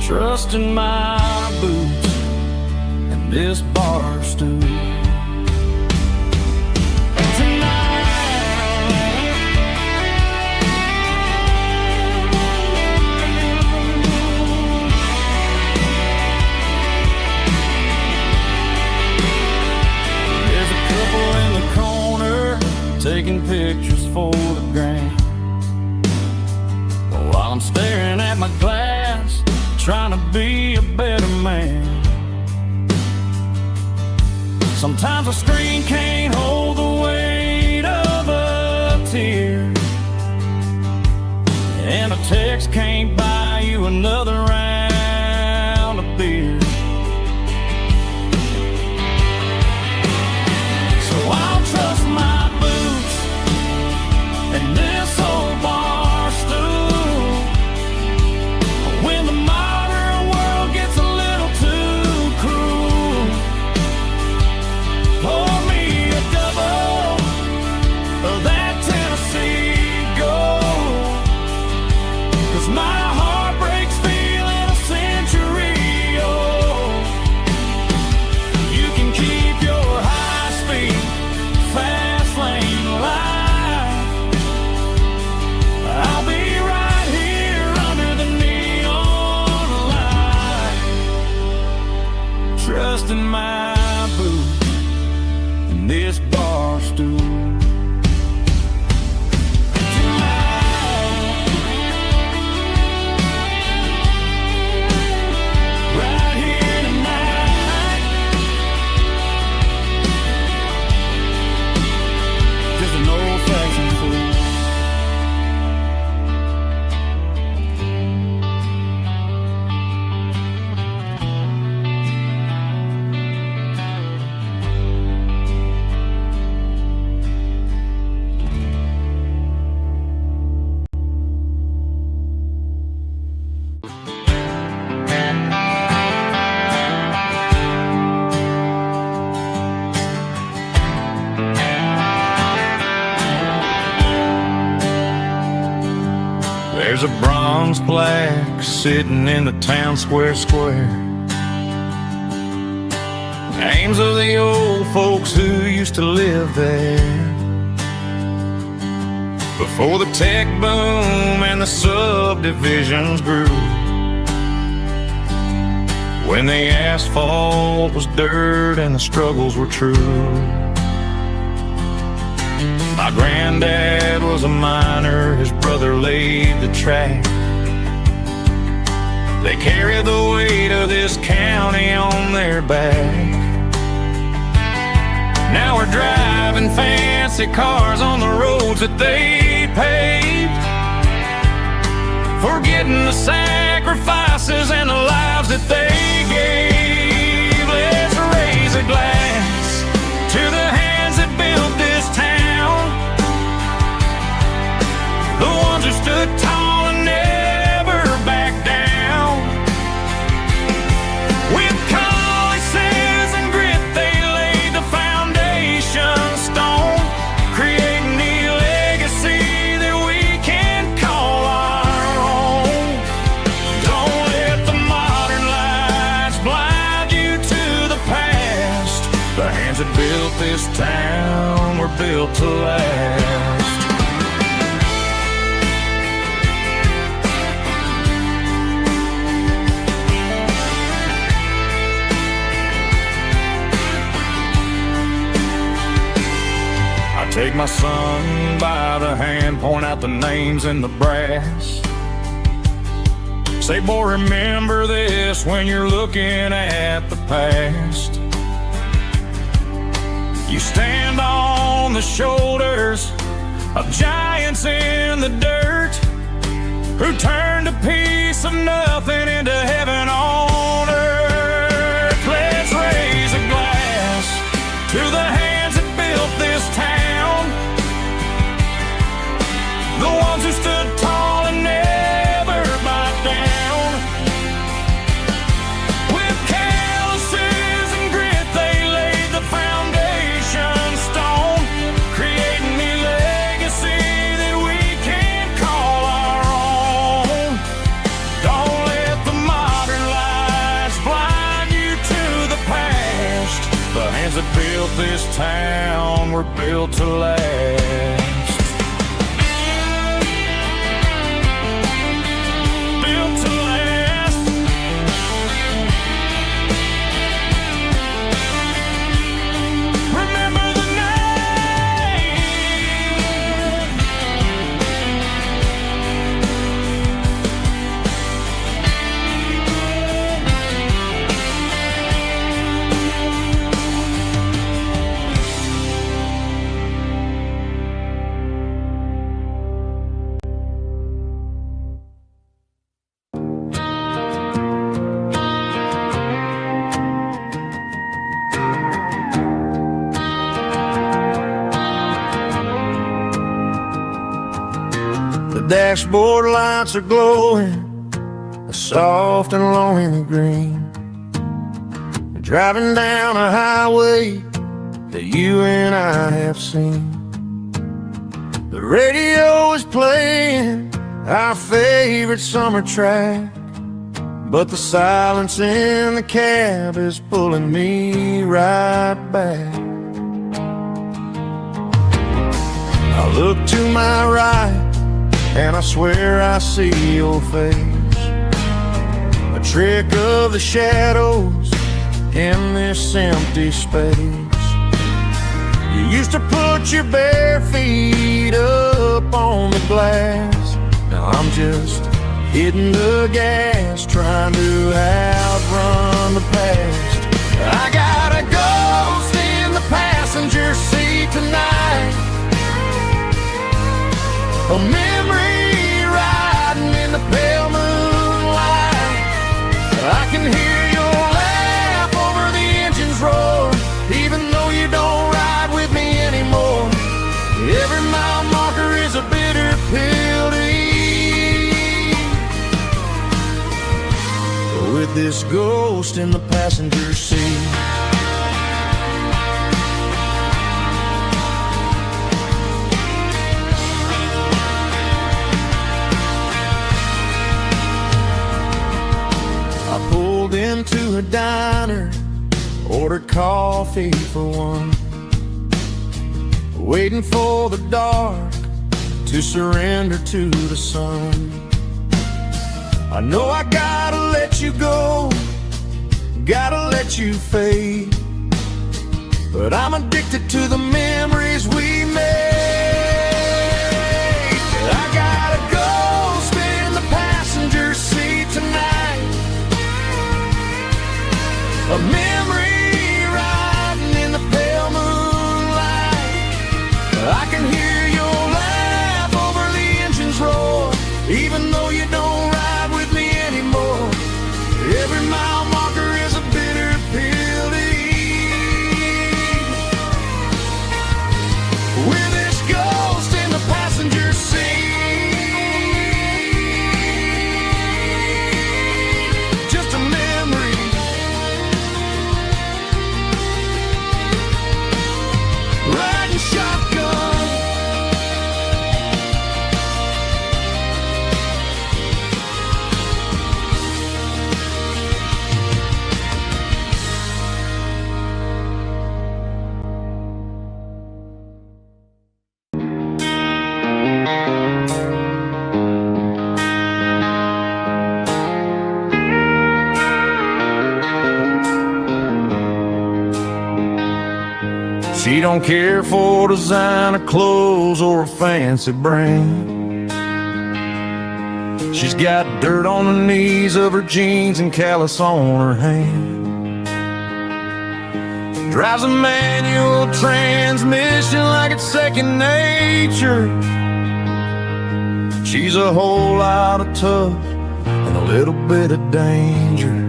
trusting my boots and this bar stool. Taking pictures for the gram, while I'm staring at my glass, trying to be a better man. Sometimes a screen can't hold the weight of a tear, and a text can't buy you another round of beer. So I'll trust my and this old bar stool when the modern world gets a little too cruel. Pour me a double of that Tennessee Gold, 'cause my heart breaks feeling a century old. You can keep your high-speed fast lane life. I'll be right here under the neon light, trusting my boots and this bar stool. Right here tonight, just an old-fashioned fool. There's a bronze plaque sitting in the town square. Names of the old folks who used to live there before the tech boom and the subdivisions grew, when the asphalt was dirt and the struggles were true. My granddad was a miner, his brother laid the track. They carried the weight of this county on their back. Now we're driving fancy cars on the roads that they paved, forgetting the sacrifices and the lives that they gave. Let's raise a glass to the hands that built this town, the ones who stood tall and never backed down. With calluses and grit, they laid the foundation stone, creating the legacy that we can call our own. Don't let the modern lights blind you to the past. The hands that built this town were built to last. Take my son by the hand, point out the names in the brass. Say, boy, remember this when you're looking at the past. You stand on the shoulders of giants in the dirt, who turned a piece of nothing into heaven on earth. Let's raise a glass to the hands that built this town, the ones who stood tall and never backed down. With calluses and grit, they laid the foundation stone, creating the legacy that we can call our own. this town were built to last. Built to last. Remember the name. The dashboard lights are glowing, a soft and lonely green. Driving down a highway that you and I have seen. The radio is playing our favorite summer track, but the silence in the cab is pulling me right back. I look to my right and I swear I see your face, a trick of the shadows in this empty space. You used to put your bare feet up on the glass. Now I'm just hitting the gas, trying to outrun the past. I got a ghost in the passenger seat tonight, a memory riding in the pale moonlight. I can hear your laugh over the engine's roar, even though you don't ride with me anymore. Every mile marker is a bitter pill to eat. With this ghost in the passenger seat, I pulled into a diner, ordered coffee for one, waiting for the dark to surrender to the sun. I know I gotta let you go, gotta let you fade, but I'm addicted to the memories we made. I got a ghost in the passenger seat tonight, a memory riding in the pale moonlight. I can hear your laugh over the engine's roar, even though you don't ride with me anymore. Every mile marker is a bitter pill to eat. With this ghost in the passenger seat, just a memory, riding shotgun. She don't care for designer clothes or a fancy brand. She's got dirt on the knees of her jeans and callus on her hand. Drives a manual transmission like it's second nature. She's a whole lot of tough and a little bit of danger.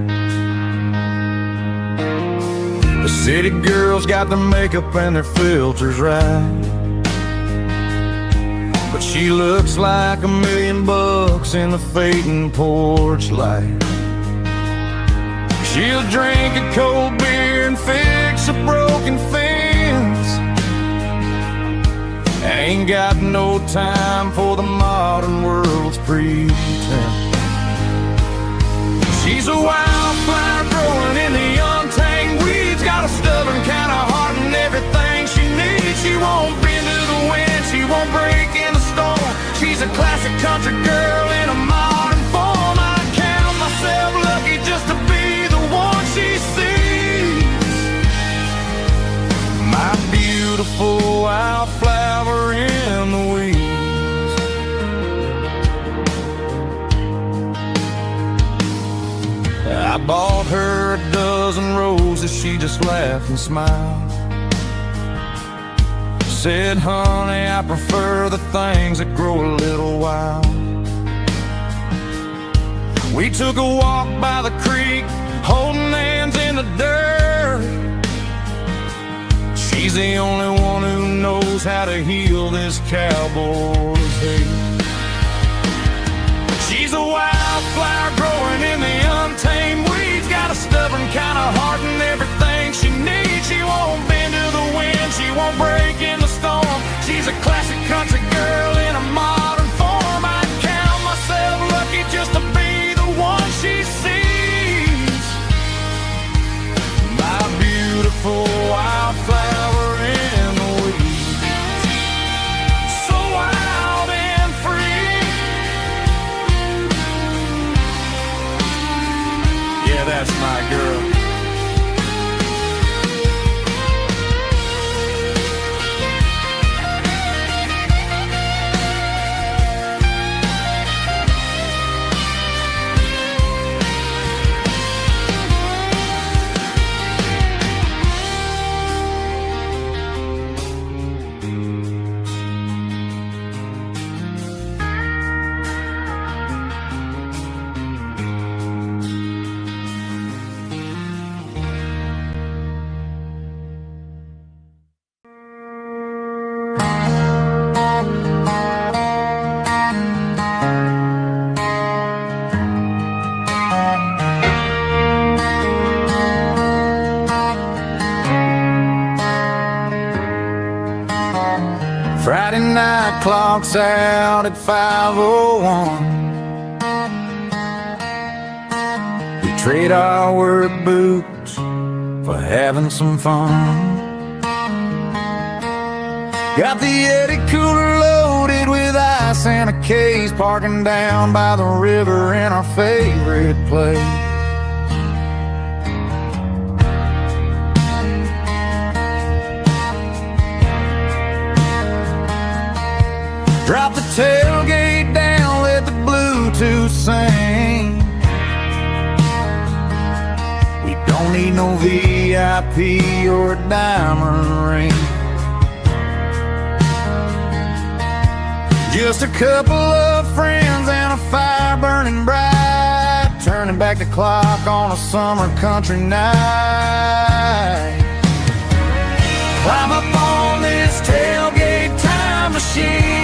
The city girls got their makeup and their filters right, but she looks like $1 million in the fading porch light. She'll drink a cold beer and fix a broken fence, ain't got no time for the modern world's pretense. She's a wildfire growing in the untamed weeds, got a stubborn kind of heart and everything won't break in the storm. She's a classic country girl in a modern form. I count myself lucky just to be the one she sees. My beautiful wildflower in the weeds. I bought her a dozen roses, she just laughed and smiled. Said, honey, I prefer the things that grow a little wild. We took a walk by the creek, holding hands in the dirt. She's the only one who knows how to heal this cowboy's hate. She's a wildflower growing in the untamed weeds. Got a stubborn kind of heart and everything she needs. She won't bend to the wind, she won't break in the storm. She's a classic country girl in a modern form. I count myself lucky just to be the one she sees. My beautiful wildflower in the weeds. So wild and free. Yeah, that's my girl. Friday night clock's out at 5:01. We trade our work boots for having some fun. Got the Yeti cooler loaded with ice and a case, parking down by the river in our favorite place. Drop the tailgate down, let the Bluetooth sing. We don't need no VIP or a diamond ring. Just a couple of friends and a fire burning bright, turning back the clock on a summer country night. Climb up on this tailgate time machine,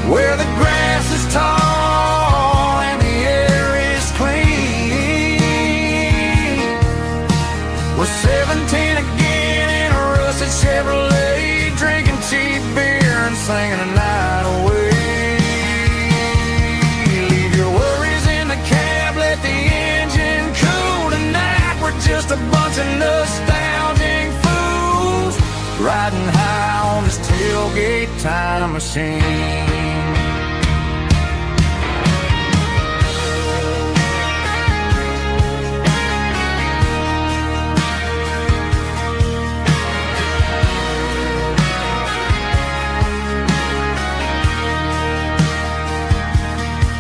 where the grass is tall and the air is clean. We're 17 again in a rusted Chevrolet, drinking cheap beer and singing the night away. Leave your worries in the cab, let the engine cool tonight. We're just a bunch of nostalgic fools, riding high on this tailgate time machine.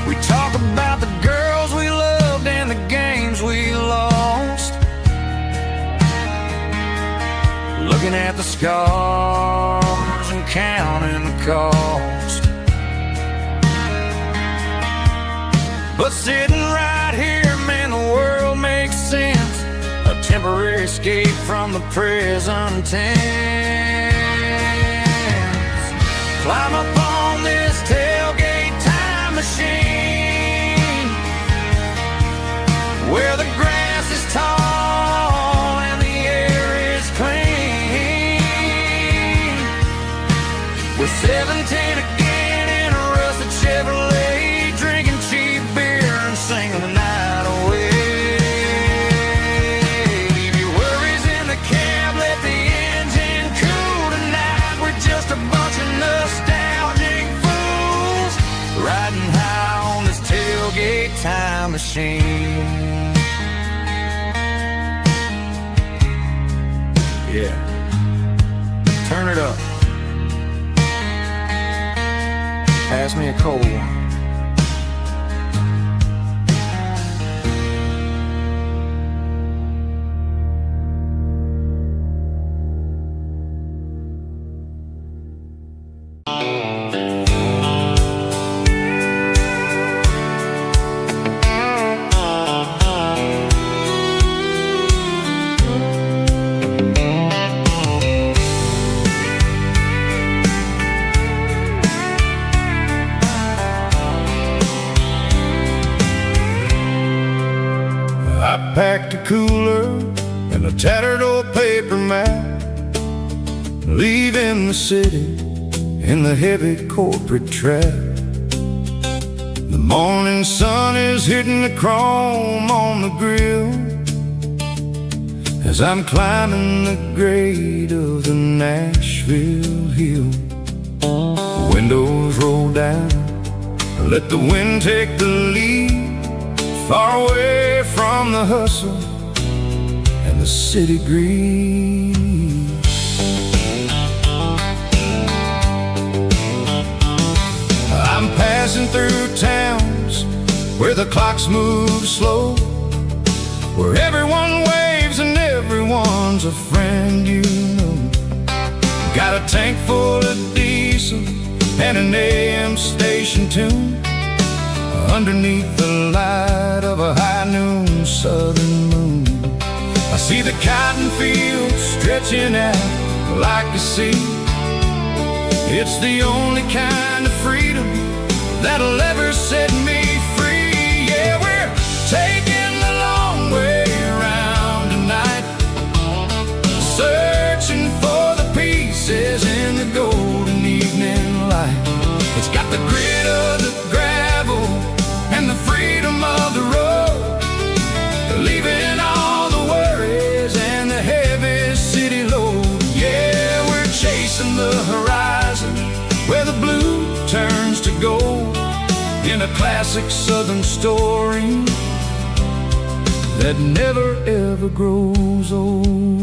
We talk about the girls we loved and the games we lost, looking at the scars and counting the cost. But sitting right here, man, the world makes sense. A temporary escape from the present tense. Climb up on this tailgate time machine, where the grass is tall and the air is clean. We're 17 again in a rusted Chevrolet, drinking cheap beer and singing the night away. Leave your worries in the cab, let the engine cool tonight. bunch of nostalgic fools riding high on this tailgate time machine. Yeah, turn it up. Pass me a cold one. I packed a cooler and a tattered old paper map, leaving the city in the heavy corporate trap. The morning sun is hitting the chrome on the grill as I'm climbing the grade of the Nashville hill. Windows roll down, let the wind take the lead, far away from the hustle and the city greed. I'm passing through towns where the clocks move slow, where everyone waves and everyone's a friend you know. Got a tank full of diesel and an AM station tune underneath the light of a high noon southern moon. I see the cotton fields stretching out like a sea. It's the only kind of freedom that'll ever set me free. Yeah, we're taking the long way around tonight, searching for the pieces in the golden evening light. It's got the grit of the gravel and the freedom of the road, leaving all the worries and the heavy city load. Yeah, we're chasing the horizon where the blue turns to gold, in a classic southern story that never ever grows old.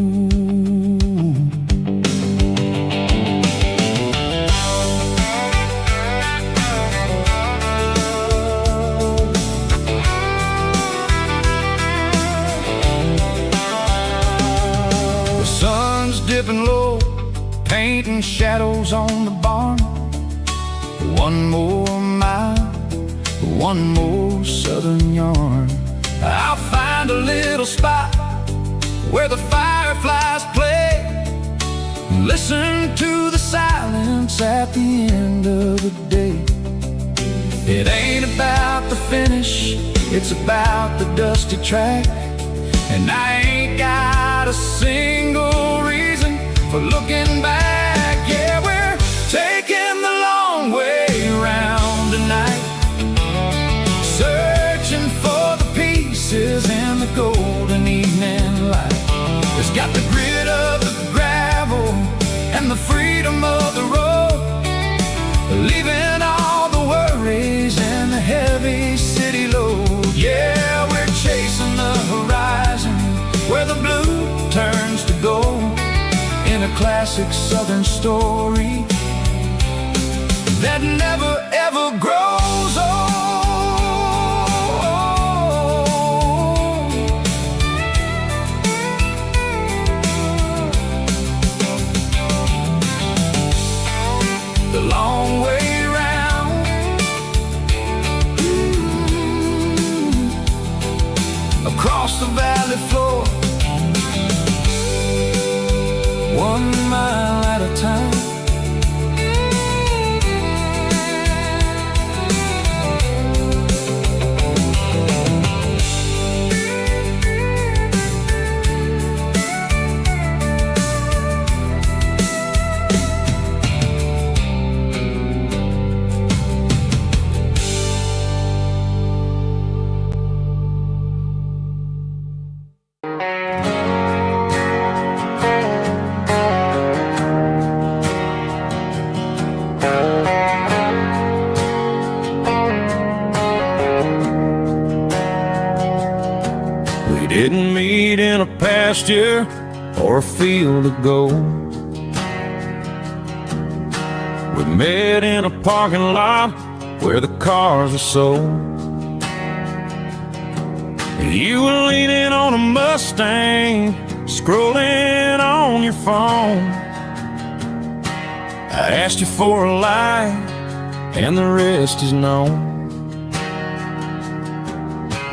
Dipping low, painting shadows on the barn. One more mile, one more southern yarn. I'll find a little spot where the fireflies play, listen to the silence at the end of the day. It ain't about the finish, it's about the dusty track, and I ain't got a single reason for looking back. Yeah, we're taking the long way around tonight, searching for the pieces in the golden evening light. It's got the grit of the gravel and the freedom of the road, leaving all the worries and the heavy city load. Yeah, we're chasing the horizon where the blue turns to gold, in a classic southern story that never ever grows old. The long way round, across the valley floor, 1 mile at a time, We didn't meet in a pasture or a field of gold. We met in a parking lot where the cars were sold. You were leaning on a Mustang, scrolling on your phone. I asked you for a light, and the rest is known.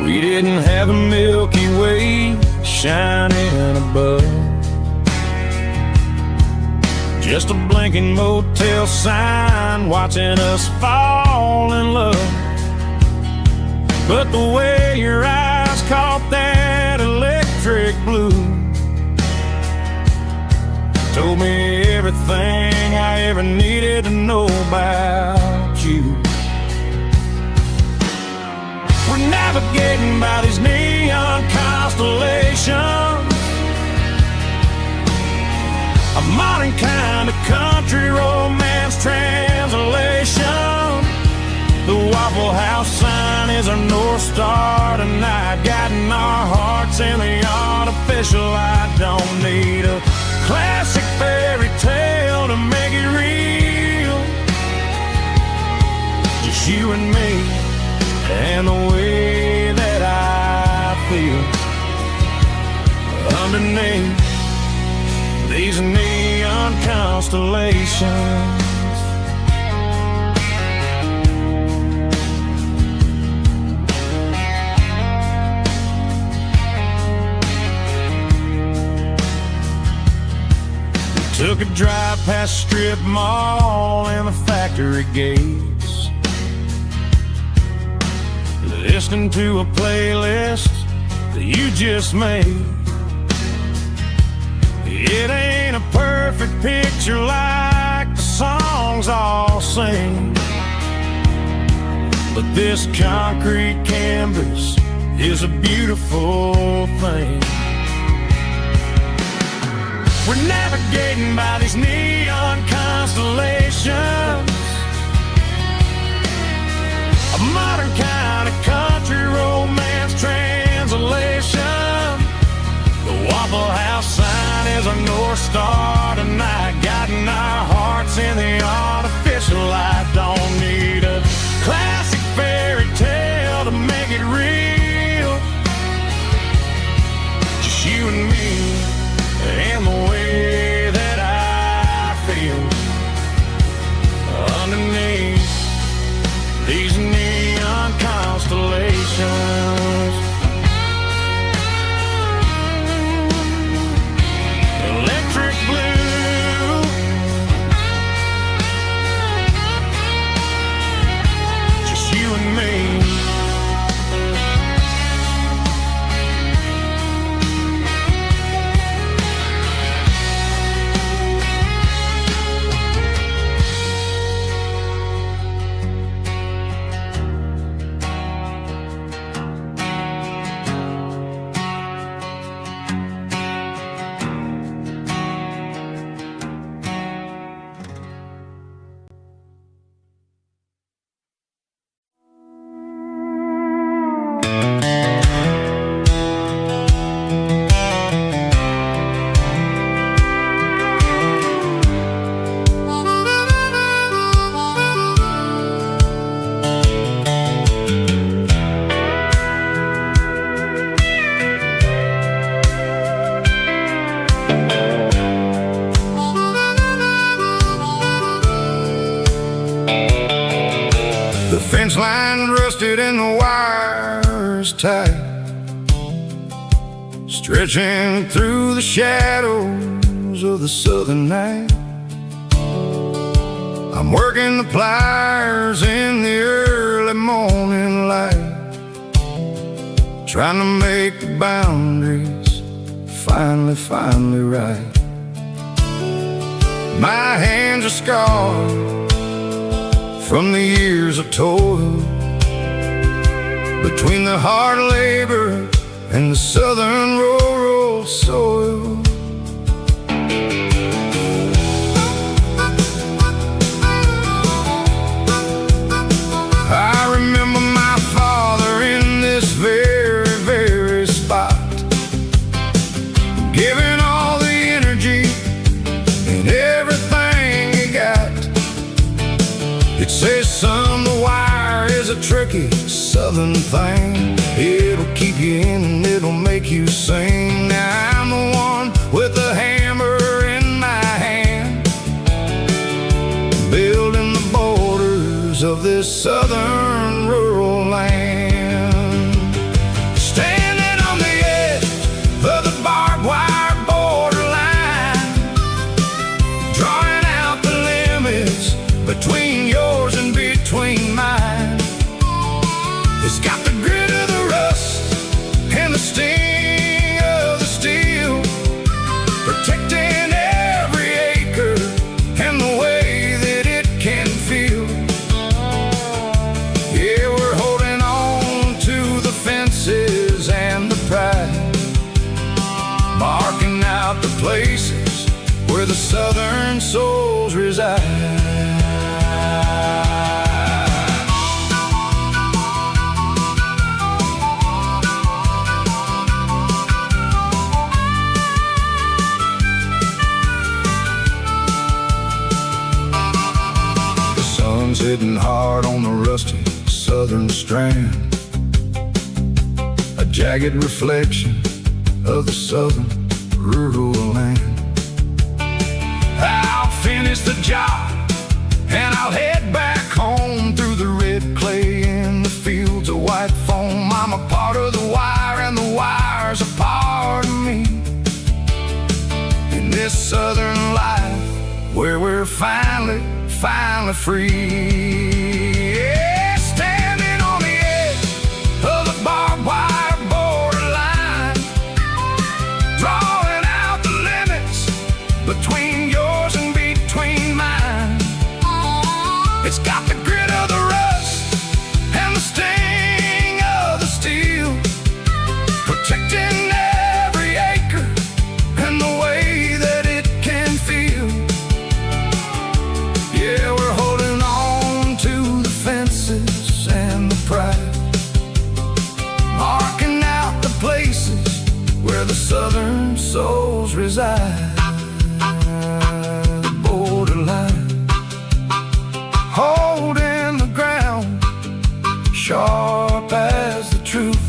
We didn't have a Milky Way shining above, just a blinking motel sign watching us fall in love. But the way your eyes caught that electric blue told me everything I ever needed to know about you. We're navigating by these neon constellations, a modern kind of country romance translation. The Waffle House sign is our North Star tonight, guiding our hearts in the artificial light. Don't need a classic fairy tale to make it real, just you and me and the way that I feel underneath these neon constellations. Took a drive past strip mall and the factory gates, listening to a playlist that you just made. It ain't a perfect picture like the songs all sing, but this concrete canvas is a beautiful thing. We're navigating by these neon constellations, a modern kind of country romance translation. The Waffle House sign is our North Star tonight, guiding our hearts in the artificial light. Don't need a classic fairy tale to make it real, just you and me and the way that I feel underneath these neon constellations. Electric blue, just you and me. Fence line rusted and the wires tight, stretching through the shadows of the southern night. I'm working the pliers in the early morning light, trying to make the boundaries finally right. My hands are scarred from the years of toil, between the hard labor and the southern rural soil. It says, son, the wire is a tricky southern thing. It'll keep you in and it'll make you sing. Now I'm the one with the hammer in my hand, building the borders of this southern rural land. Standing on the edge of the barbed wire borderline, drawing out the limits between yours and between mine. It's got the grit of the rust and the sting of the steel, protecting every acre and the way that it can feel. Yeah, we're holding on to the fences and the pride, marking out the places where the southern souls reside. Hitting hard on the rusty southern strand, a jagged reflection of the southern rural land. I'll finish the job and I'll head back home through the red clay in the fields of white foam. I'm a part of the wire and the wire's a part of me, in this southern life where we're finally free. Yeah, standing on the edge of the barbed wire borderline, drawing out the limits between yours and between mine. It's got the grit of the rust and the sting of the steel, protecting every acre and the way that it can feel. Yeah, we're holding on to the fences and the pride, marking out the places where the southern souls reside. The borderline, holding the ground, sharp as the truth.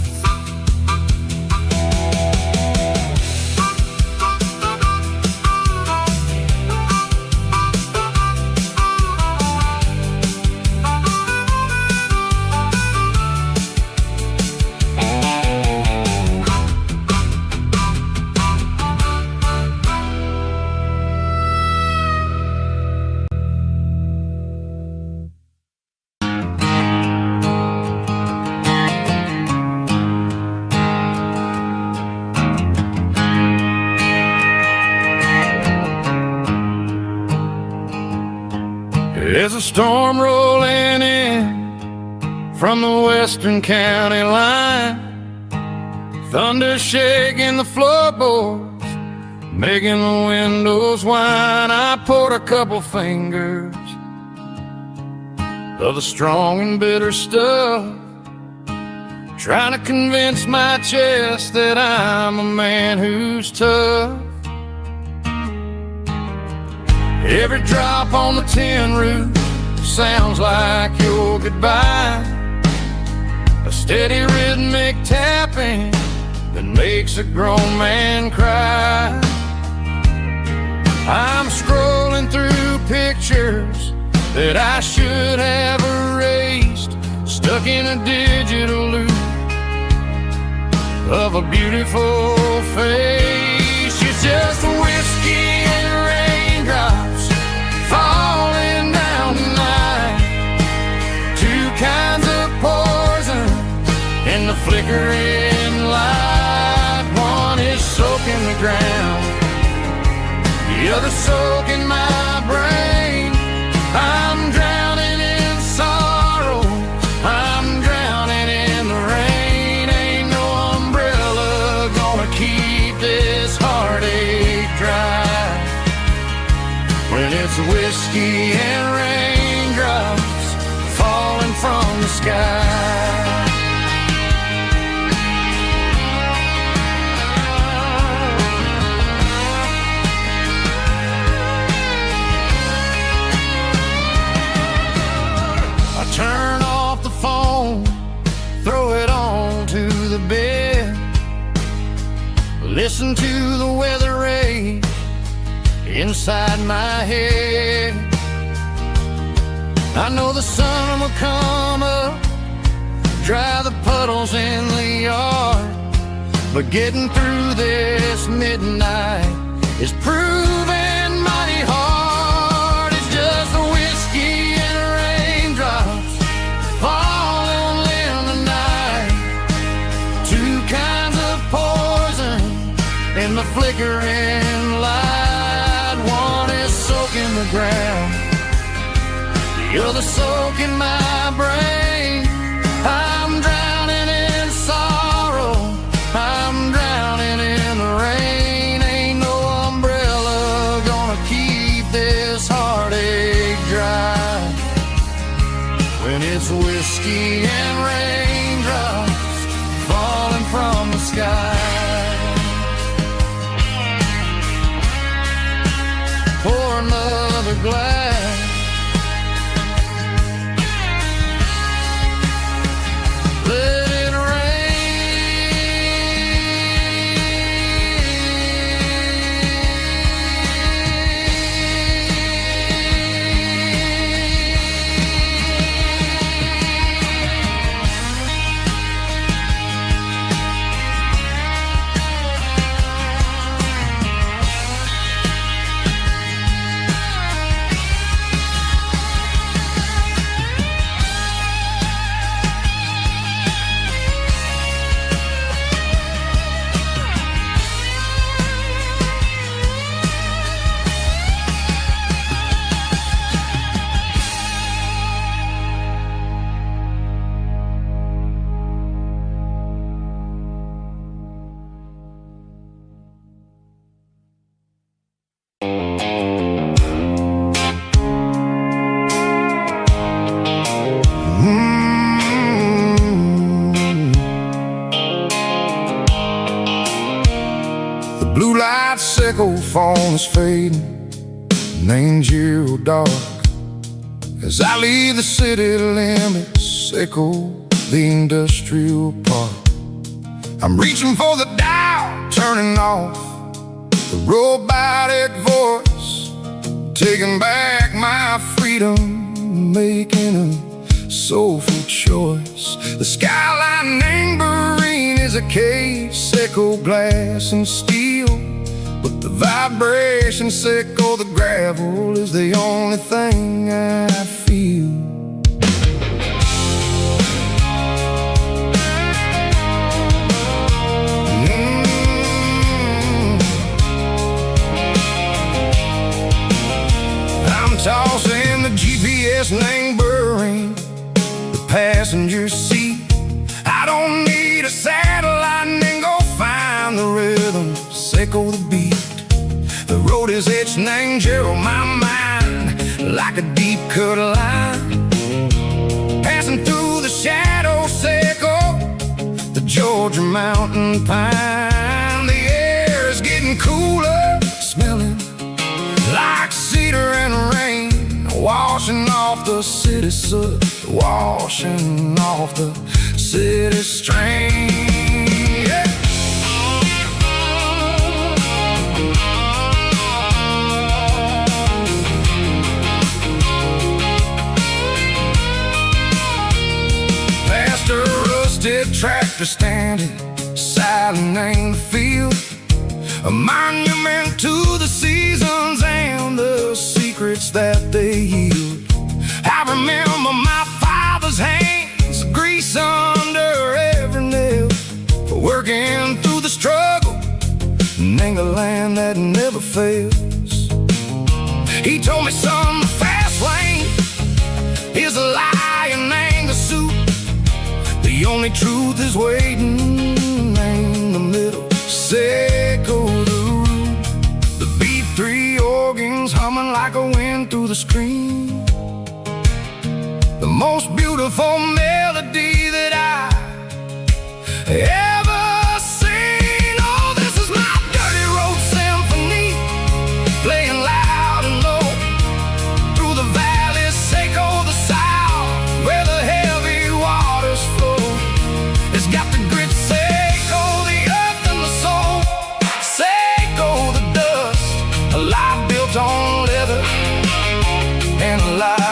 There's a storm rolling in from the western county line, thunder shaking the floorboards, making the windows whine. I poured a couple fingers of the strong and bitter stuff, trying to convince my chest that I'm a man who's tough. Every drop on the tin roof sounds like your goodbye, a steady rhythmic tapping that makes a grown man cry. I'm scrolling through pictures that I should have erased, stuck in a digital loop of a beautiful face. It's just whiskey and raindrops falling down tonight, two kinds of poison in the flickering light. One is soaking the ground, the other soaking my brain. I'm drowning in sorrow, I'm drowning in the rain. Ain't no umbrella gonna keep this heartache dry when it's whiskey and raindrops falling from the sky. Listen to the weather rage inside my head. I know the sun will come up, dry the puddles in the yard, but getting through this midnight is proving mighty hard. It's just the whiskey and raindrops falling in the night, two kinds of poison in the flickering light. One is soaking the ground, the other soaking my brain. I'm drowning in sorrow, I'm drowning in the rain. Ain't no umbrella gonna keep this heartache dry when it's whiskey and raindrops falling from the sky. Pour another glass. Let it blue light sickle phone is fading, and ain't you dark as I leave the city limits, sickle the industrial park. I'm reaching for the dial, turning off the robotic voice, taking back my freedom, making a soulful choice. The skyline neighboring is a case, sickle glass and steel, but the vibration sickle, the gravel is the only thing I feel. I'm tossing the GPS neighboring the passenger seat. I don't need a satellite and go find the rhythm, sickle the beat. The road is etched and angel on my mind like a deep cut line, passing through the shadow sickle, the Georgia mountain pine. The air is getting cooler, smelling like cedar and rain, washing off the city soot, washing off the city strain. Yeah. Past a rusted tractor standing silent in the field, a monument to the seasons and the secrets that they yield. I remember my father's hands, grease under every nail, working through the struggle, and a land that never fails. He told me, son, the fast lane is a lie and ain't the suit. The only truth is waiting in the middle, sickle the root. The B3 organs humming like a wind through the screen, the most beautiful melody that I ever seen. Oh, this is my dirty road symphony, playing loud and low through the valleys, sickle the south, where the heavy waters flow. It's got the grit, sickle the earth and the soul.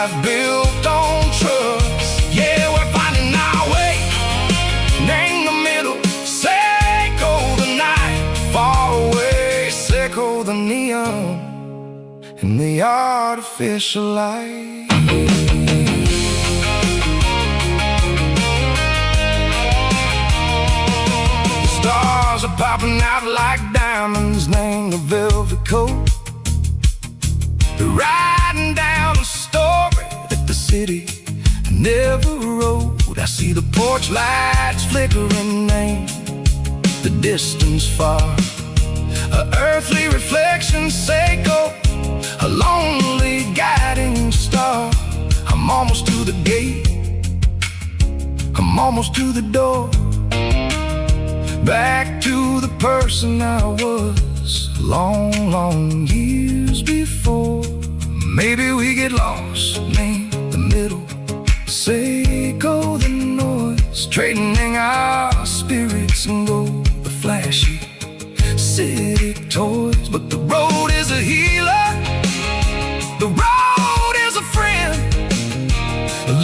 life built on trust. Yeah, we're finding our way. Name the middle, Seiko the night. Far away, Seiko the neon, and the artificial light. The stars are popping out like diamonds. Name the velvet coat. They're riding down a story that the city never wrote. I see the porch lights flickering, name the distance far. A earthly reflection, Seiko, a lonely guiding star. I'm almost to the gate, I'm almost to the door. Back to the person I was long, long years before. Maybe we get lost, name the middle, Seiko the noise. Trading our spirits and go the flashy city toys. But the road is a healer, the road is a friend,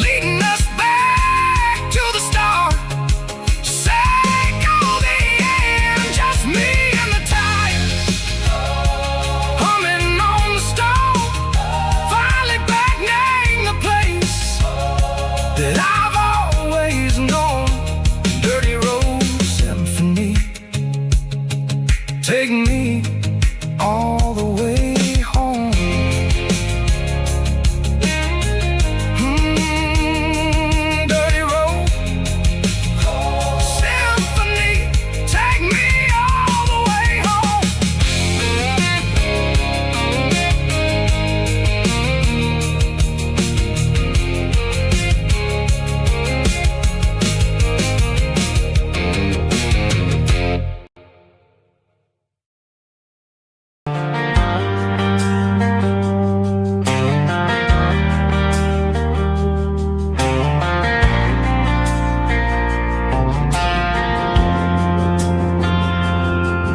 leading us back to the start. Seiko the end, just me and the tires, humming on the stove. Finally back, name the place that I've always known. Dirty road symphony, take me all the way home. Dirty road symphony, take me all the way home.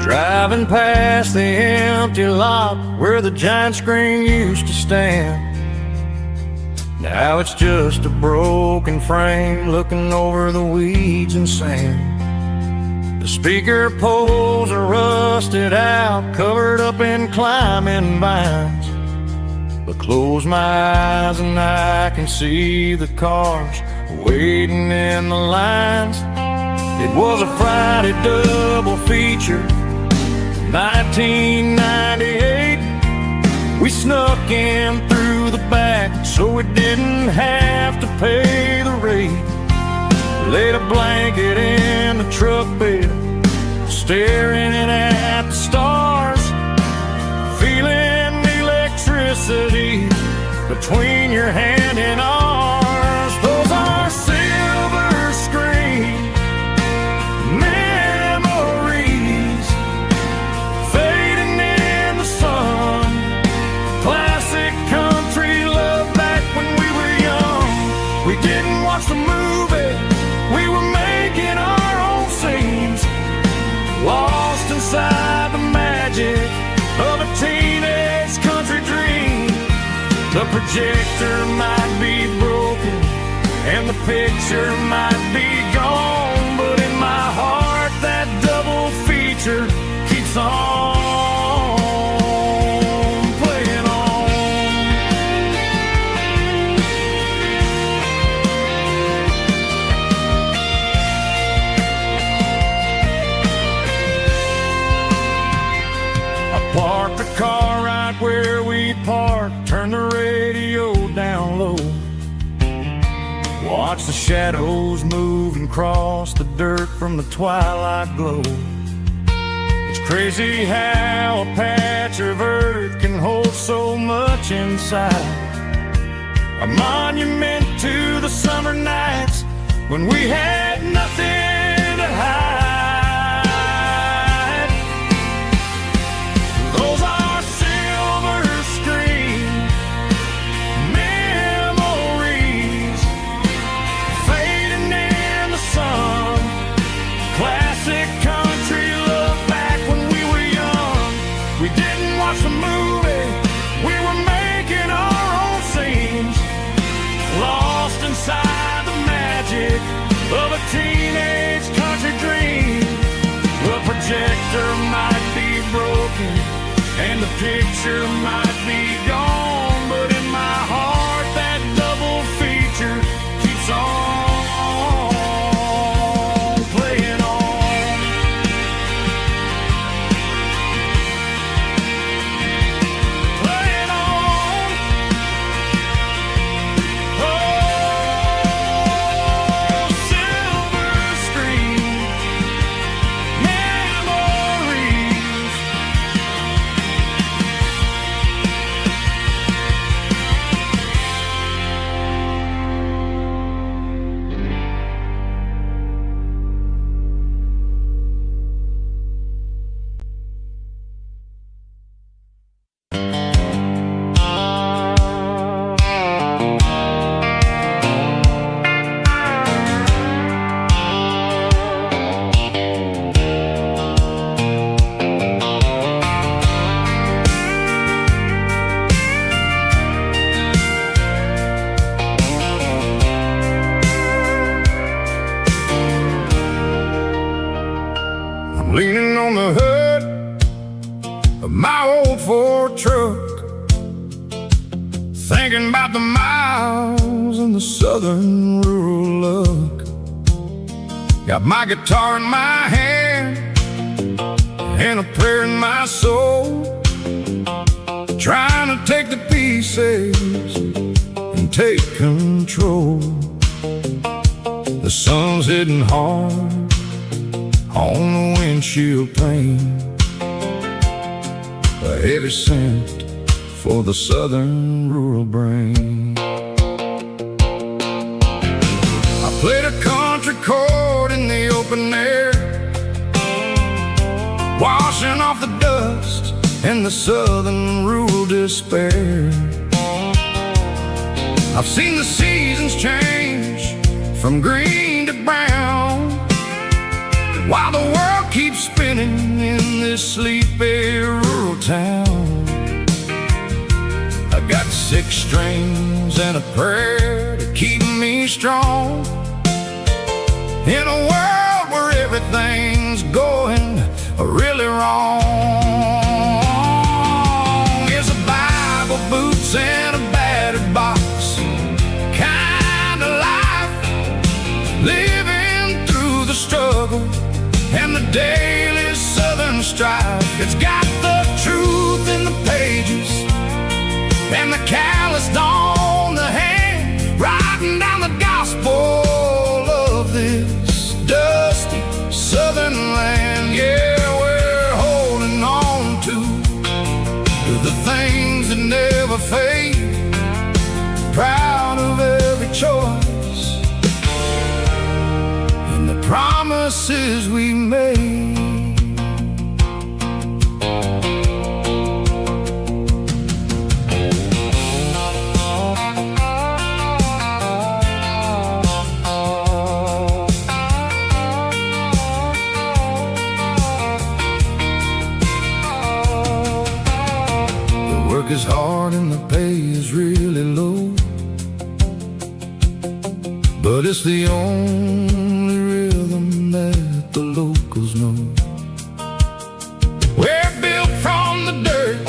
Driving past the empty lot where the giant screen used to stand. Now it's just a broken frame looking over the weeds and sand. The speaker poles are rusted out, covered up in climbing vines. But close my eyes and I can see the cars waiting in the lines. It was a Friday double feature, 1998. We snuck in through the back so we didn't have to pay the rate. Laid a blanket in the truck bed, staring at the stars, feeling the electricity between your hand and ours. Those are silver screen memories, fading in the sun. Classic country love back when we were young. We didn't watch the movie, we were making our own scenes, lost inside the magic of a teenage country dream. The projector might be broken and the picture might be gone, but in my heart that double feature keeps on playing on. I parked the car right where we parked, turned the radio down low, watch the shadows move and cross the dirt from the twilight glow. It's crazy how a patch of earth can hold so much inside, a monument to the summer nights when we had nothing to hide. Those are silver screen memories, fading in the sun. Classic country love back when we were young. We didn't watch the movie, we were making our own scenes, picture might be gone, but in my heart that double feature keeps on playing on. Playing on. Oh, silver screen memories. I'm leaning on the hood of my old Ford truck, thinking about the miles and the southern rural look. Got my guitar in my hand and a prayer in my soul, trying to take the pieces and take control. The sun's hitting hard on the windshield pane, a heavy scent for the southern rural brain. I played a country chord in the open air, washing off the dust and the southern rural despair. I've seen the seasons change from green to brown, while the world keeps spinning in this sleepy rural town. I got 6 strings and a prayer to keep me strong, in a world where everything's going really wrong. Is a Bible, boots, and a battered box kind of life, living through the struggle and the daily southern strife. It's got the truth in the pages and the calloused on the hand, writing down the gospel of this dusty southern land. Yeah, we're holding on to the things that never fade, proud of every choice and the promises we made. The work is hard and the pay is really low, but it's the only rhythm that the locals know. We're built from the dirt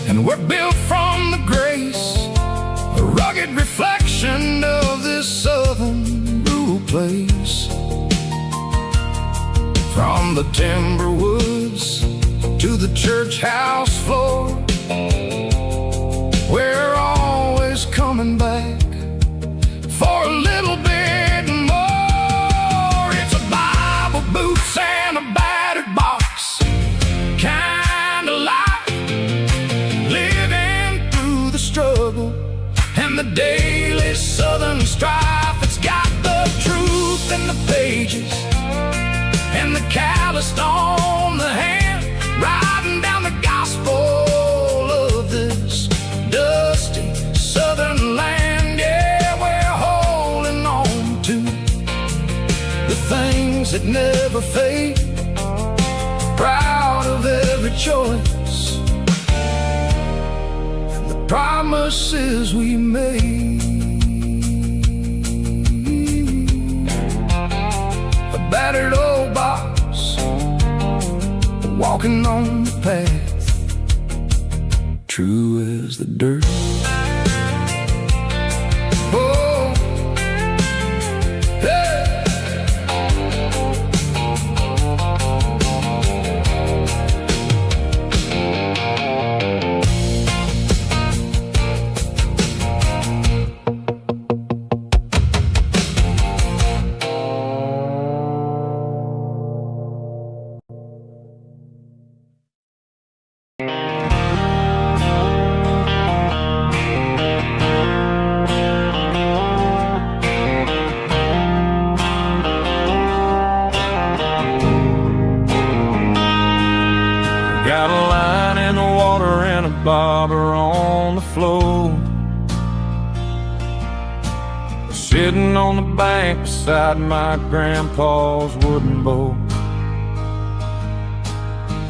and we're built from the grace, a rugged reflection of this southern rural place. From the timber woods to the church house floor, we're always coming back for a little bit more. It's a Bible, boots, and a battered box kind of life, living through the struggle and the daily southern strife. It's got the truth in the pages and the calloused on the hand, writing down the gospel of this dusty southern land. Yeah, we're holding on to the things that never fade, proud of every choice and the promises we made. A battered old box, walking on the path true as the dirt. Oh, hey. Got a line in the water and a bobber on the floor, sitting on the bank beside my grandpa's wooden boat.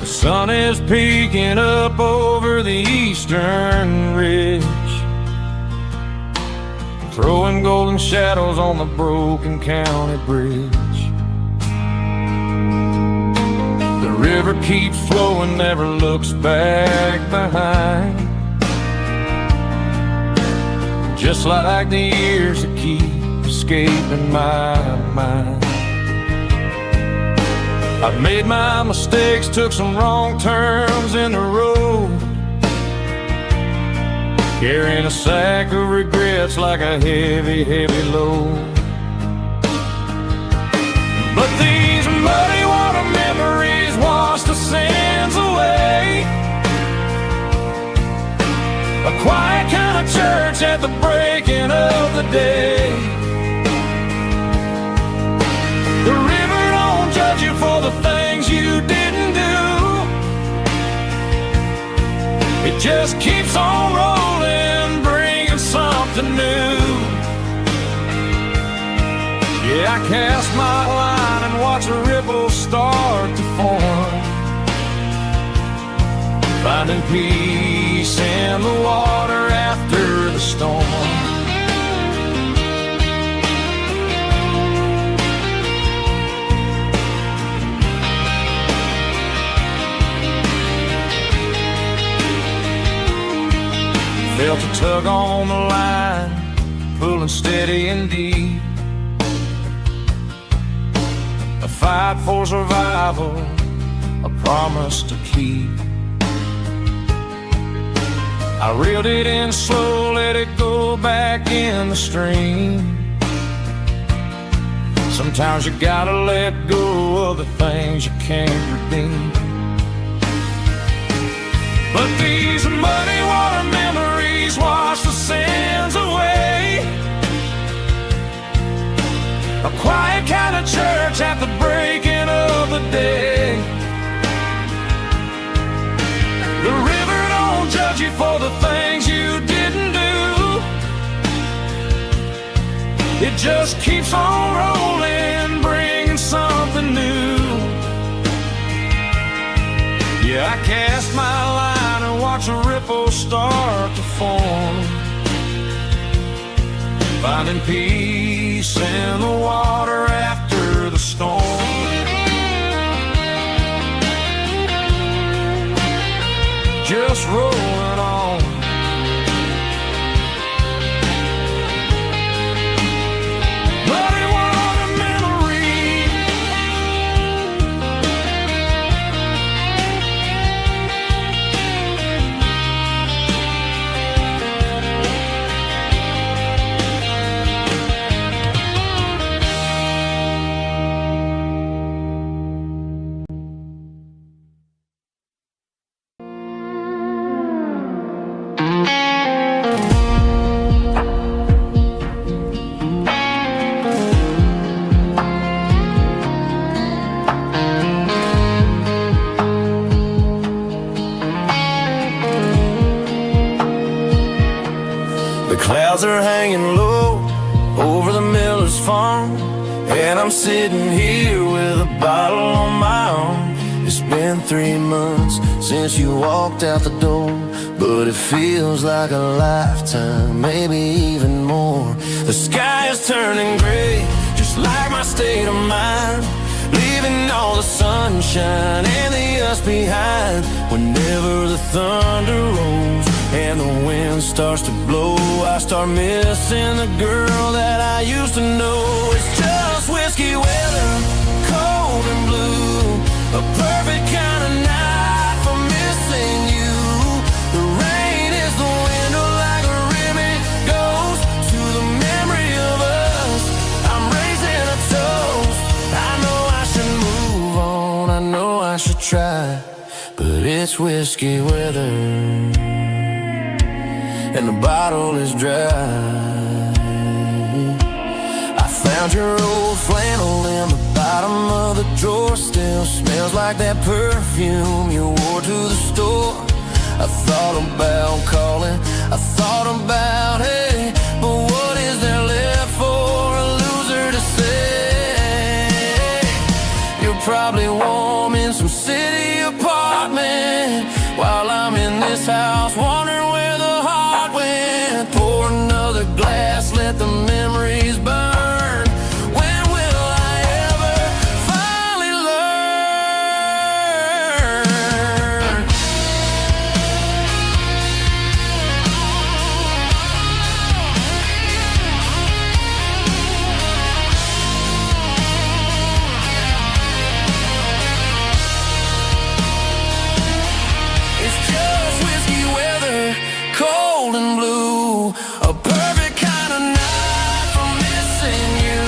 The sun is peeking up over the eastern ridge, throwing golden shadows on the broken county bridge. The river keeps flowing, never looks back behind, just like the years that keep escaping my mind. I've made my mistakes, took some wrong turns in the road, carrying a sack of regrets like a heavy, heavy load. But these muddy water memories wash the sins away. A quiet kind of church at the breaking of the day. The river don't judge you for the things you didn't do. It just keeps on rolling, bringing something new. Yeah, I cast my line and watch a ripple start to form, finding peace in the water after the storm. Felt a tug on the line, pulling steady and deep. A fight for survival, a promise to keep. I reeled it in slow, let it go back in the stream. Sometimes you gotta let go of the things you can't redeem. But these muddy water memories wash the sins away. A quiet kind of church at the breaking of the day. The river don't judge you for the things you didn't do. It just keeps on rolling, bringing something new. Yeah, I cast my line and watch a ripple start to form, finding peace in the water after the storm. Just rolling on. Muddy water memory. Clouds are hanging low over the miller's farm, and I'm sitting here with a bottle on my arm. It's been 3 months since you walked out the door, but it feels like a lifetime, maybe even more. The sky is turning gray, just like my state of mind, leaving all the sunshine and the us behind. Whenever the thunder rolls, starts to blow, I start missing the girl that I used to know. It's just whiskey weather, cold and blue, a perfect kind of night for missing you. The rain is the window like a ribbon goes to the memory of us. I'm raising a toast. I know I should move on, I know I should try, but it's whiskey weather and the bottle is dry. I found your old flannel in the bottom of the drawer. Still smells like that perfume you wore to the store. I thought about calling, I thought about, hey, but what is there left for a loser to say? You're probably warm in some city apartment while I'm in this house wondering where the heart went. Pour another glass, let the memories burn. When will I ever finally learn? It's just whiskey weather, cold and blue, a perfect kind of night for missing you.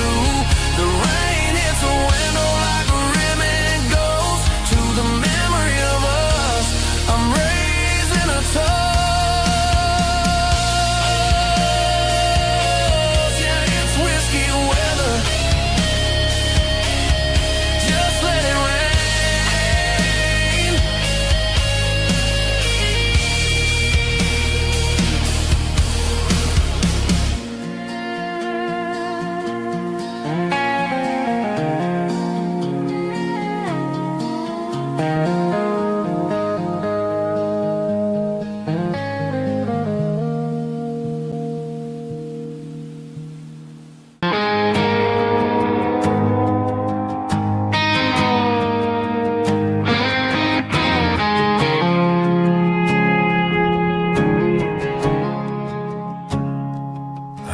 The rain hits the window like a ribbon goes to the memory of us. I'm raising a toast. Yeah, it's whiskey weather. Just let it rain.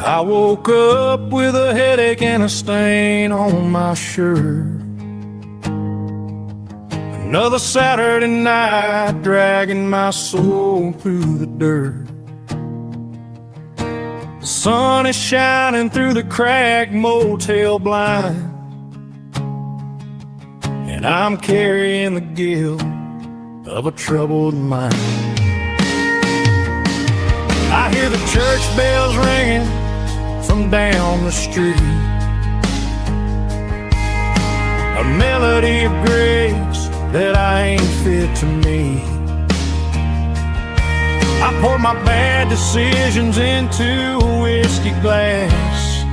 I woke up with a headache and a stain on my shirt. Another Saturday night dragging my soul through the dirt. The sun is shining through the cracked motel blind, and I'm carrying the guilt of a troubled mind. I hear the church bells ringing from down the street, a melody of grace that I ain't fit to meet. I pour my bad decisions into a whiskey glass.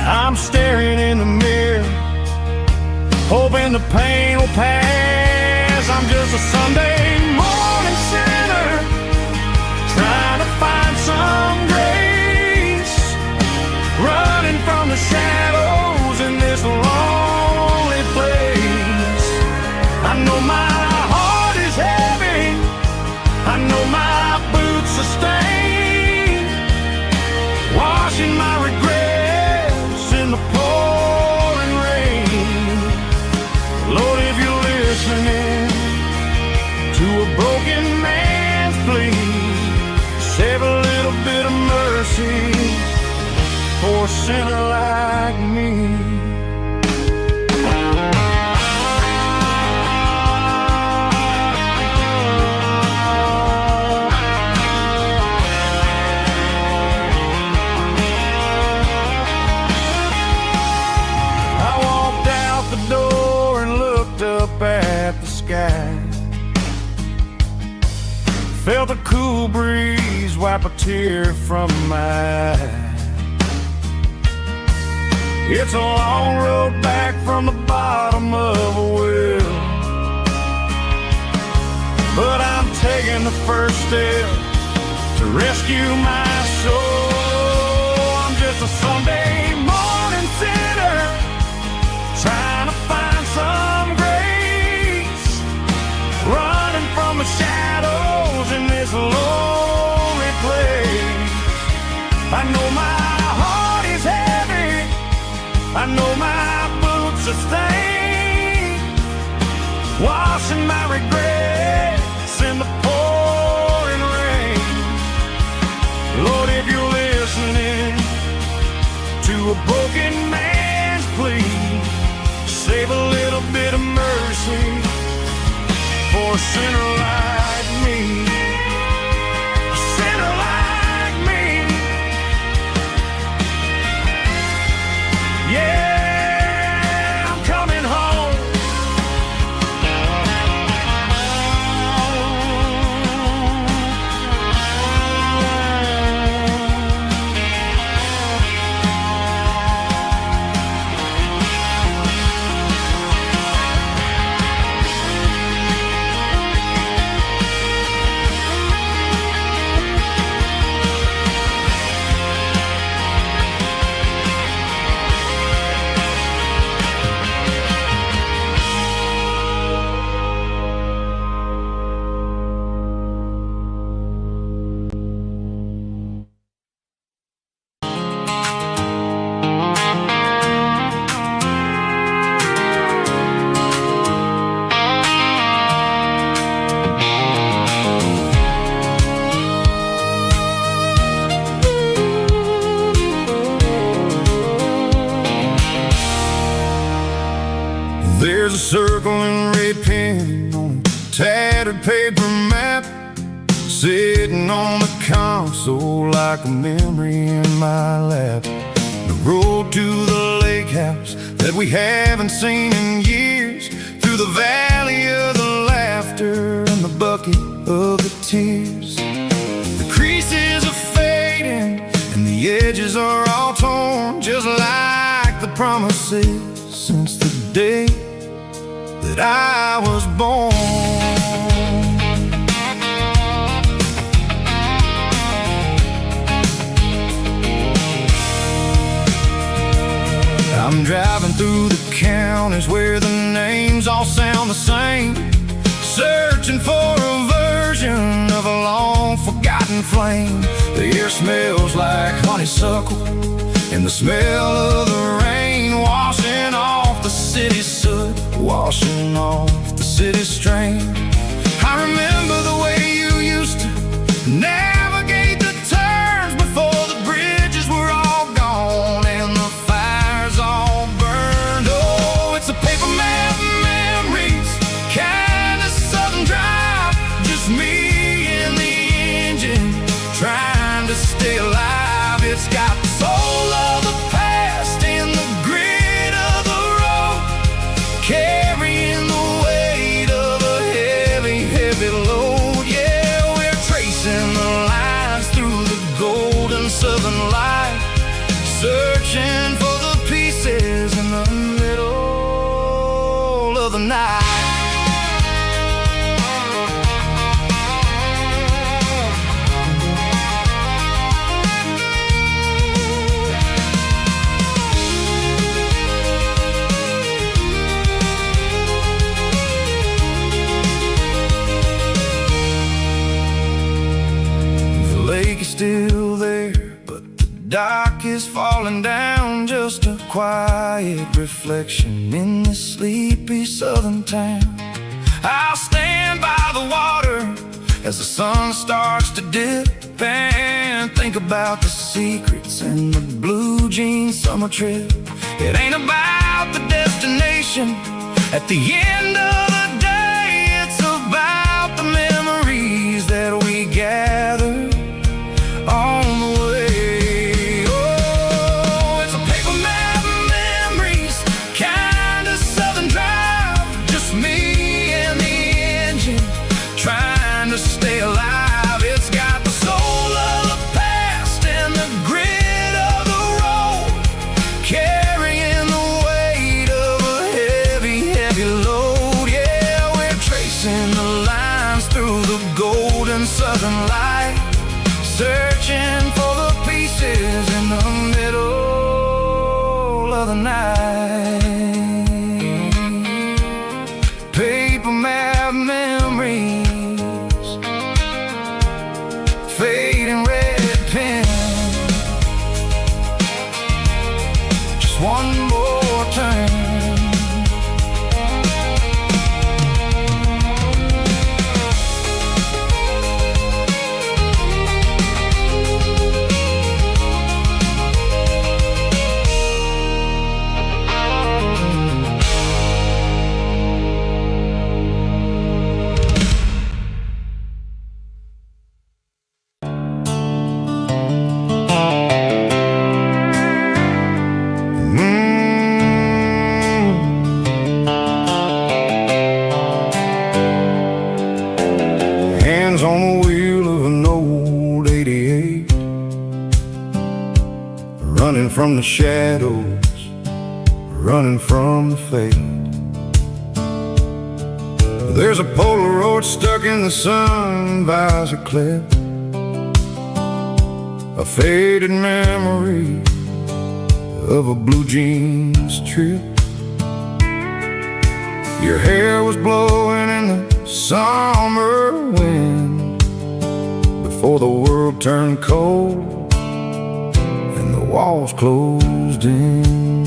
I'm staring in the mirror, hoping the pain will pass. I'm just a Sunday morning sinner, trying to find some grace, running from the shadows in this lonely place. I know my heart is heavy, I know my boots are stained, washing my regrets in the pouring rain. Lord, if you're listening to a broken man's plea, save a little bit of mercy for a sinner like me. I walked out the door and looked up at the sky, felt a cool breeze wipe a tear from my eye. It's a long road back from the bottom of a well, but I'm taking the first step to rescue my soul. I'm just a Sunday morning sinner, trying to find some grace, running from the shadows in this lonely I know my heart is heavy, I know my boots are stained, washing my regrets in the pouring rain. Lord, if you're listening to a broken man's plea, save a little bit of mercy for a sinner like me. A sinner like me. Yeah, I'm coming home. There's a circle and red pen on a tattered paper map, sitting on the console like a memory in my lap. The road to the lake house that we haven't seen in years, through the valley of the laughter and the bucket of the tears. The creases are fading and the edges are all torn, just like the promises since the day that I was born. I'm driving through the counties where the names all sound the same, searching for a version of a long forgotten flame. The air smells like honeysuckle and the smell of the rain, washing off the city's soot, washing off the city's strain. I remember the way you used to navigate the turns before the bridges were all gone and the fires all burned. Oh, it's a paper map memories, kind of southern drive, just me and the engine trying to stay alive. It's got the soul of the past and the grit of the road, carrying the weight of a heavy, heavy load. Yeah, we're tracing the lines through the golden southern light, searching for the pieces in the middle of the night. Still there, but the dock is falling down, just a quiet reflection in this sleepy southern town. I'll stand by the water as the sun starts to dip and think about the secrets in the blue jean summer trip. It ain't about the destination at the end of the day, it's about the memories that we gather on the way. Oh, it's a paper map memories, kind of southern drive, just me and the engine trying to stay alive. It's got the soul of the past and the grit of the road, carrying the weight of a heavy, heavy load. Yeah. running from the shadows, running from the fate. There's a Polaroid stuck in the sun visor clip, a faded memory of a blue jeans trip. Your hair was blowing in the summer wind before the world turned cold and the walls closed in.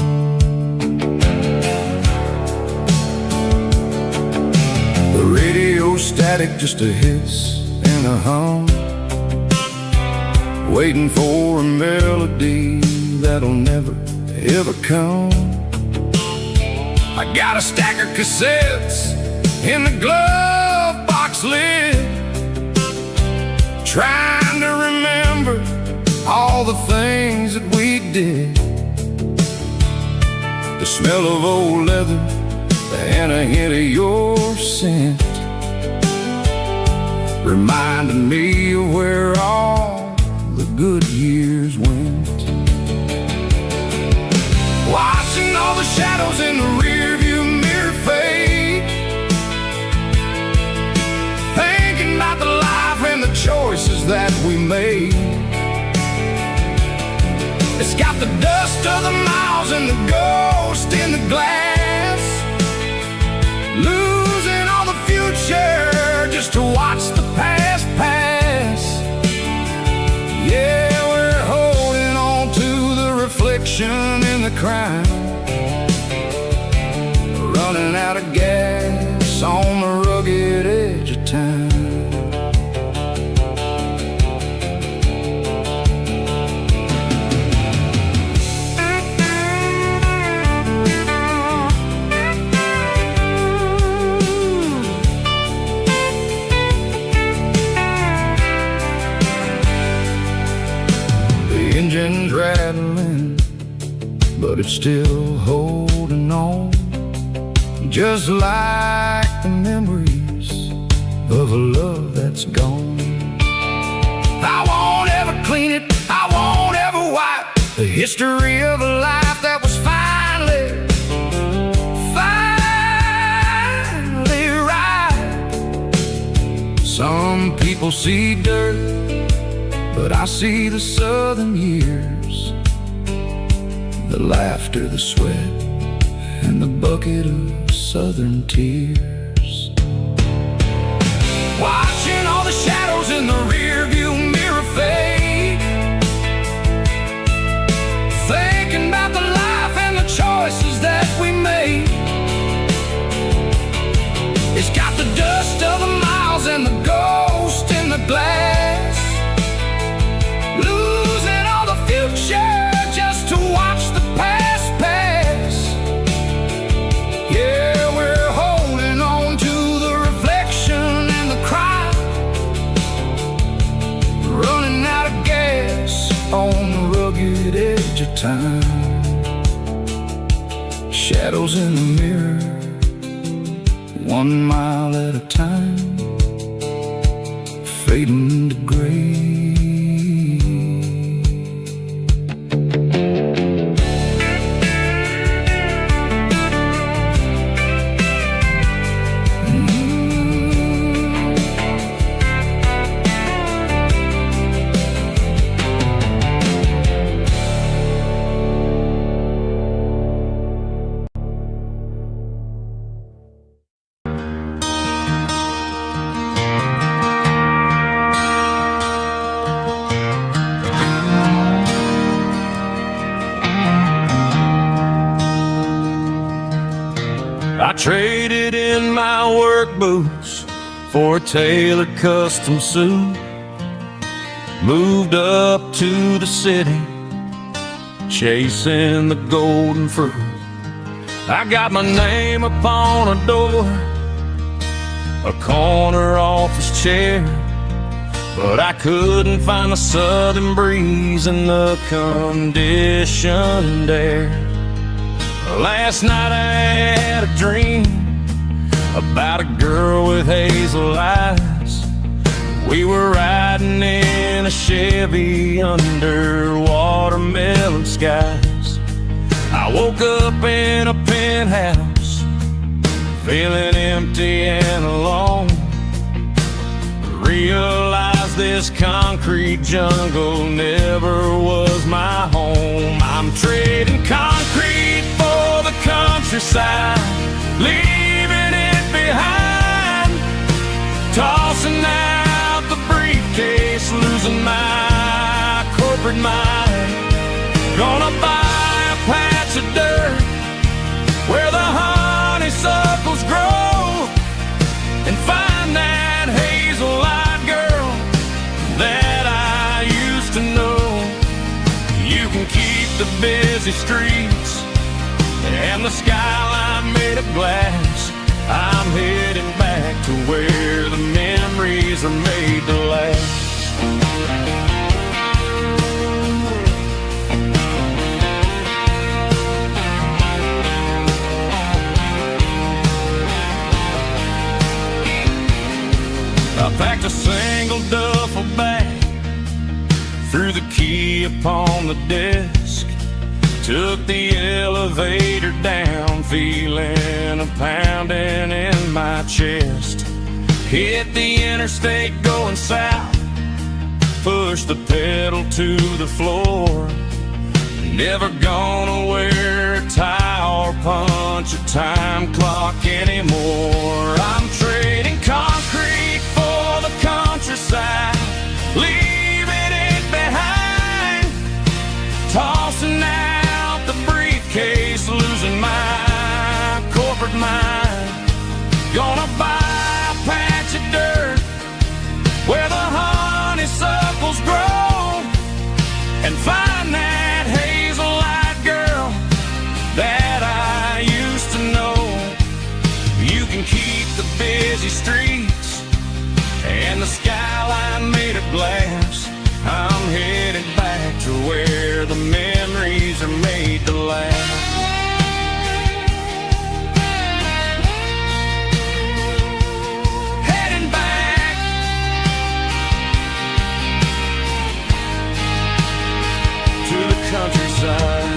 The radio static, just a hiss and a hum, waiting for a melody that'll never ever come. I got a stack of cassettes in the glove box lid, trying to remember all the things that we did. The smell of old leather and a hint of your scent reminded me of where all the good years went. Watching all the shadows in the rearview mirror fade, thinking about the life and the choices that we made. It's got the dust of the miles and the ghost in the glass, losing all the future just to watch the past pass. Yeah, we're holding on to the reflection in the crime, running out of gas on the rugged edge of time. The engine's rattling, but it's still holding on, just like the memories of a love that's gone. I won't ever clean it, I won't ever wipe the history of a life that was finally right. Some people see dirt, but I see the southern years, the laughter, the sweat, and the bucket of southern tears. Watching all the shadows in the rearview mirror fade, thinking about the life and the choices that we made. It's got the dust of the miles and the ghost in the glass, losing all the future just to watch the past pass. Yeah, we're holding on to the reflection and the cry, running out of gas on the rugged edge of time. Shadows in the mirror, 1 mile at a time, fading to gray. I traded in my work boots for a tailored custom suit, moved up to the city, chasing the golden fruit. I got my name upon a door, a corner office chair, but I couldn't find the southern breeze in the conditioned air. Last night I had a dream about a girl with hazel eyes. We were riding in a Chevy underwater watermelon skies. I woke up in a penthouse, feeling empty and alone. Realized this concrete jungle never was my home. I'm trading concrete for the countryside, leaving it behind, tossing out the briefcase, losing my corporate mind. Gonna buy a patch of dirt where the honeysuckles grow, and find that hazel-eyed girl that I used to know. You can keep the busy streets and the skyline made of glass. I'm heading back to where the memories are made to last. I packed a single duffel bag, threw the key upon the desk, took the elevator down, feeling a pounding in my chest. Hit the interstate going south, pushed the pedal to the floor. Never gonna wear a tie or punch a time clock anymore. I'm trading concrete for the countryside, leaving it behind, tossing out the briefcase, losing my corporate mind. Gonna buy a patch of dirt where the honeysuckles grow, and find that hazel-eyed girl that I used to know. You can keep the busy streets and the skyline made of glass. I'm headed back to where the memories are made to last. Heading back to the countryside.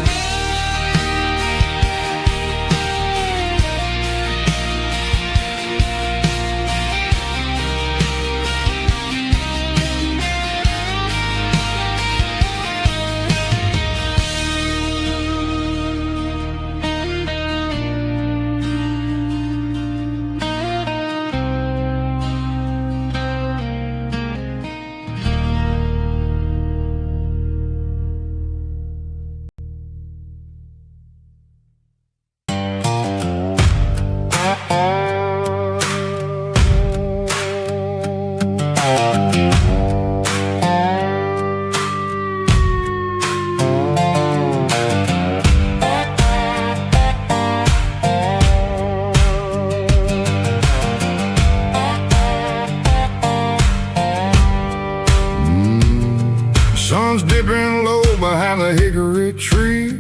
Sun's dipping low behind the hickory tree,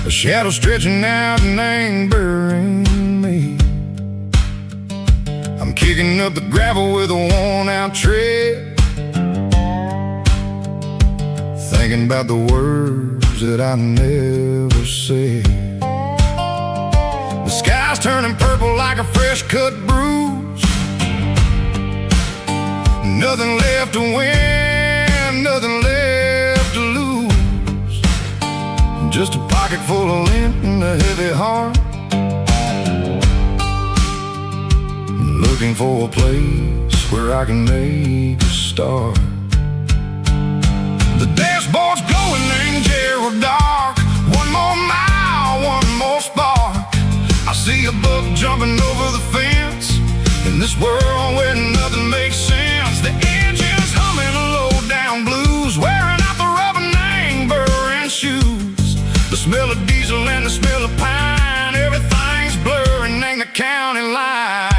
a shadow stretching out and angering me. I'm kicking up the gravel with a worn-out tread, thinking about the words that I never said. The sky's turning purple like a fresh-cut bruise, nothing left to win, nothing left to lose. Just a pocket full of lint and a heavy heart, looking for a place where I can make a start. The dashboard's glowing in Gerald dark. One more mile, one more spark. I see a buck jumping over the fence in this world where nothing makes sense. The engine's humming a low-down blues, wearing out the rubber name burring shoes. The smell of diesel and the smell of pine, everything's blurring in the county line.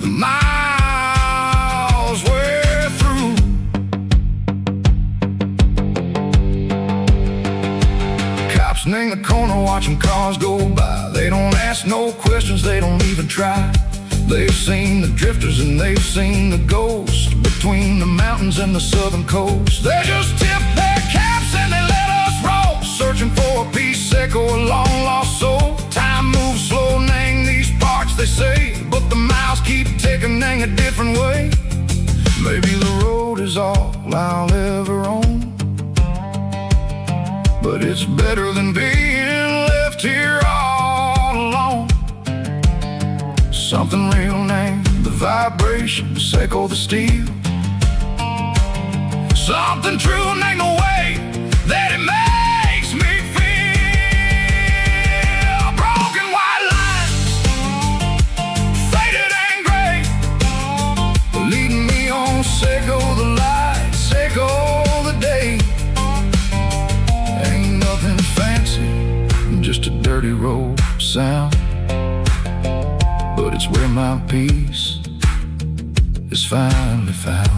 the miles we're through. Cops in the corner watching cars go by. They don't ask no questions, they don't even try. They've seen the drifters and they've seen the ghosts between the mountains and the southern coast. They just tip their caps and they let us roll, searching for a piece echo, a long lost soul. Time moves slow, nang these parts they say, but the miles keep ticking, nang a different way. Maybe the road is all I'll ever own, but it's better than being left here all alone. Something real named the vibrations echo the steel. Something true named the way that it makes me feel. Broken white lines, faded and gray, leading me on, echo the lights, echo the day. Ain't nothing fancy, just a dirty road sound, but it's where my peace is finally found.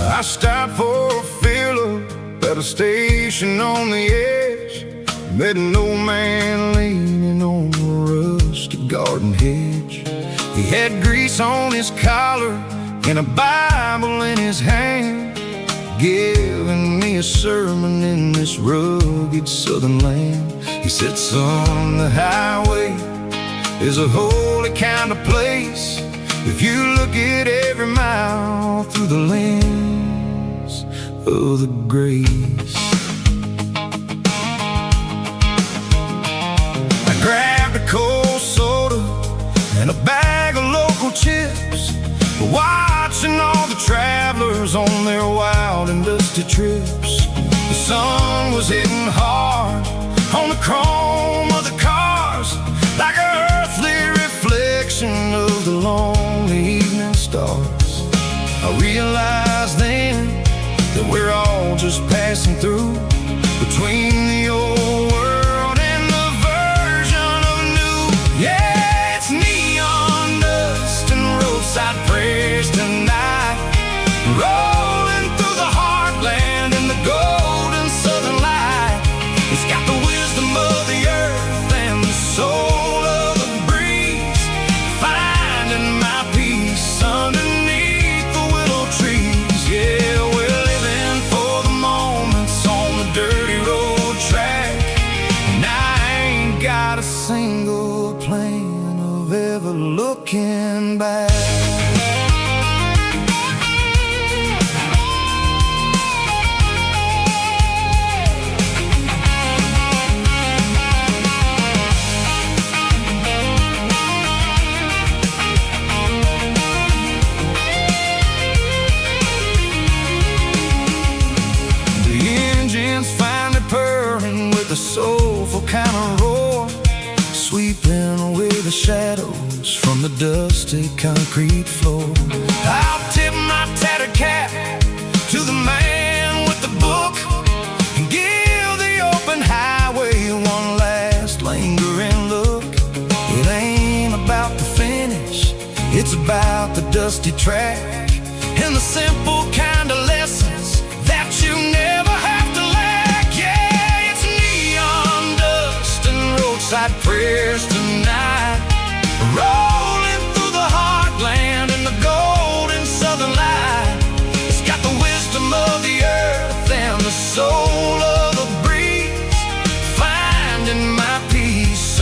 I stopped for a fill-up at a station on the edge. Met an old man leaning on a rusted garden hedge. He had grease on his collar and a Bible in his hand, giving me a sermon in this rugged southern land. He said, son, the highway is a holy kind of place if you look at every mile through the lens of the grace. I grabbed a cold soda and a bag of local chips, watching all the travelers on their wild and dusty trips. The sun was hitting hard on the chrome of the cars, like an earthly reflection of the lonely evening stars. I realized then that we're all just passing through between the old world and the version of new. Yeah, it's neon dust and roadside prayers tonight, rolling through the heartland in the golden southern light. It's got the wisdom of the earth and the soul of the breeze, finding my peace underneath the willow trees. Yeah, we're living for the moments on the dirty road track, and I ain't got a single plan of ever looking back. Finally purring with a soulful kind of roar, sweeping away the shadows from the dusty concrete floor. I'll tip my tattered cap to the man with the book and give the open highway one last lingering look. It ain't about the finish, it's about the dusty track and the simple kind of lessons that you never have to lack. Yeah, it's neon dust and roadside prayers tonight, rolling through the heartland in the golden southern light. It's got the wisdom of the earth and the soul of the breeze, finding my peace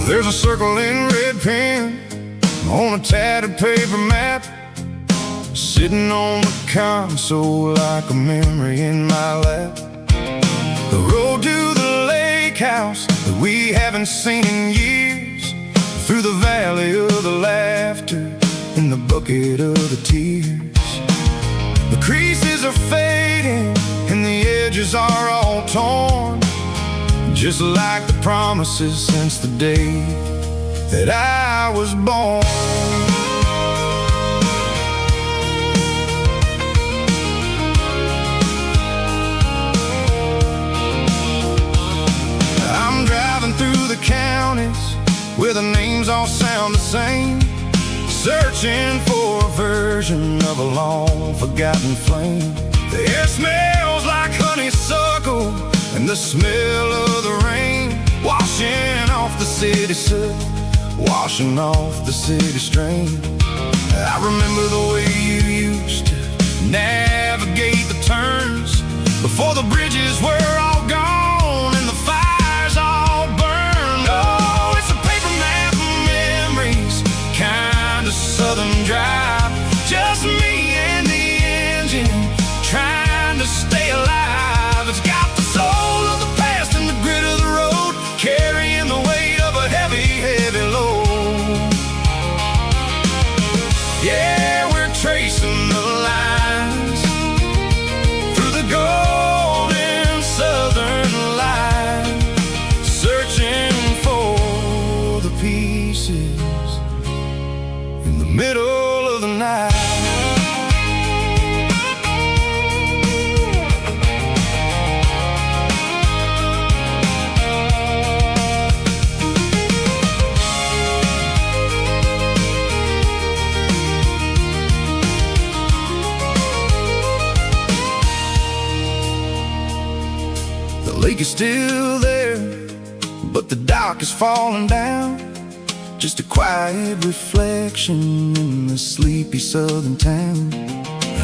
There's a circle in red pen on a tattered paper map, sitting on the console like a memory in my lap. The road to the lake house that we haven't seen in years, through the valley of the laughter and the bucket of the tears. The creases are fading and the edges are all torn, just like the promises since the day that I was born. I'm driving through the counties where the names all sound the same, searching for a version of a long forgotten flame. The air smells like honeysuckle and the smell of the rain, washing off the city soot, washing off the city strain. I remember the way you used to navigate the turns before the bridges were all gone and the fires all burned. Oh, it's a paper map of memories, kind of southern drive, just me and the engine trying to stay alive. It's got the soul of the past and the grit of the road, carrying the weight of a heavy, heavy load. Yeah, we're tracing the lines through the golden southern light, searching for the pieces in the middle of the night. The lake is still there, but the dock is falling down, just a quiet reflection in the sleepy southern town.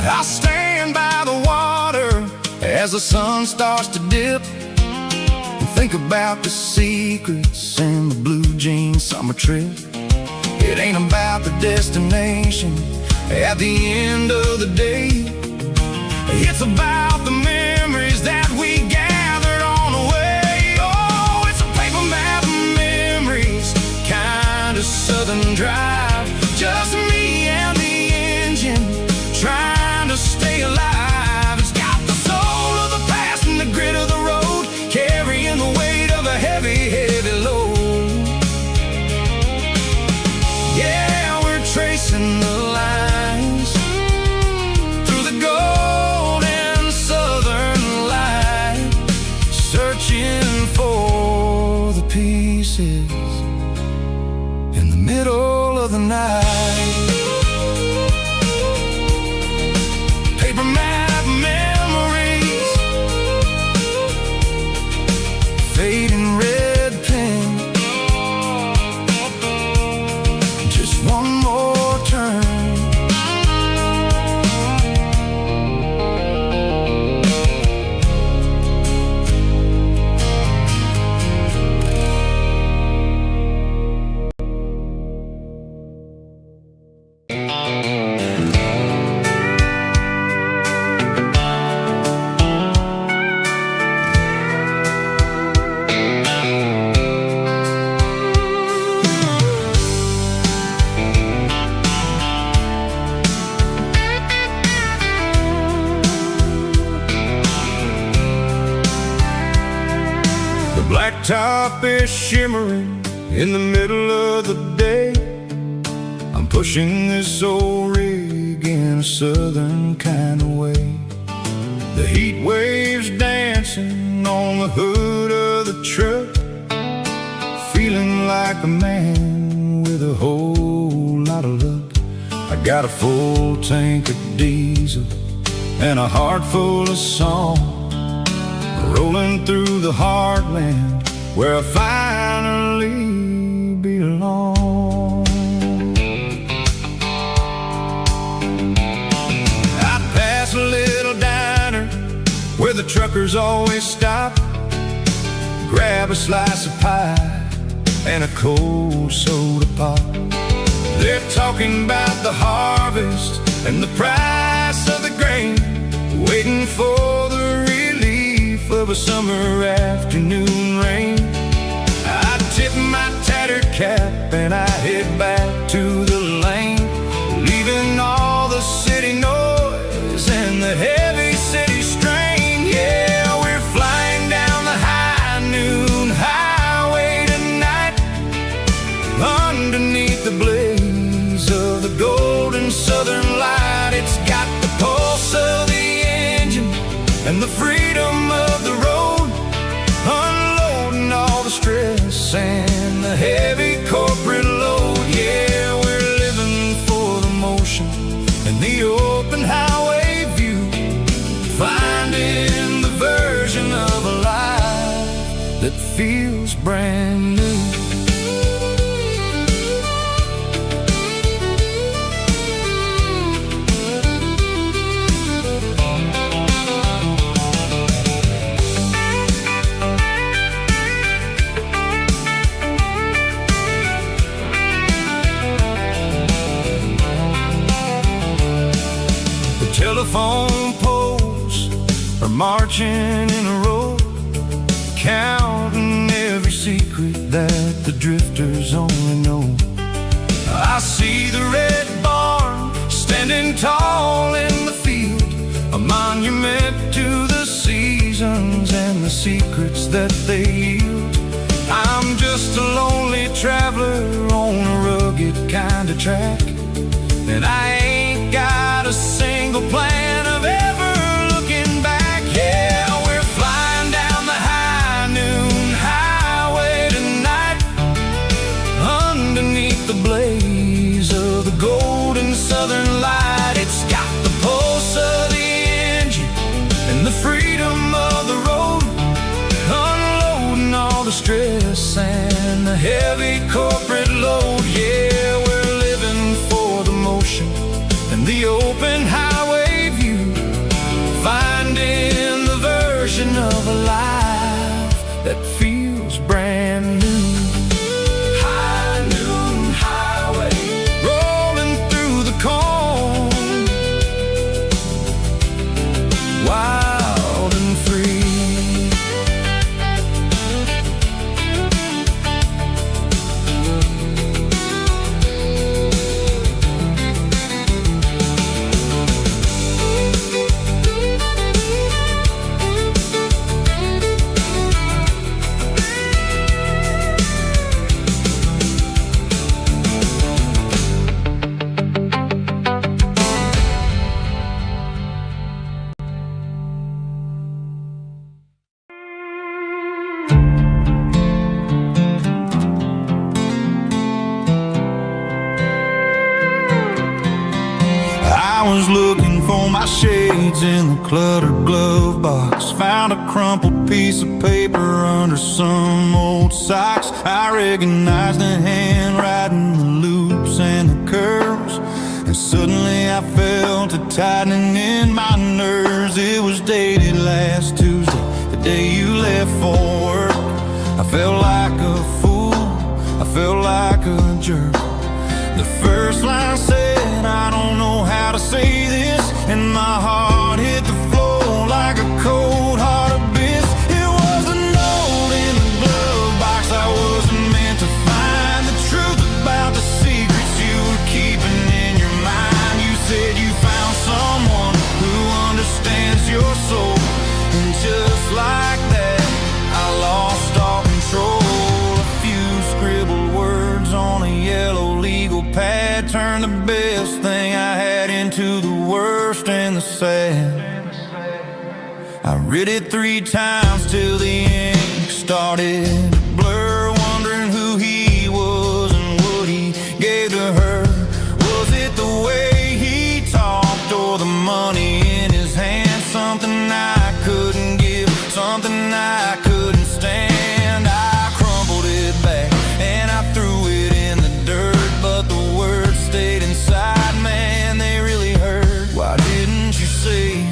I stand by the water as the sun starts to dip, and think about the secrets and the blue jean summer trip. It ain't about the destination at the end of the day, it's about the memories that we gathered on the way. Oh, it's a paper map of memories, kind of southern drive, just me and the engine trying to stay alive. It's got the soul of the past and the grit of the road, carrying the weight of a heavy, heavy load. Yeah, we're tracing the lines through the golden southern light, searching for the pieces in the middle of the night. Paper map memories, fading red pen, just one more turn. Blacktop is shimmering in the middle of the day. I'm pushing this old rig in a southern kind of way. The heat waves dancing on the hood of the truck, feeling like a man with a whole lot of luck. I got a full tank of diesel and a heart full of song, rolling through the heartland where I finally belong. I'd pass a little diner where the truckers always stop, grab a slice of pie and a cold soda pop. They're talking about the harvest and the price of the grain, waiting for the relief of a summer afternoon rain. I tip my tattered cap and I head back to the lane, leaving all the city noise and the heavy city strain. Yeah, we're flying down the high noon highway tonight, underneath the blaze of the golden southern light. It's got the pulse of the engine and the freedom of the road, unloading all the stress and the heavy corporate load. Yeah, we're living for the motion and the open highway view, finding the version of a life that feels brand new. Telephone poles are marching in a row, counting every secret that the drifters only know. I see the red barn standing tall in the field, a monument to the seasons and the secrets that they yield. I'm just a lonely traveler on a rugged kind of track, and I ain't got a single plan of ever looking back. Yeah, we're flying down the high noon highway tonight, underneath the blaze of the golden southern light. It's got the pulse of the engine and the freedom of the road, unloading all the stress and the heavy corporate load. Yeah, we're living for the motion and the open highway view, finding the version of a life that feels brand new. High noon highway, rolling through the corn, wild and free. I was looking for my shades in the cluttered glove box, found a crumpled piece of paper under some old socks. I recognized the handwriting, the loops and the curves, and suddenly I felt a tightening in my nerves. It was dated last Tuesday, the day you left for work. I felt like a fool, I felt like a jerk. The first line said, I don't know how to say this, and my heart hit the floor like a cold heart abyss. It was a note in the glove box I wasn't meant to find, the truth about the secrets you were keeping in your mind. You said you found someone who understands your soul, and just like that I lost all control. A few scribbled words on a yellow legal pad turned the best thing I had into the worst and the sad. I read it 3 times till the ink started to blur, wondering who he was and what he gave to her. Was it the way he talked or the money in his hand? Something I couldn't give, something I couldn't stand. I crumpled it back and I threw it in the dirt, but the words stayed inside, man, they really hurt. Why didn't you say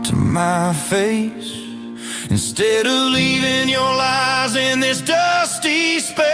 to my face instead of leaving your lies in this dusty space.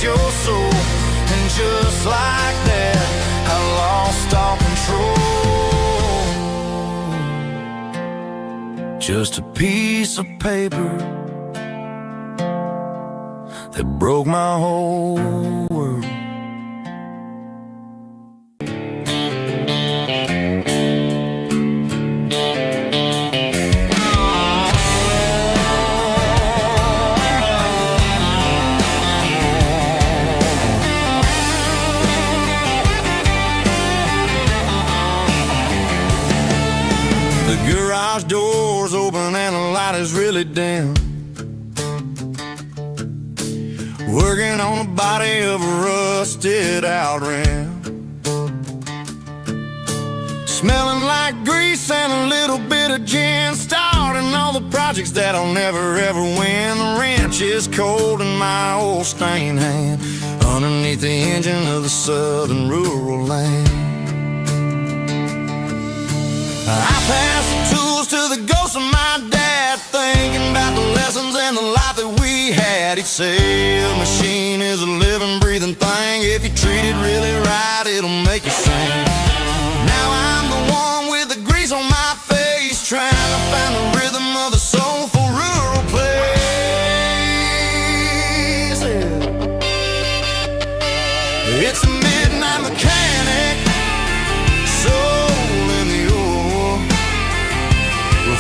Your soul, and just like that, I lost all control. Just a piece of paper that broke my whole world. Garage doors open and the light is really dim. Working on the body of a rusted out rim. Smelling like grease and a little bit of gin. Starting all the projects that I'll never ever win. The wrench is cold in my old stained hand, underneath the engine of the southern rural land. I pass the tools to the ghost of my dad, thinking about the lessons and the life that we had. He'd say a machine is a living, breathing thing. If you treat it really right, it'll make you sing. Now I'm the one with the grease on my face, trying to find the rhythm of the soulful rural place. It's a midnight mechanic,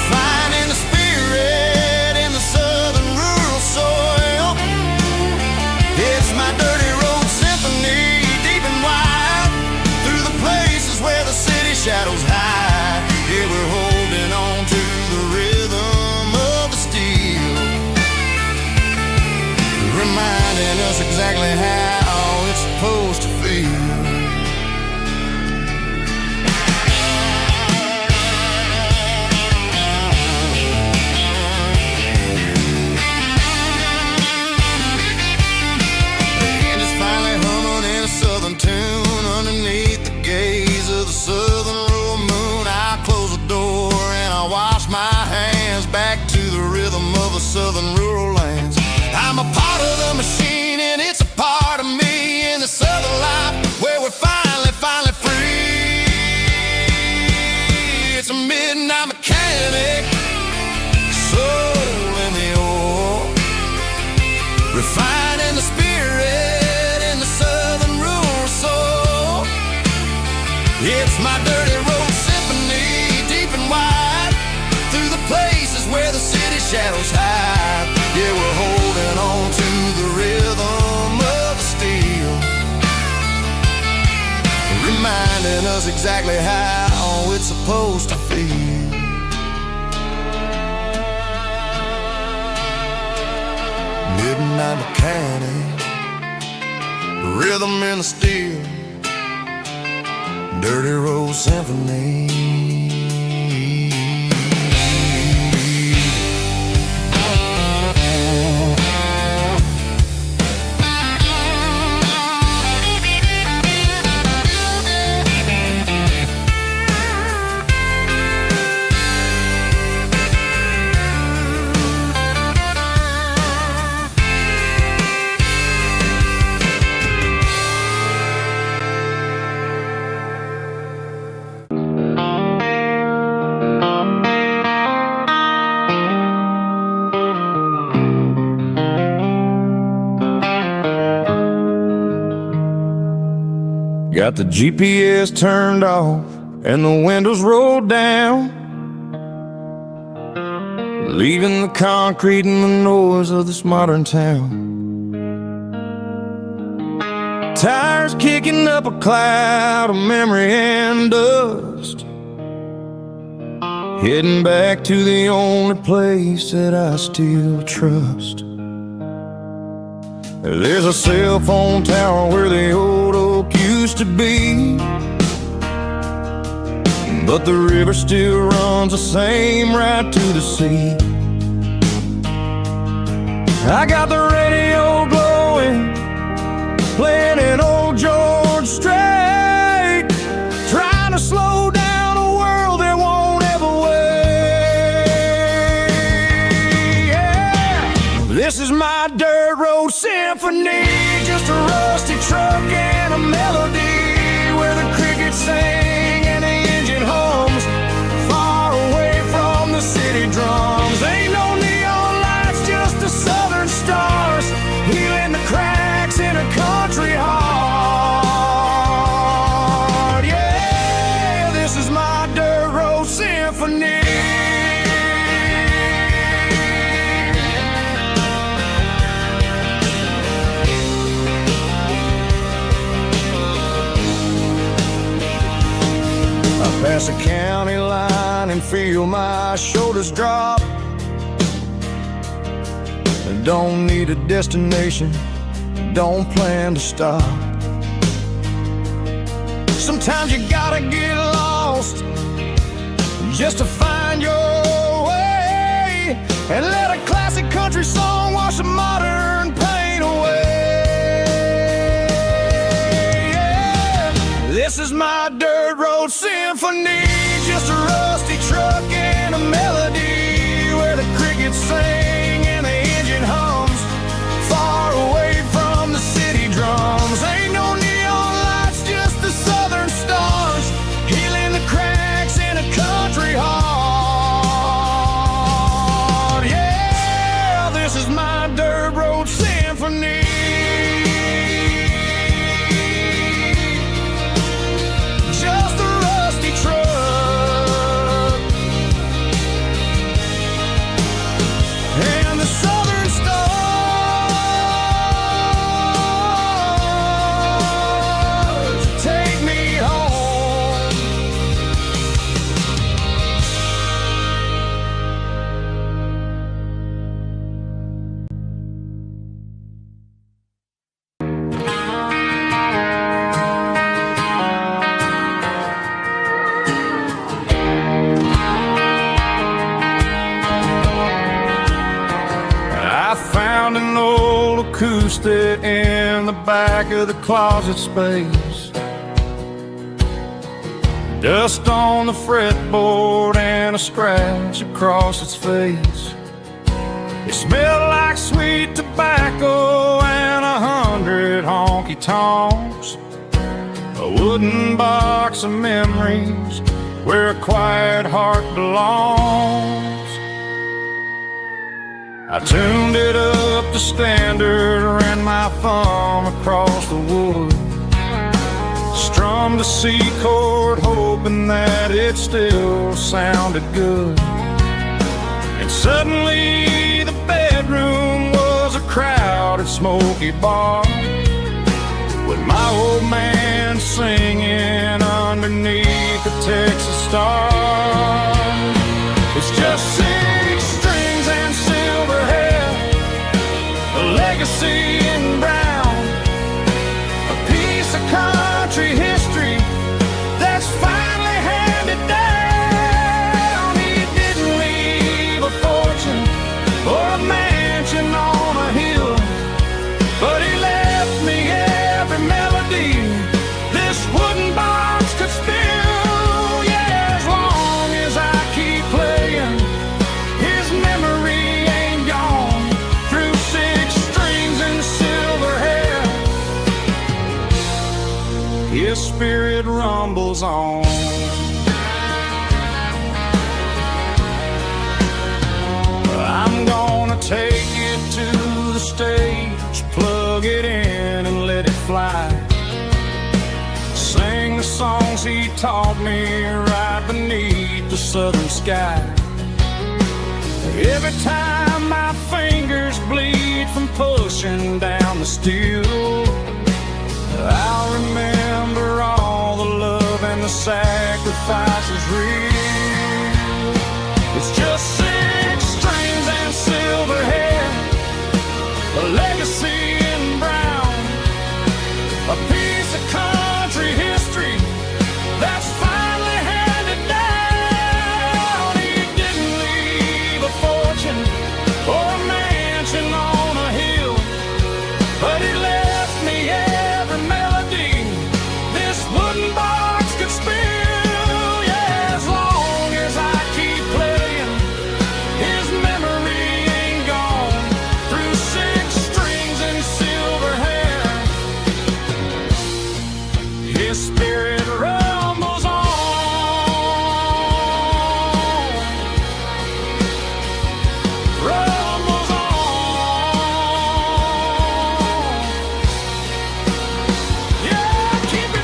finding the spirit in the southern rural soil. It's my dirty road symphony, deep and wide, through the places where the city shadows hide. Yeah, we're holding on to the rhythm of the steel, reminding us exactly how it's supposed to feel. Tune underneath the gaze of the southern rural moon. I close the door and I wash my hands, back to the rhythm of the southern rural lands. I'm a part of the machine and it's a part of me, in the southern life where we're finally free. It's a midnight mechanic, soul in the ore, refining the spirit in the southern rural. It's my dirty road symphony, deep and wide, through the places where the city shadows hide. Yeah, we're holding on to the rhythm of the steel, reminding us exactly how it's supposed to feel. Midnight mechanic, rhythm in the steel, dirty road symphony. Got the GPS turned off and the windows rolled down, leaving the concrete and the noise of this modern town. Tires kicking up a cloud of memory and dust, heading back to the only place that I still trust. There's a cell phone tower where the old oak used to be, but the river still runs the same right to the sea. I got the radio glowing, playing an old George Strait, trying to slow down a world that won't ever wait. Yeah. This is my dirt road symphony, just a rusty truck and a melody where the crickets sing and the engine hums, far away from the city drums. Ain't no neon lights, just the southern stars, healing the cracks in a country heart. Yeah, this is my dirt road symphony. I pass a county line and feel my shoulders drop. Don't need a destination, don't plan to stop. Sometimes you gotta get lost just to find your way, and let a classic country song wash the modern pain away. Yeah. This is my dirt road symphony, just a rusty truck and a melody where the crickets sing and the engine hums, far away from the city drums. Ain't no neon lights, just the southern stars, healing the cracks in a country heart. Yeah, this is my dirt road symphony. Just a rusty truck and the southern stars take me home. I found an old acoustic in the back of the closet space, dust on the fretboard and a scratch across its face. It smelled like sweet tobacco and 100 honky-tonks, a wooden box of memories where a quiet heart belongs. I tuned it up to standard, ran my thumb across the wood, strummed a C chord hoping that it still sounded good. And suddenly the bedroom was a crowded smoky bar, with my old man singing underneath the Texas star. It's just 6 strings and silver hair, a legacy in brown, a piece of country history that's finally handed down. He didn't leave a fortune or a mansion on a hill, but he left me every melody this wooden box could spill. Yeah, as long as I keep playing, his memory ain't gone. Through 6 strings and silver hair, his spirit rumbles on. I'm gonna take it to the stage, plug it in and let it fly, sing the songs he taught me right beneath the southern sky. Every time my fingers bleed from pushing down the steel, I'll remember all the love and the sacrifices real. his spirit rumbles on. Rumbles on. Yeah, keep it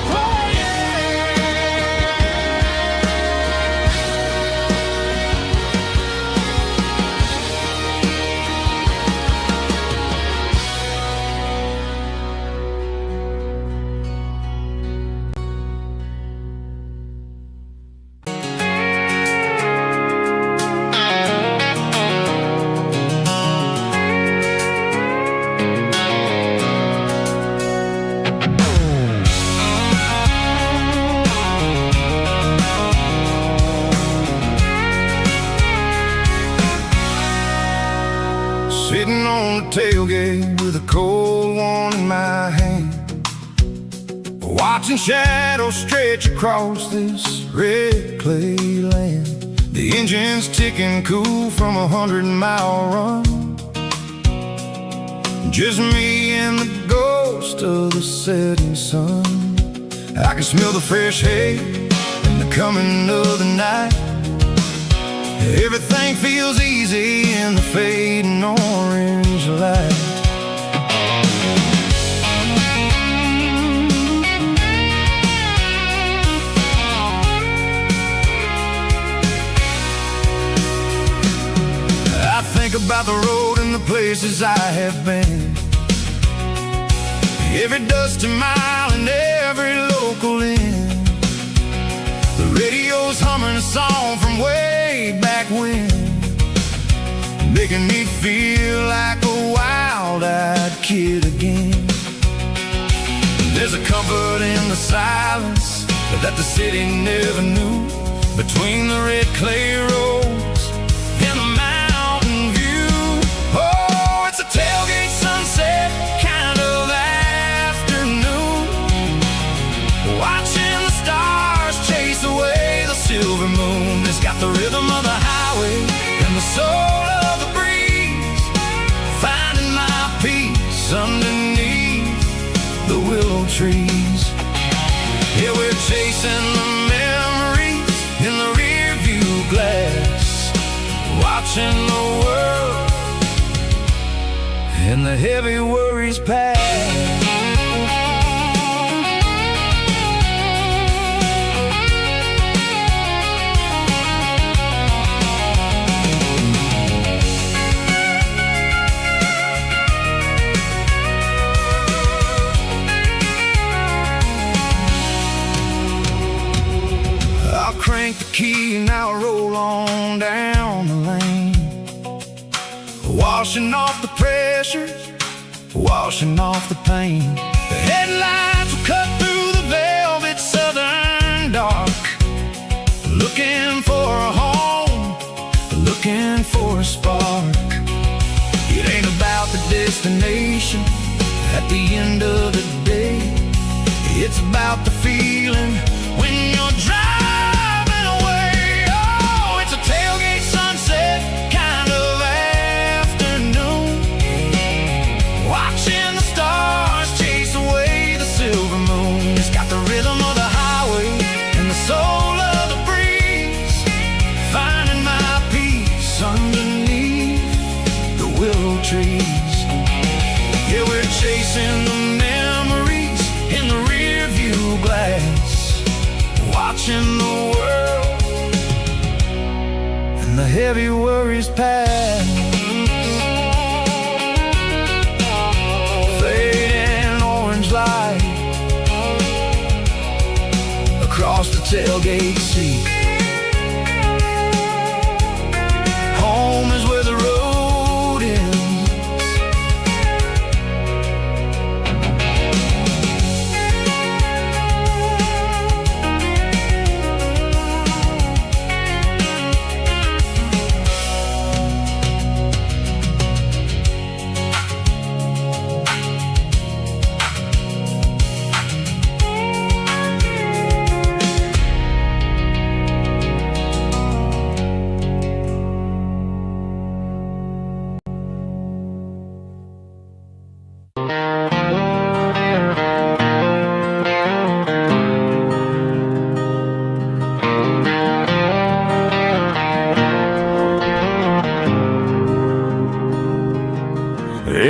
Sitting on the tailgate with a cold one in my hand, watching shadows stretch across this red clay land. The engine's ticking cool from 100-mile run. Just me and the ghost of the setting sun. I can smell the fresh hay and the coming of the night. Everything feels easy in the fading orange light. I think about the road and the places I have been, every dusty mile and every local inn. The radio's humming a song from way back when, making me feel like a wild-eyed kid again. There's a comfort in the silence that the city never knew, between the red clay roads and the mountain view. Oh, it's a tailgate sunset kind of afternoon, watching the stars chase away the silver moon. It's got the rhythm of the highway and the soul of the breeze, finding my peace underneath the willow trees. Yeah, we're chasing the memories in the rear view glass, watching the world and the heavy worries pass. Crank the key and I'll roll on down the lane, washing off the pressure, washing off the pain. The headlights will cut through the velvet southern dark, looking for a home, looking for a spark. It ain't about the destination at the end of the day, it's about the feeling when you're driving. Tailgate sunset kind of afternoon, watching the stars chase away the silver moon. It's got the rhythm of the highway and the soul of the breeze, finding my peace underneath the willow trees. Yeah, we're chasing the memories in the rear view glass, watching the world the heavy worries pass. Fading orange light across the tailgate seat. Home is where the road ends.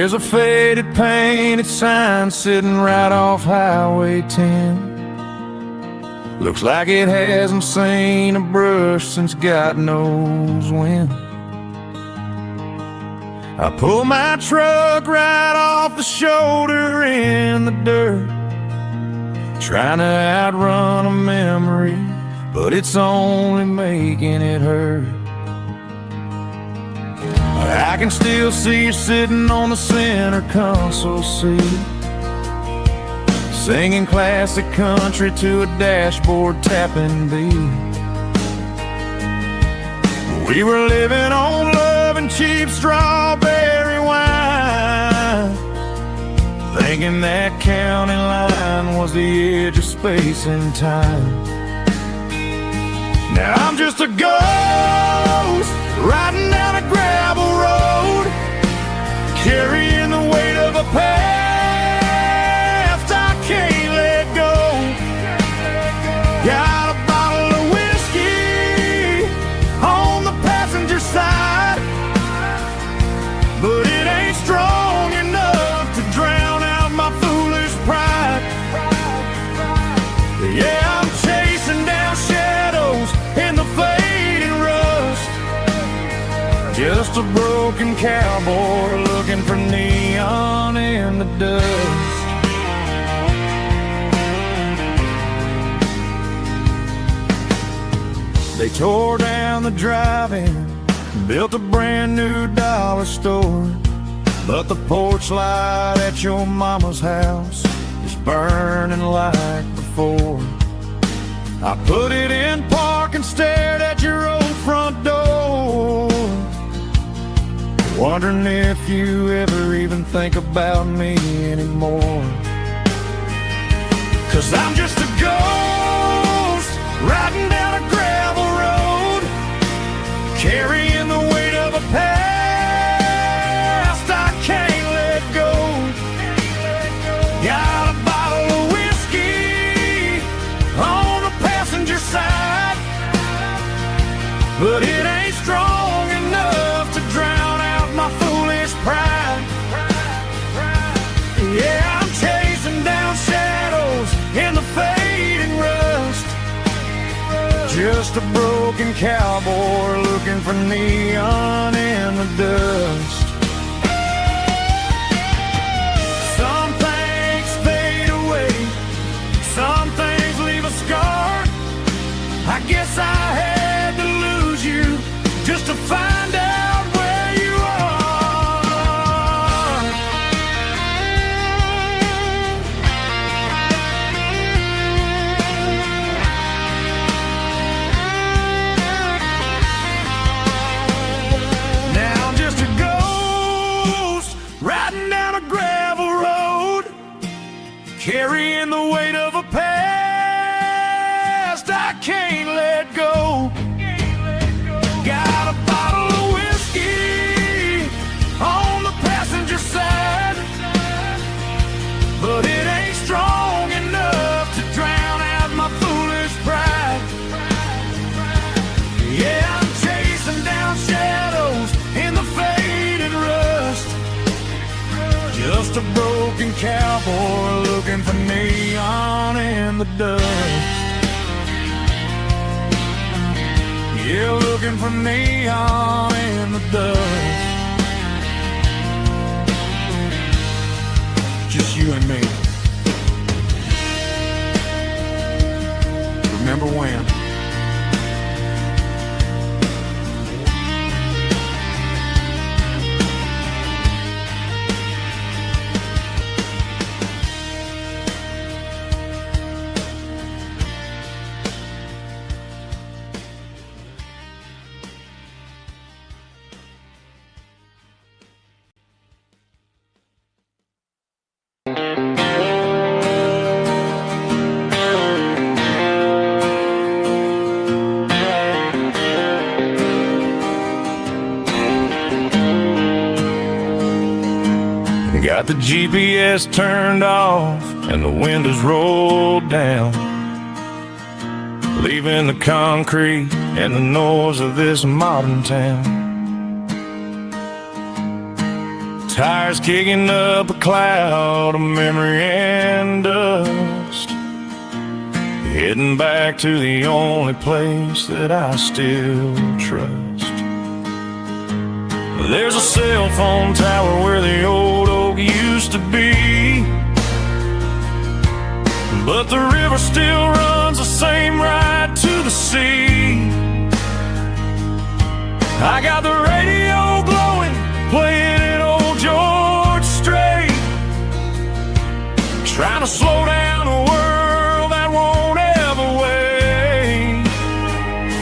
There's a faded painted sign sitting right off Highway 10. Looks like it hasn't seen a brush since God knows when. I pull my truck right off the shoulder in the dirt, trying to outrun a memory, but it's only making it hurt. I can still see you sitting on the center console seat, singing classic country to a dashboard tapping beat. We were living on love and cheap strawberry wine, thinking that county line was the edge of space and time. Now I'm just a ghost riding down a gravel road, carrying the weight of a past I can't let go. Got a bottle of whiskey on the passenger side, but it ain't strong enough to drown out my foolish pride. Yeah, I'm chasing down shadows in the fading rust, just a broken cowboy looking for neon in the dust. They tore down the drive-in, built a brand new dollar store, but the porch light at your mama's house is burning like before. I put it in park and stared at your old front door, wondering if you ever even think about me anymore. 'Cause I'm just a ghost riding down a gravel road, carrying the weight of a past I can't let go. Got a bottle of whiskey on the passenger side, but it ain't strong enough to drown out my foolish pride. Yeah, I'm chasing down shadows in the fading rust, just a broken cowboy looking for neon in the dust. Some things fade away, some things leave a scar. I guess I had to lose you just to find out where you are. Now I'm just a ghost riding down a gravel road, carrying the weight of a past I can't let go. Got a bottle of whiskey on the passenger side, but it ain't strong enough to drown out my foolish pride. Yeah, I'm chasing down shadows in the faded rust, just a broken cowboy looking for neon in the dust. Yeah, looking for neon in the dust. Just you and me. Remember when? Got the GPS turned off and the windows rolled down, leaving the concrete and the noise of this modern town. tires kicking up a cloud of memory and dust, heading back to the only place that I still trust. There's a cell phone tower where the old oak used to be, but the river still runs the same right to the sea. I got the radio glowing, playing an old George Strait, trying to slow down a world that won't ever wait.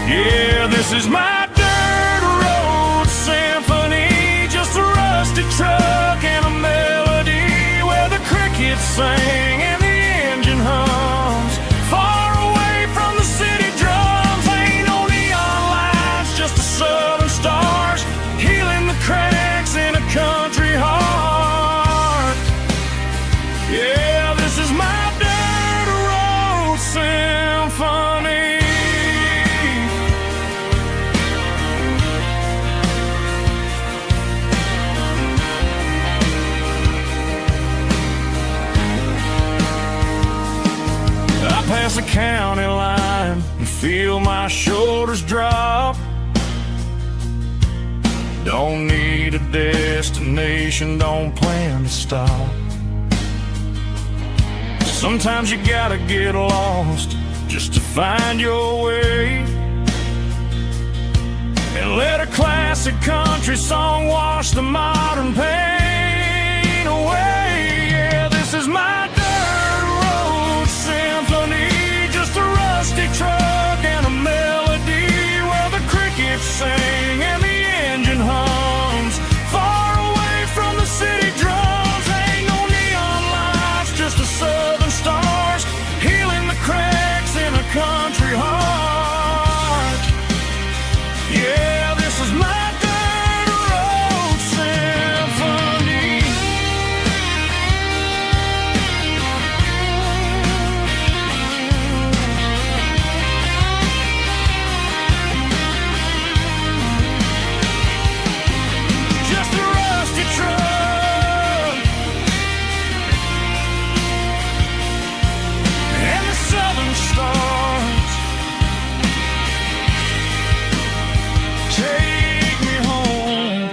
Yeah, this is my dirt road symphony, just a rusty truck and a melody where the crickets sing and the engine hums. Far away from the city drums, ain't no neon lights, just the southern stars healing the cracks in a country heart. Yeah, this is my dirt road symphony. I pass the county line and feel my shoulders drop. Don't need a destination, don't plan to stop. Sometimes you gotta get lost just to find your way, and let a classic country song wash the modern pain away. Yeah, this is my dirt road symphony, just a rusty truck and a melody where the crickets sing and the engine hums. Far away from the city drums, ain't no neon lights, just the southern stars healing the cracks in a country heart. Yeah, this is my dirt road symphony. Just a rusty truck and the southern stars take me home.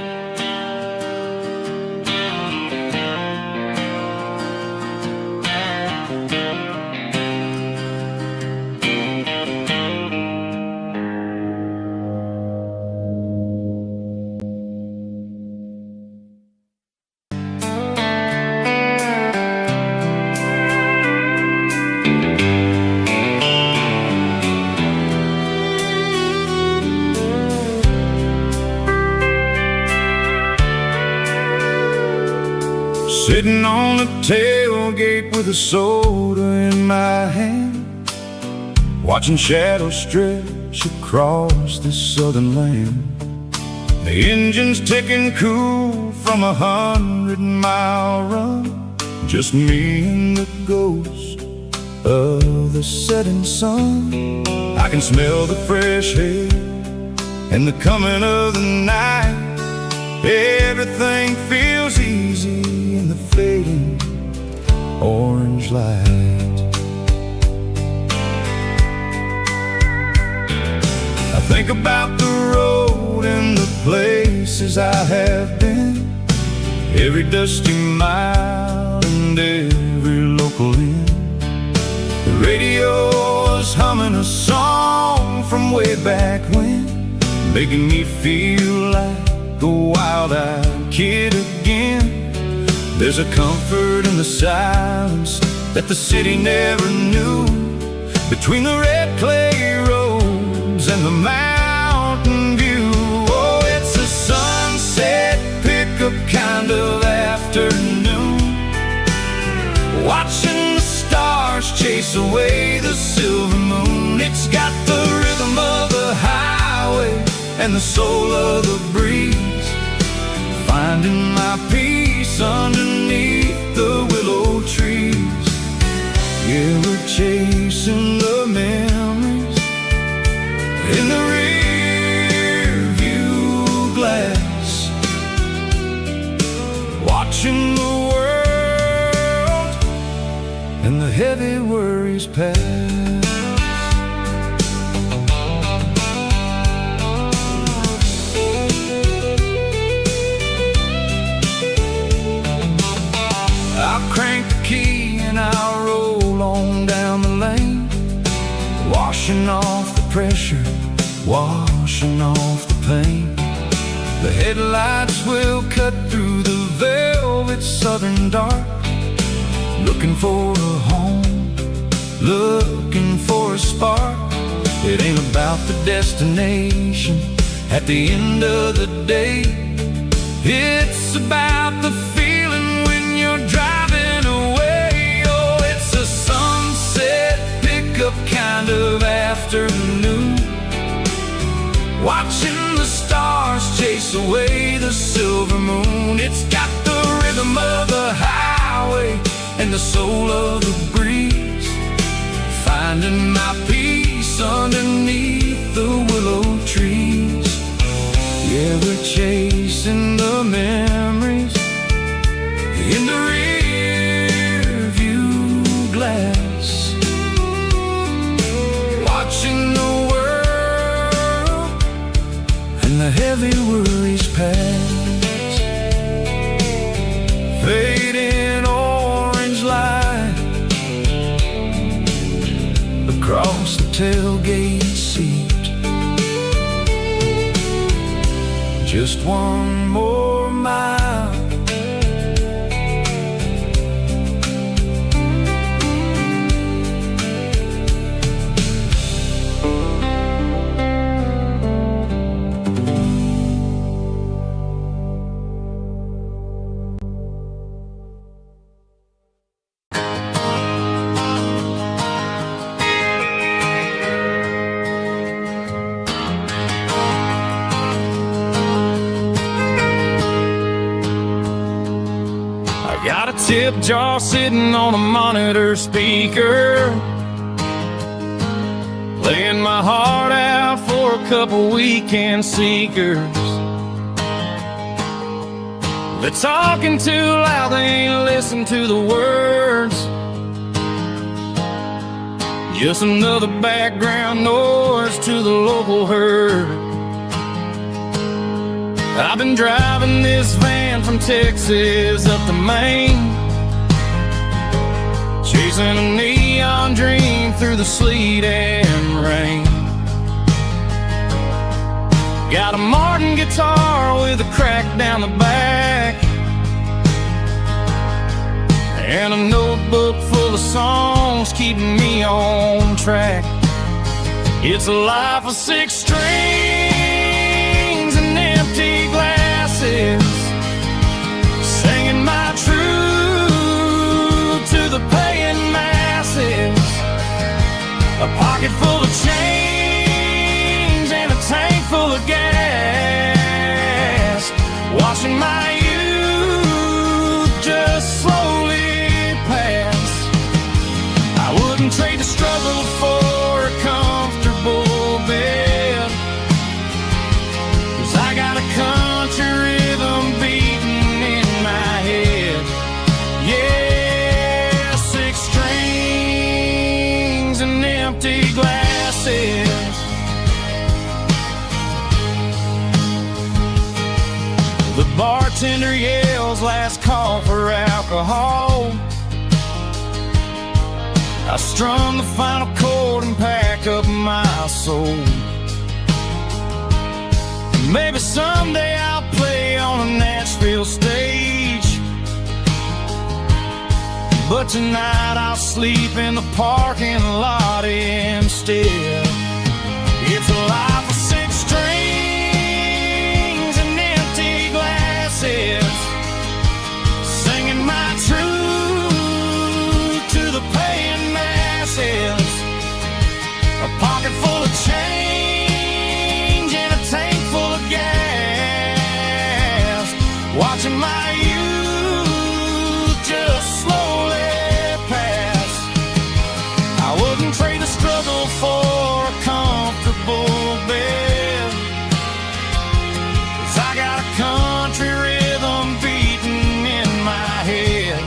Sitting on the tailgate with a soda in my hand, watching shadows stretch across this southern land. The engine's ticking cool from 100-mile run, just me and the ghost of the setting sun. I can smell the fresh air and the coming of the night. Everything feels easy in the fading orange light. I think about the road and the places I have been, every dusty mile and every local inn. The radio is humming a song from way back when, making me feel like a wild-eyed kid again. There's a comfort in the silence that the city never knew, between the red clay roads and the mountain view. Oh, it's a sunset pickup kind of afternoon, watching the stars chase away the silver moon. It's got the rhythm of the highway and the soul of the breeze, finding my peace underneath the willow trees. Yeah, we're chasing the memories in the rear view glass, washing off the pressure, washing off the pain. The headlights will cut through the velvet southern dark, looking for a home, looking for a spark. It ain't about the destination at the end of the day. It's about the feeling when you're driving away. Oh, it's a sunset pickup kind of afternoon, watching the stars chase away the silver moon. It's got the rhythm of the highway and the soul of the breeze, finding my peace underneath the willow trees. Yeah, we're chasing the memories in the rear view glass, watching the the heavy worries pass. Fading orange light across the tailgate seat. Just one more mile. Got a tip jar sitting on a monitor speaker, playing my heart out for a couple weekend seekers. They're talking too loud, they ain't listen to the words. Just another background noise to the local herd. I've been driving this van from Texas up to Maine, chasing a neon dream through the sleet and rain. Got a Martin guitar with a crack down the back, and a notebook full of songs keeping me on track. It's a life of 6 strings and empty glasses, singing my truth to the paying masses. A pocket full of change and a tank full of gas, watching my youth just slowly pass. I wouldn't trade the struggle for a comfortable bed, 'cause I got a country rhythm beating in my head. Yeah, 6 strings and empty glasses. The bartender yells last call for alcohol. I strum the final chord and pack up my soul. Maybe someday I'll play on a Nashville stage, but tonight I'll sleep in the parking lot instead. It's a life of 6 strings and empty glasses, singing my truth to the paying masses. A pocket full of change and a tank full of gas, watching my youth just slowly pass. I wouldn't trade the struggle for a comfortable bed, 'cause I got a country rhythm beating in my head.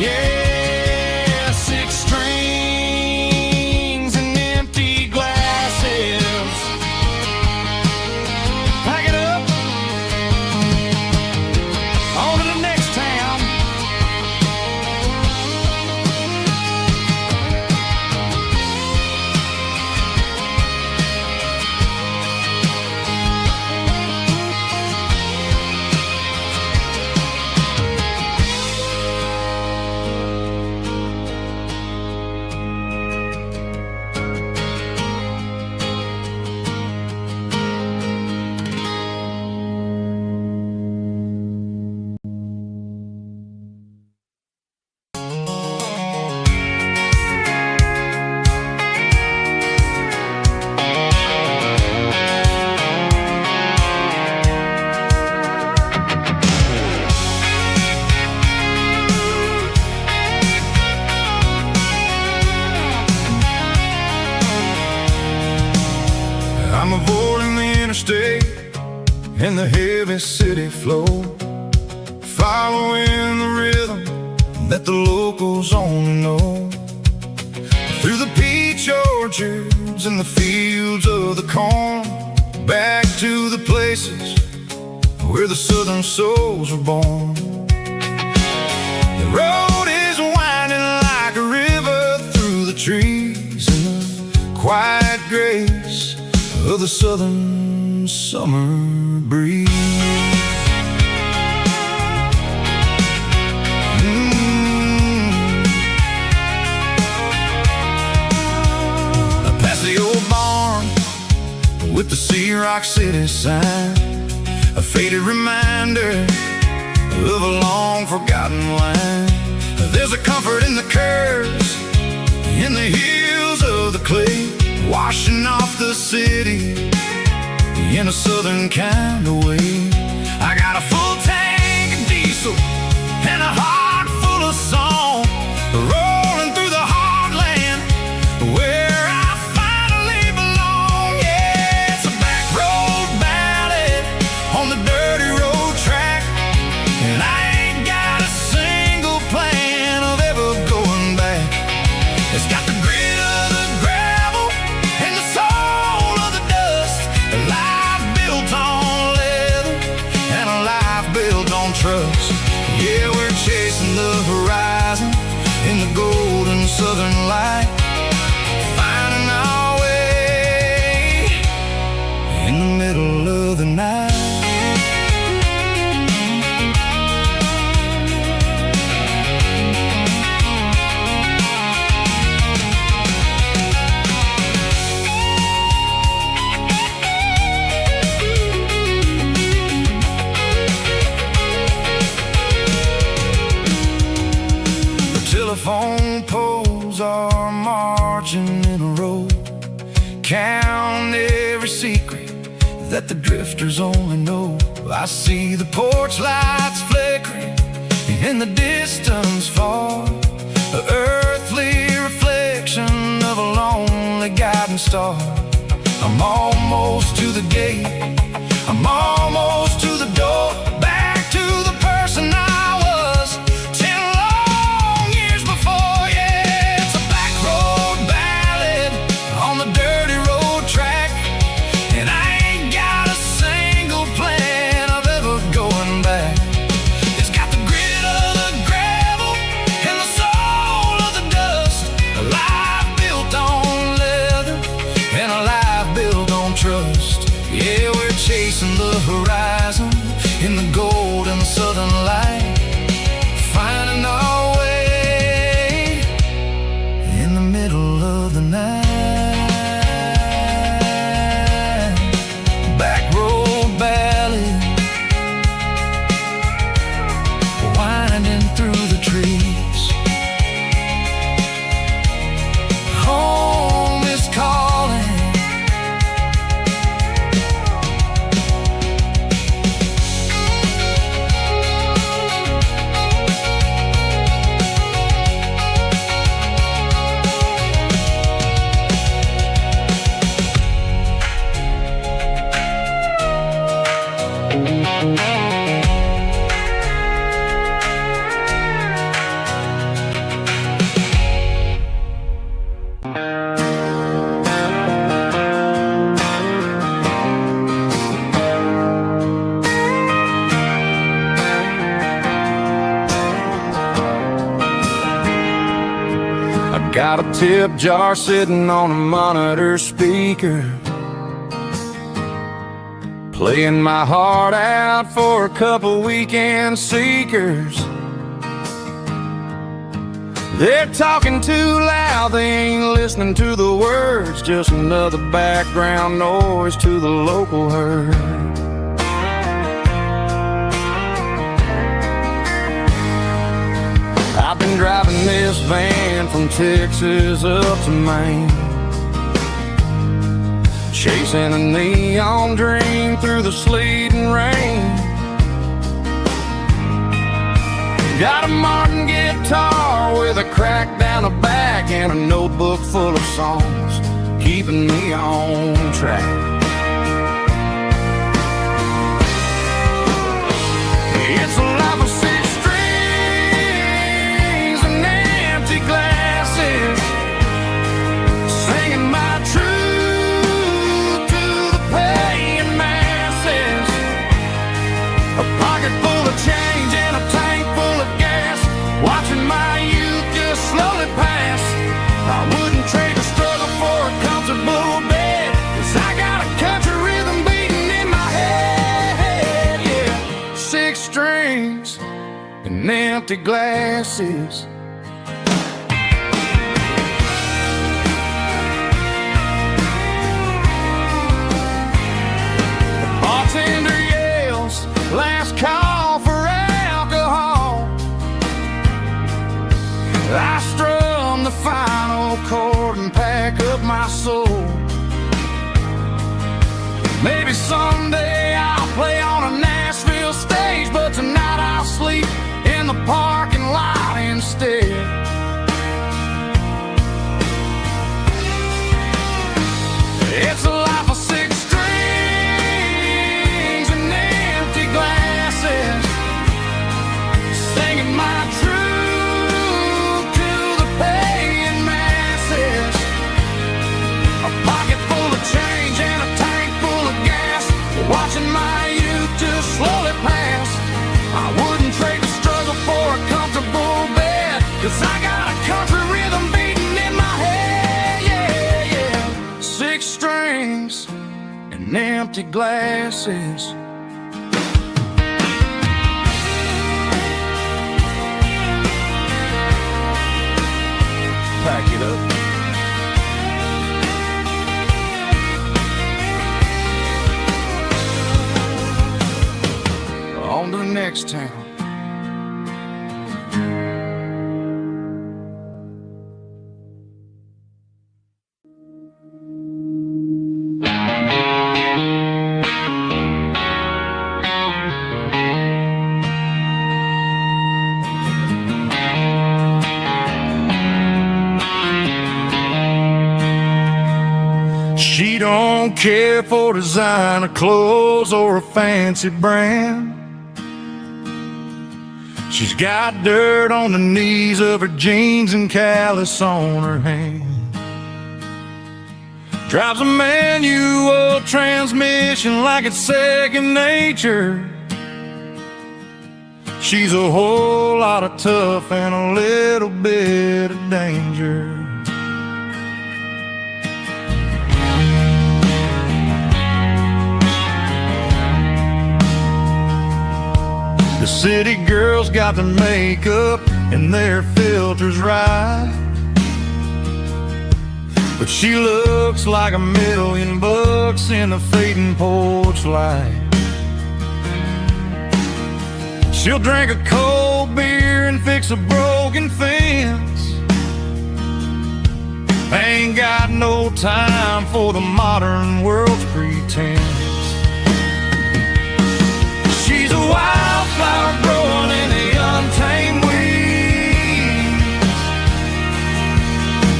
Yeah, 6 strings and empty glasses. I'm avoiding the interstate and the heavy city flow, following the rhythm that the locals only know. Through the peach orchards and the fields of the corn, back to the places where the southern souls were born. The road is winding like a river through the trees in the quiet grace of the southern summer breeze. Past the old barn with the Sea Rock City sign, a faded reminder of a long forgotten line. There's a comfort in the curves, in the hills of the clay, washing off the city in a southern kind of way. I got a full tank of diesel and a heart full of song, rolling through the heartland where I finally belong. Yeah, it's a back road ballad on the dirty road track, and I ain't got a single plan of ever going back. It's got the grit of the gravel and the soul of the dust, a life built on leather and a life built on trust. Yeah, we're chasing the horizon in the golden southern light, finding our way in the middle of the night. Telephone poles are marching in a row, count every secret that the drifters only know. I see the porch lights flickering in the distance far, an earthly reflection of a lonely guiding star. I'm almost to the gate, I'm almost to the door, back to the person I was 10 long years before. Yeah, it's a back road ballad on the dirty road track, and I ain't got a single plan of ever going back. It's got the grit of the gravel and the soul of the dust, a life built on leather and a life built on trust. Yeah, we're chasing the horizon in the golden southern light, finding our way in the middle of the night. Back road ballad, winding through the trees. Home is calling. Got a tip jar sitting on a monitor speaker, playing my heart out for a couple weekend seekers. They're talking too loud, they ain't listening to the words, just another background noise to the local herd. I've been driving this van from Texas up to Maine, chasing a neon dream through the sleet and rain. Got a Martin guitar with a crack down the back and a notebook full of songs, keeping me on track. It's a life of six strings and empty glasses, singing my truth to the paying masses. A pocket full of change and a tank full of gas, watching my youth just slowly pass. I wouldn't trade the struggle for a comfortable bed, 'cause I got a country rhythm beating in my head. Yeah, six strings and empty glasses. The bartender yells, last call for alcohol. I strum the final chord and pack up my soul. Maybe someday I'll play on a Nashville stage, but tonight I'll sleep in the parking lot instead. It's a life of six strings and empty glasses, singing my truth to the paying masses. A pocket full of change and a tank full of gas, watching my youth just slowly pass. I wouldn't trade the struggle for a comfortable bed, 'cause I got a country rhythm beating in my head. Yeah, yeah. Six strings and empty glasses. Pack it up. On to the next town. She don't care for designer clothes or a fancy brand. She's got dirt on the knees of her jeans and callus on her hand. Drives a manual transmission like it's second nature. She's a whole lot of tough and a little bit of danger. The city girls got their makeup and their filters right, but she looks like $1,000,000 in the fading porch light. She'll drink a cold beer and fix a broken fence. Ain't got no time for the modern world's pretense. She's a wildflower growing in the untamed weeds.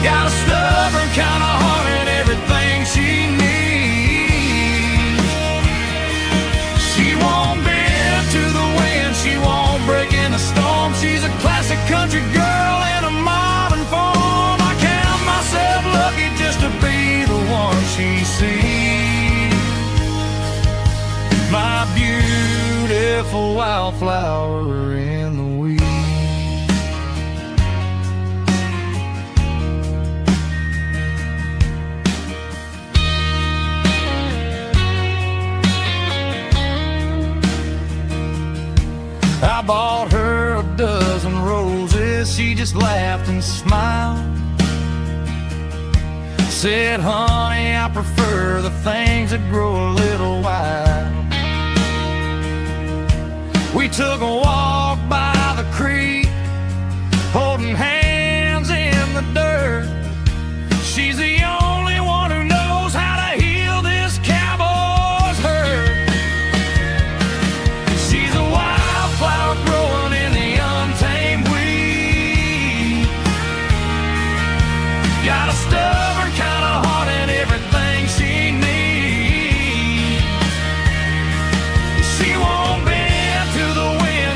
Got a stubborn kind of heart and everything she needs. She won't bend to the wind, she won't break in the storm. She's a classic country girl in a modern form. I count myself lucky just to be the one she sees. My beautiful wildflower in the weeds. I bought her a dozen roses, she just laughed and smiled. Said, honey, I prefer the things that grow a little wild. We took a walk by the creek, holding hands in the dirt. She's the only one who knows how to heal this cowboy's hurt. She's a wildflower growing in the untamed weed. Got a stubborn kind of heart and everything she needs. She won't bend to the wind,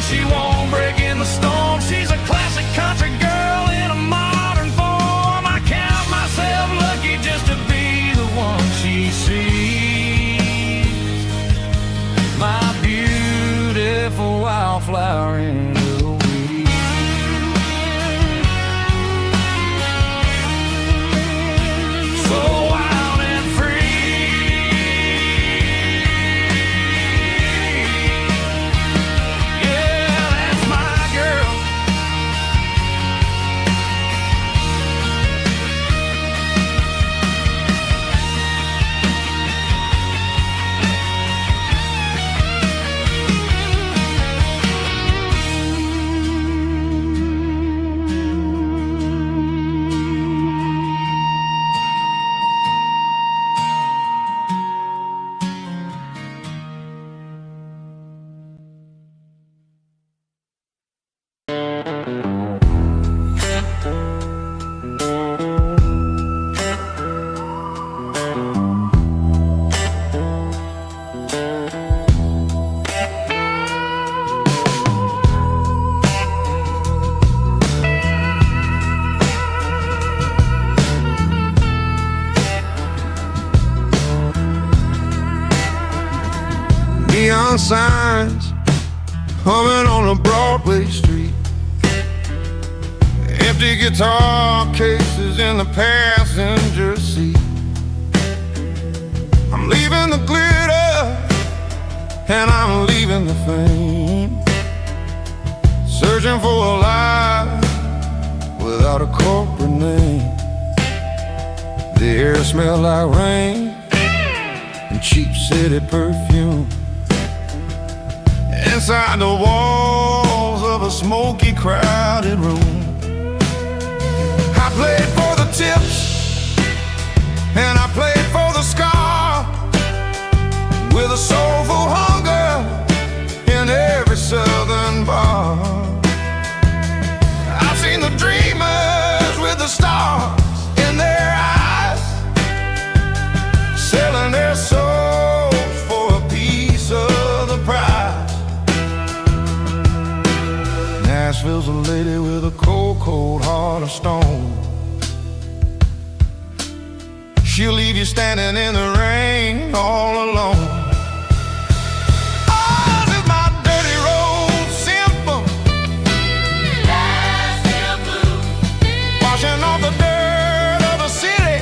she sees my beautiful wildflower in the weed. So wild and free, yeah, that's my girl. Neon signs humming on a Broadway street, empty guitar cases in the passenger seat. I'm leaving the glitter and I'm leaving the fame, searching for a life without a corporate name. The air smells like rain and cheap city perfume. Inside the walls of a smoky, crowded room, I played for the tips and I played for the scar, with a soulful hunger in every southern bar. I've seen the dreamers with the stars in their eyes, selling their souls for a piece of the prize. Nashville's a lady with a cold, cold heart of stone. She'll leave you standing in the rain all alone. Oh, this is my dirty road symphony, Nashville blues, washing off the dirt of the city,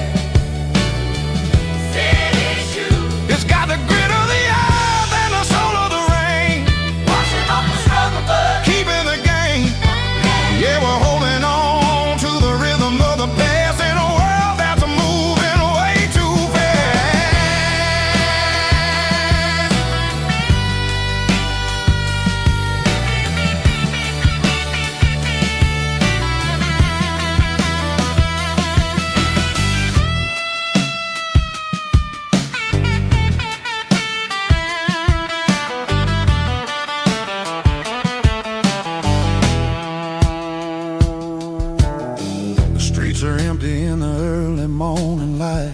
city shoes. It's got the grit of the earth and the soul of the rain, washing off the struggle bud, keeping the game. Yeah, we're holding on to the rhythm of the past in a world that's moving way too fast. The streets are empty in the early morning light,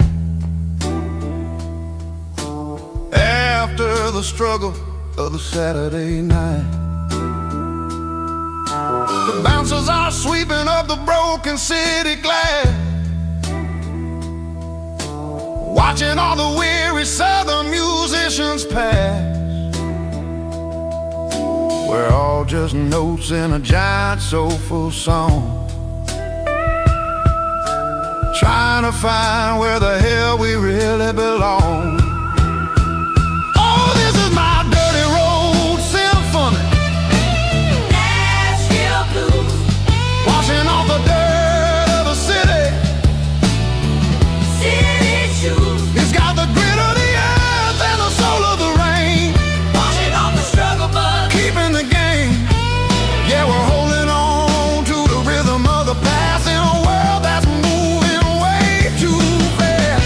after the struggle of the Saturday night. The bouncers are sweeping up the broken city glass, watching all the weary southern musicians pass. We're all just notes in a giant soulful song, trying to find where the hell we really belong. Oh, this is my dirty road symphony, Nashville blues, washing off the dirt of the city, city shoes. It's got the grit of the earth and the soul of the rain, washing off the struggle bud, keeping the game. Yeah, we're holding on to the rhythm of the past in a world that's moving way too fast.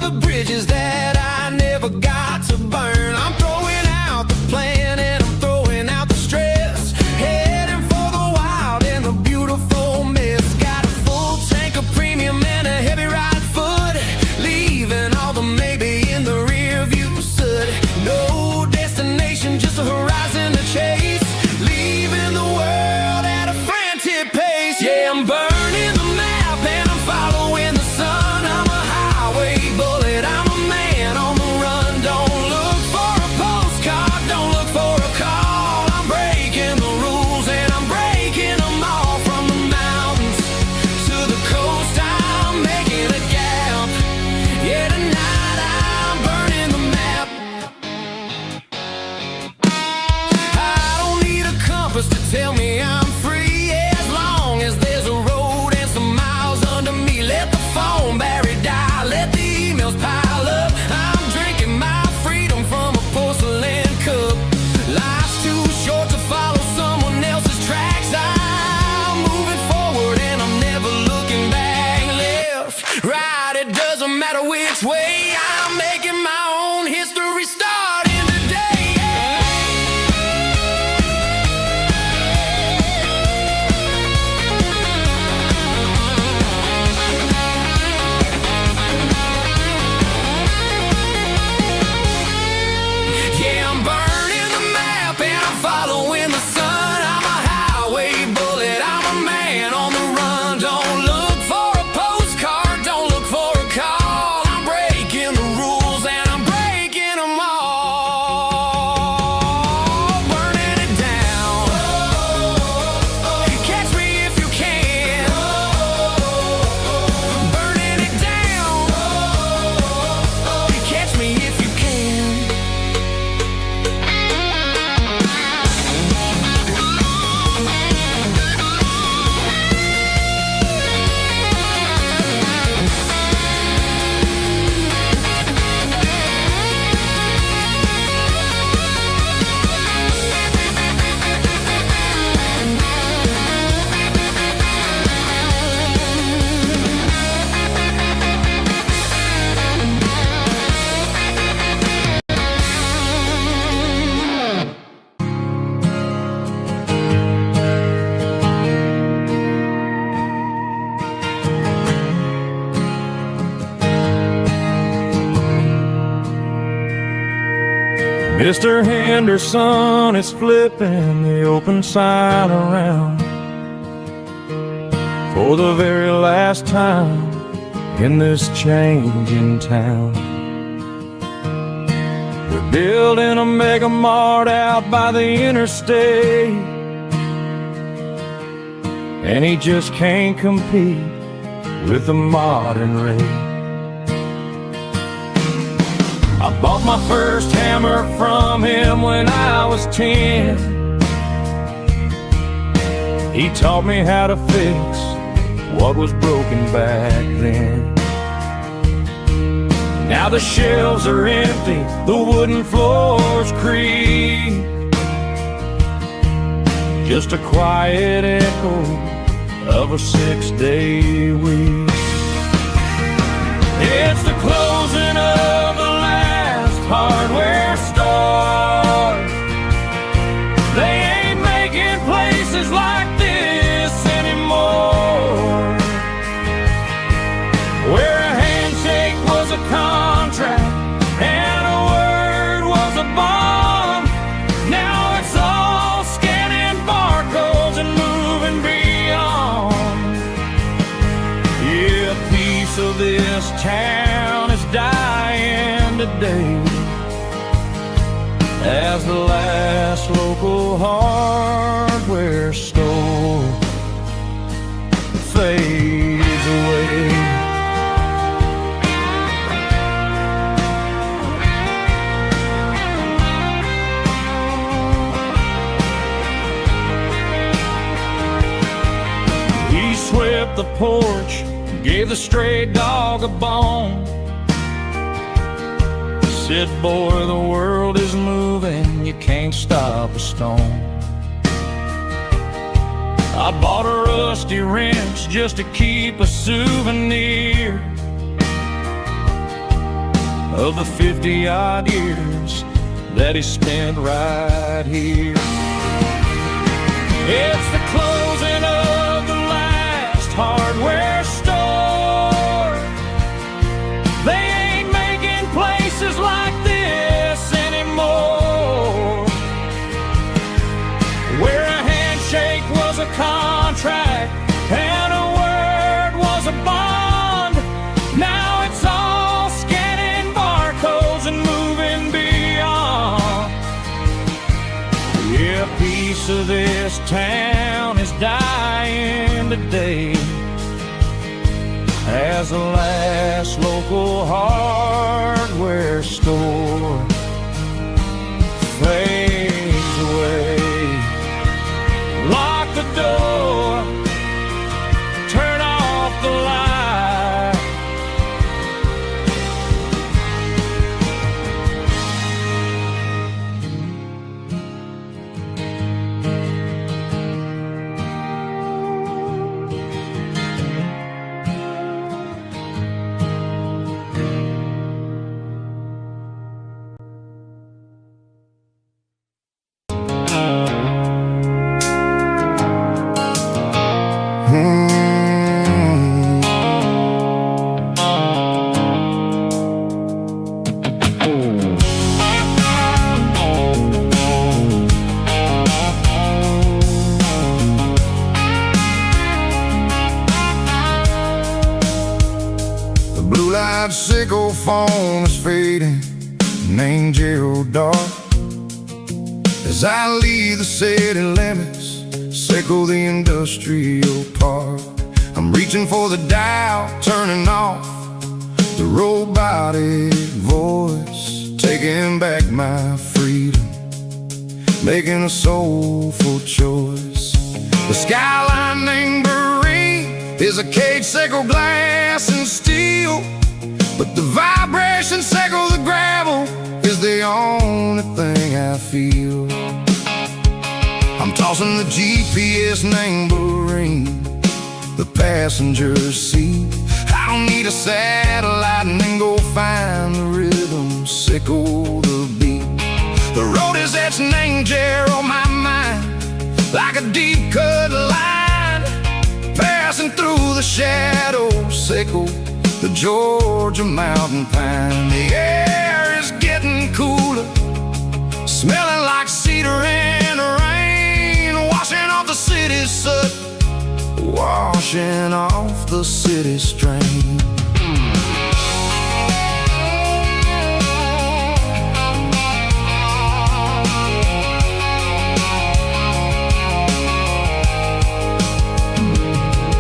the bridges that I never got to burn. I'm throwing out the plan and I'm throwing out the stress. Heading for the wild and the beautiful mess. Got a full tank of premium and a heavy right foot. Leaving all the maybe in the rear view soot. No destination, just a horizon to chase. Leaving the world at a frantic pace. Yeah, I'm burning the map and I'm following the sun. I'm a highway bullet, I'm a man on the run. Don't look for a postcard, don't look for a call. I'm breaking the rules and I'm breaking them all. From the mountains to the coast, I'm making a gap. Yeah, tonight I'm burning the map. I don't need a compass to tell me I'm free. Yeah, as long as there's a road and some miles under me. Let the phone battery die, let the emails pile up. I'm drinking my freedom from a porcelain cup. Life's too short to follow someone else's tracks. I'm moving forward and I'm never looking back. Left, right, it doesn't matter which way. I'm making my own history starting today. Yeah, I'm burning the map and I'm following the sun. I'm a highway bullet, I'm a man on the run. Don't look for a postcard, don't look for a call. I'm breaking the rules and I'm breaking them all. Burning it down. Catch me if you can. Burning it down. Catch me if you can. Mr. Henderson is flipping the open sign around for the very last time in this changing town. We're building a mega mart out by the interstate, and he just can't compete with the modern rate. I bought my first hammer from him when I was 10. He taught me how to fix what was broken back then. Now the shelves are empty, the wooden floors creak, just a quiet echo of a 6-day week. It's the closing of the last hardware store. They ain't making places like this anymore, where a handshake was a contract and a word was a bond. Now it's all scanning barcodes and moving beyond. Yeah, a piece of this town is dying today as the last local hardware store fades away. He swept the porch, gave the stray dog a bone, said, boy, the world is moving, you can't stop a stone. I bought a rusty wrench just to keep a souvenir. of the 50-odd years that he spent right here. It's the closing of the last hardware store. They ain't making places like this anymore, where a handshake was a contract and a word was a bond. Now it's all scanning barcodes and moving beyond. Yeah, a piece of this town is dying today as the last local hardware store fades away. Lock the door, turn off the light. Sickle phone is fading, an angel dark. As I leave the city limits, sickle the industrial park. I'm reaching for the dial, turning off the robotic voice, taking back my freedom, making a soulful choice. The skyline named Marine is a cage, sickle glass and steel, but the vibration sickle the gravel is the only thing I feel. I'm tossing the GPS neighboring the passenger seat. I don't need a satellite and then go find the rhythm, sickle the beat. The road is etched an angel on my mind, like a deep cut line, passing through the shadows, sickle the Georgia mountain pine. The air is getting cooler, smelling like cedar in the rain, washing off the city's soot, washing off the city strain.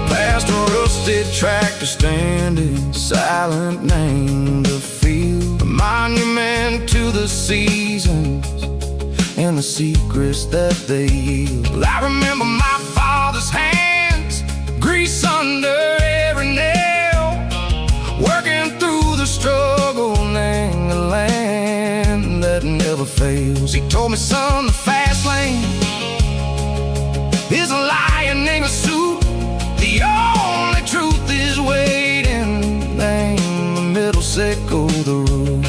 Past a rusted tractor standing silent, named the field, a monument to the seasons and the secrets that they yield. I remember my father's hands, grease under every nail, working through the struggle in the land that never fails. He told me, son, the fast lane is a lion in a suit. The only truth is waiting. Name the middle, sickle the root.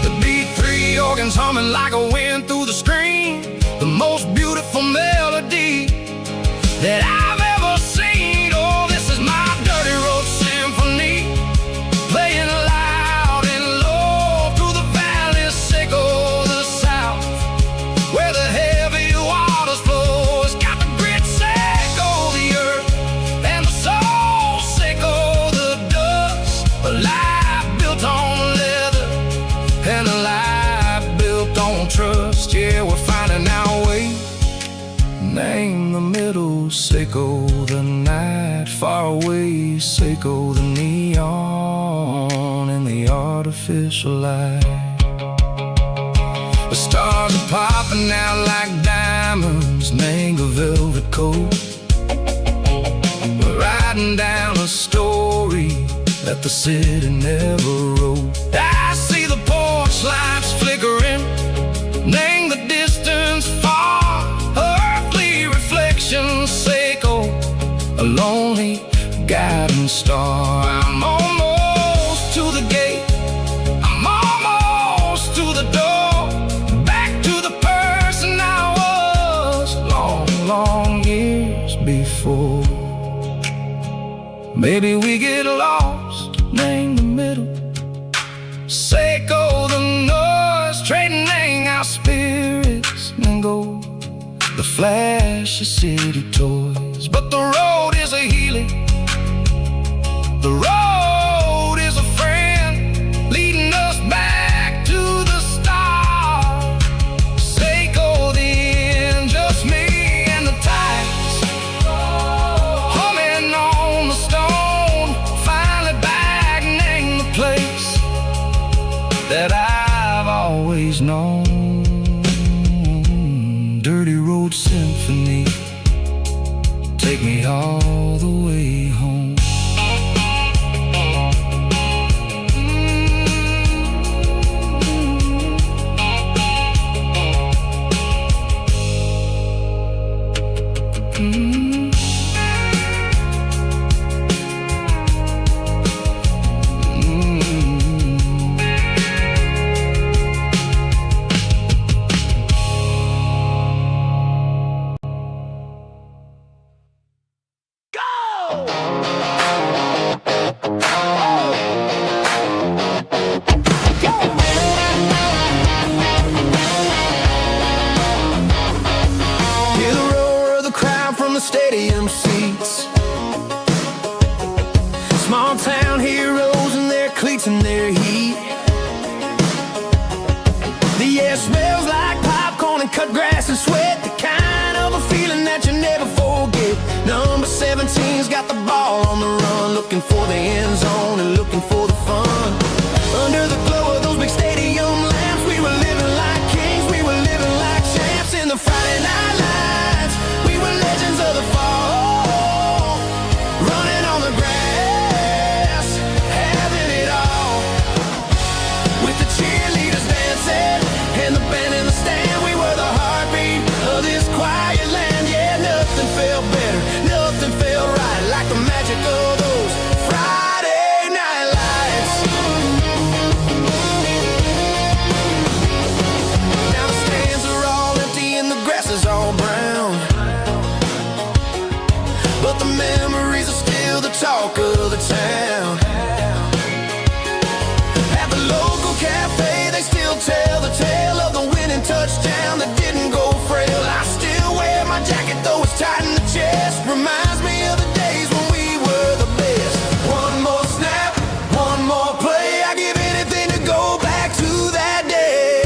The B3 organs humming like a wind through the screen, the most beautiful melody that I've ever seen. Oh, this is my dirty road symphony, playing loud and low through the valleys, sickle the south, where the heavy waters flow. It's got the grit, sickle the earth, and the soul, sickle the dust. A life built on leather and a life built on trust. Yeah, we're finding our way. Name the middle, sickle the night, far away, sickle the neon and the artificial light. The stars are popping out like diamonds, name a velvet coat. We're riding down a story that the city never wrote. I see the porch lights flickering, name the distance far, earthly reflections, sickle a lonely guiding star. I'm almost to the gate, I'm maybe we get lost in the middle. Seiko the noise, trading our spirits and go the flash of city toys. But the road is a healing, the road is a friend, leading us back to the start. Seiko the end, just me and the tides, humming on the stone, finally back in the place that I've always known. Dirty road symphony, take me all the way home. Stadium seats, small town heroes in their cleats and their heat. The air smells like popcorn and cut grass and sweat, the kind of a feeling that you never forget. Number 17's got the ball on the run, looking for the end zone and looking for the fun. Under the glow of those big stadium lamps, we were living like kings, we were living like champs. In the Friday night lights, we were legends of the fall, running on the grass, having it all. With the cheerleaders dancing and the band in the stand, we were the heartbeat of this quiet land. Yeah, nothing felt better, nothing felt right like the magic of those Friday night lights. Now the stands are all empty and the grass is all brown, but the memories are still the talk of the town. At the local cafe, they still tell the tale of the winning touchdown that didn't go frail. I still wear my jacket though it's tight in the chest, reminds me of the days when we were the best. One more snap, one more play, I give anything to go back to that day.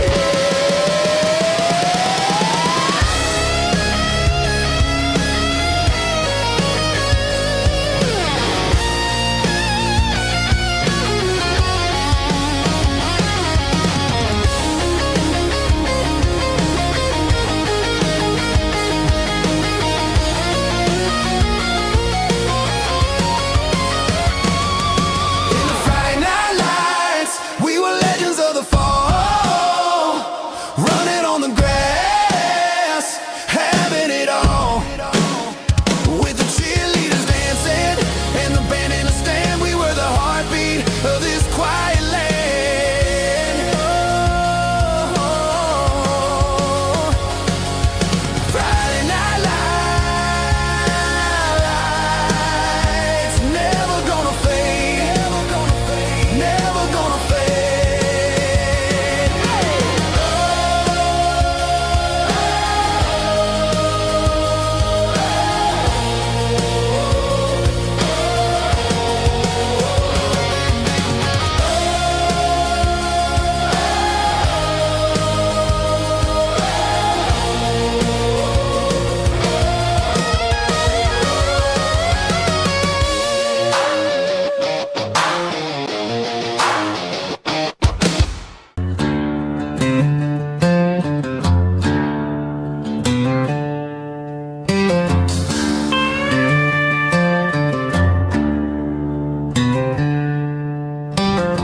In the Friday night lights, we were legends of the fall, running on the grass, having it all. With the cheerleaders dancing and the band in the stand, we were the heartbeat of this quiet land. Oh, Friday night lights, never gonna fade, never gonna fade, never gonna fade.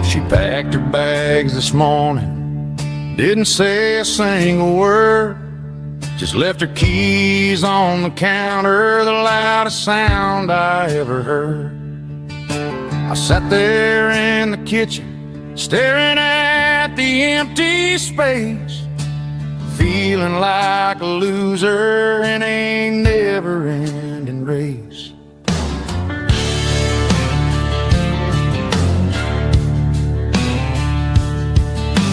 She packed her bags this morning, didn't say a single word, just left her keys on the counter, the loudest sound I ever heard. I sat there in the kitchen, staring at the empty space, feeling like a loser in a never-ending race.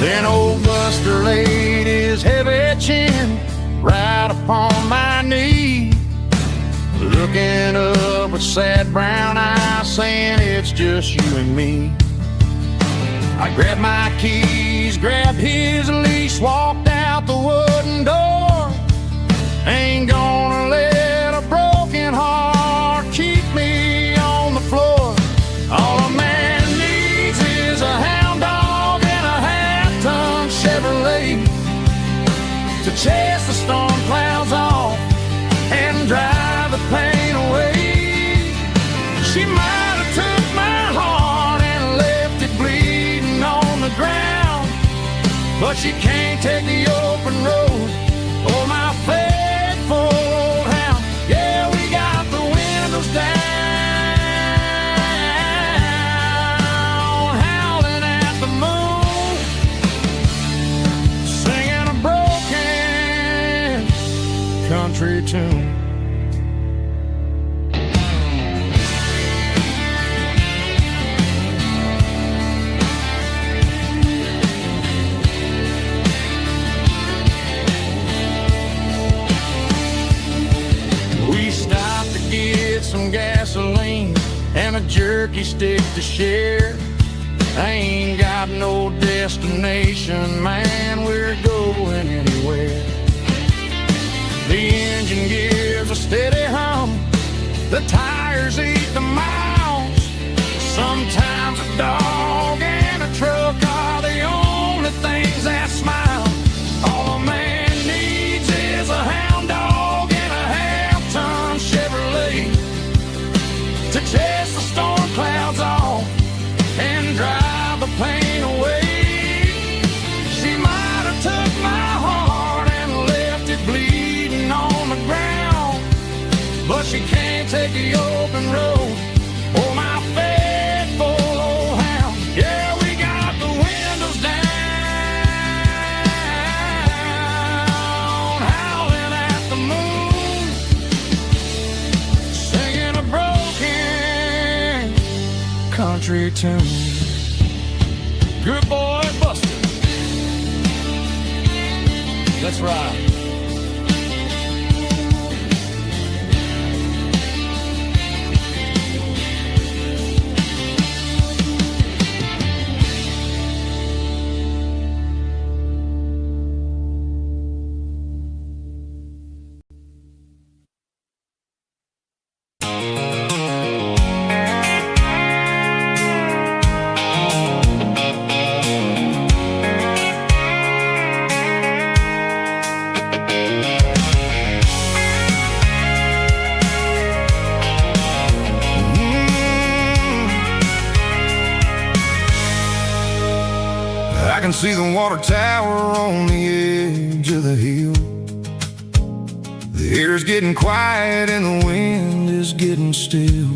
Then old Buster laid his heavy chin right upon my knee, looking up with sad brown eyes, saying it's just you and me. I grabbed my keys, grabbed his leash, walked out the wooden door. Ain't gonna let a broken heart keep me on the floor. All a man needs is a hound dog and a half-ton Chevrolet to chase the storm clouds off and drive the pain away. She might have took my heart and left it bleeding on the ground, but she can't take the open road or my faithful old hound. Yeah, we got the windows down, howling at the moon, singing a broken country tune. Some gasoline and a jerky stick to share. I ain't got no destination, man, we're going anywhere. The engine gives a steady hum, the tires eat the miles. Sometimes a dog and a truck are the only things that smile. All a man needs is a hound dog and a half-ton Chevrolet to chase the storm clouds off and drive the pain away. She might have took my heart and left it bleeding on the ground, but she can't take the open road or my faithful old hound. Yeah, we got the windows down, howling at the moon, singing a broken country tune. Good boy, Buster. Let's ride. I can see the water tower on the edge of the hill. The air's getting quiet and the wind is getting still.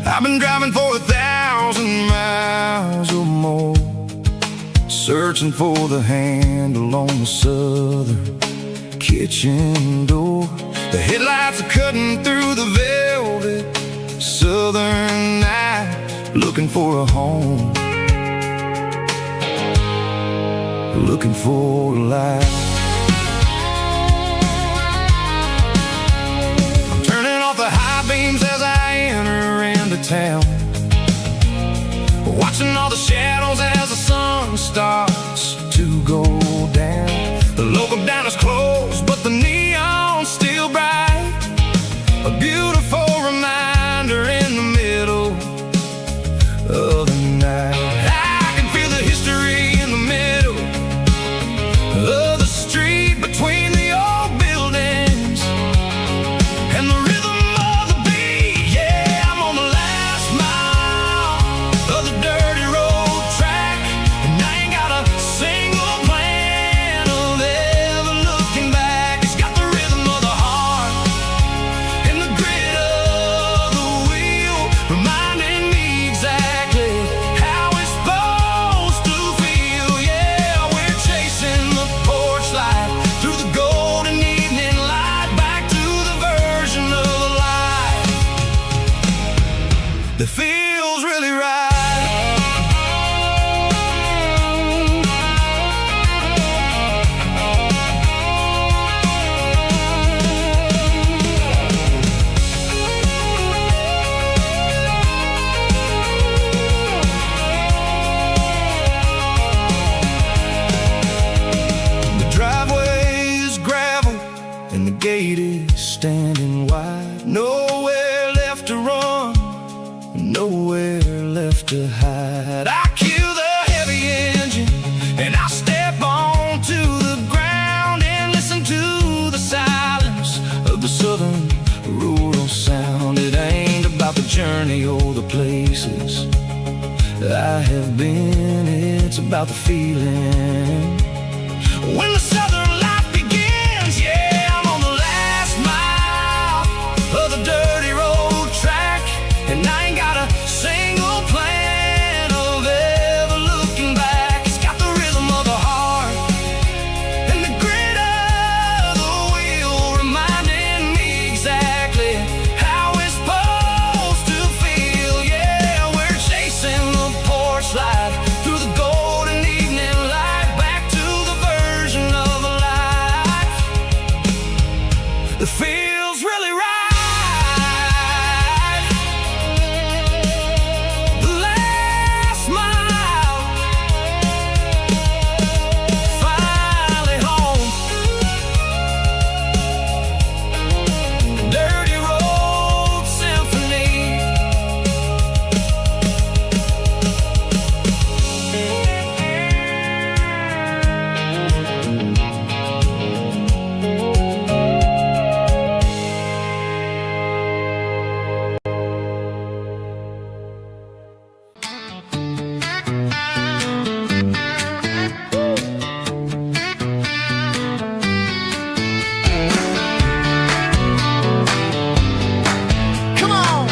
I've been driving for 1,000 miles or more, searching for the handle on the southern kitchen door. The headlights are cutting through the velvet southern night, looking for a home, looking for a life. I'm turning off the high beams as I enter into town, watching all the shadows as the sun starts to go down. The local diner's closed, but the neon's still bright, a beautiful reminder in the middle of the night. I can feel the history in the middle of the gate is standing wide. Nowhere left to run, nowhere left to hide. I kill the heavy engine and I step onto the ground and listen to the silence of the southern rural sound. It ain't about the journey or the places I have been, it's about the feeling. When the southern life begins, yeah, I'm on the last mile of the dirty road track, and I ain't got a single plan of ever looking back. It's got the rhythm of the heart and the grit of the wheel, reminding me exactly how it's supposed to feel. Yeah, we're chasing the porch light through the golden evening light, back to the version of a life that feels really right. The last mile, finally home. Dirty road symphony. Come on!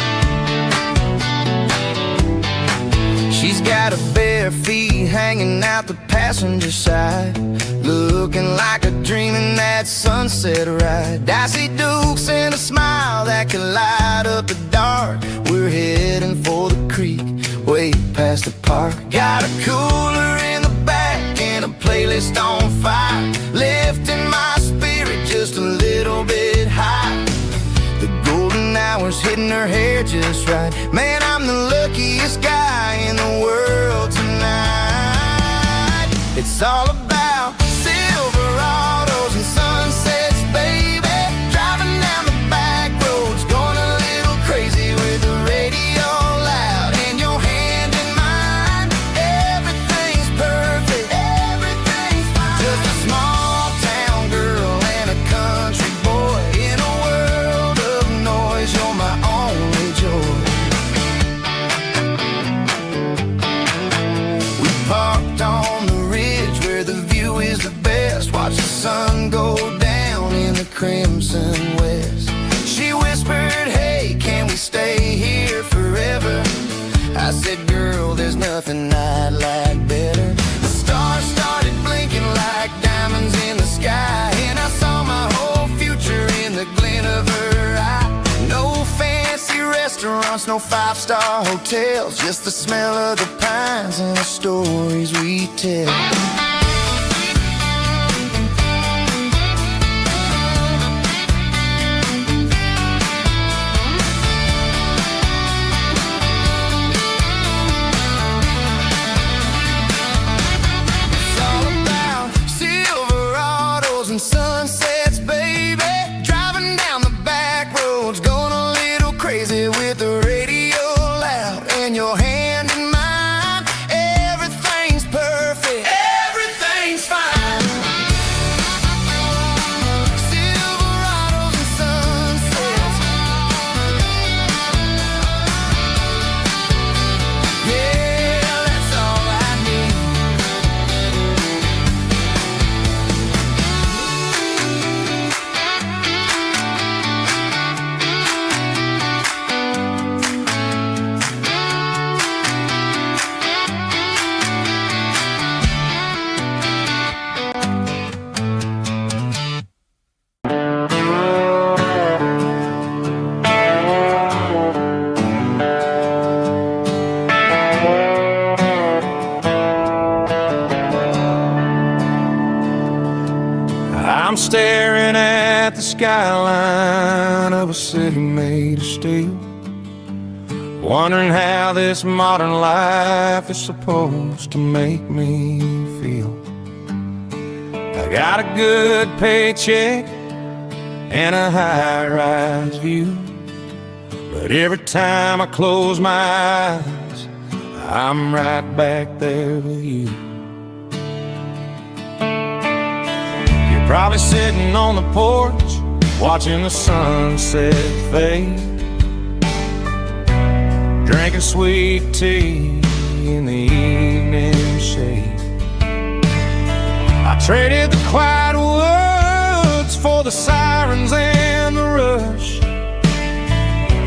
She's got her bare feet hanging out the passenger side, looking like a dream in that sunset ride. I see Dukes and a smile that can light up the dark. We're heading for the creek, way past the park. Got a cooler in the back and a playlist on fire, lifting my spirit just a little bit high. The golden hours hitting her hair just right. Man, I'm the luckiest guy in the world tonight. It's all about Silverados and sunsets, baby. Driving down the back roads, going a little crazy with the radio loud and your hand in mine. Everything's perfect, everything's fine. Just a small town girl and a country boy in a world of noise. You're my only joy. We parked on the ridge where the view is the best. Watch the sun go down in the crimson west. She whispered, hey, can we stay here forever? I said, girl, there's nothing I'd like better. The stars started blinking like diamonds in the sky, and I saw my whole future in the glint of her eye. No fancy restaurants, no five-star hotels, just the smell of the pines and the stories we tell. It's all about Silverados and sunsets, baby. Driving down the back roads, going a little crazy with the radio loud and your hand in mine. Everything's perfect, everything's fine. Silverados and sunsets. Yeah, that's all I need. I'm staring at the skyline of a city made of steel, wondering how this modern life is supposed to make me feel. I got a good paycheck, and a high-rise view. But every time I close my eyes, I'm right back there with you. You're probably sitting on the porch, watching the sunset fade, drinking sweet tea in the evening shade. I traded the quiet woods for the sirens and the rush,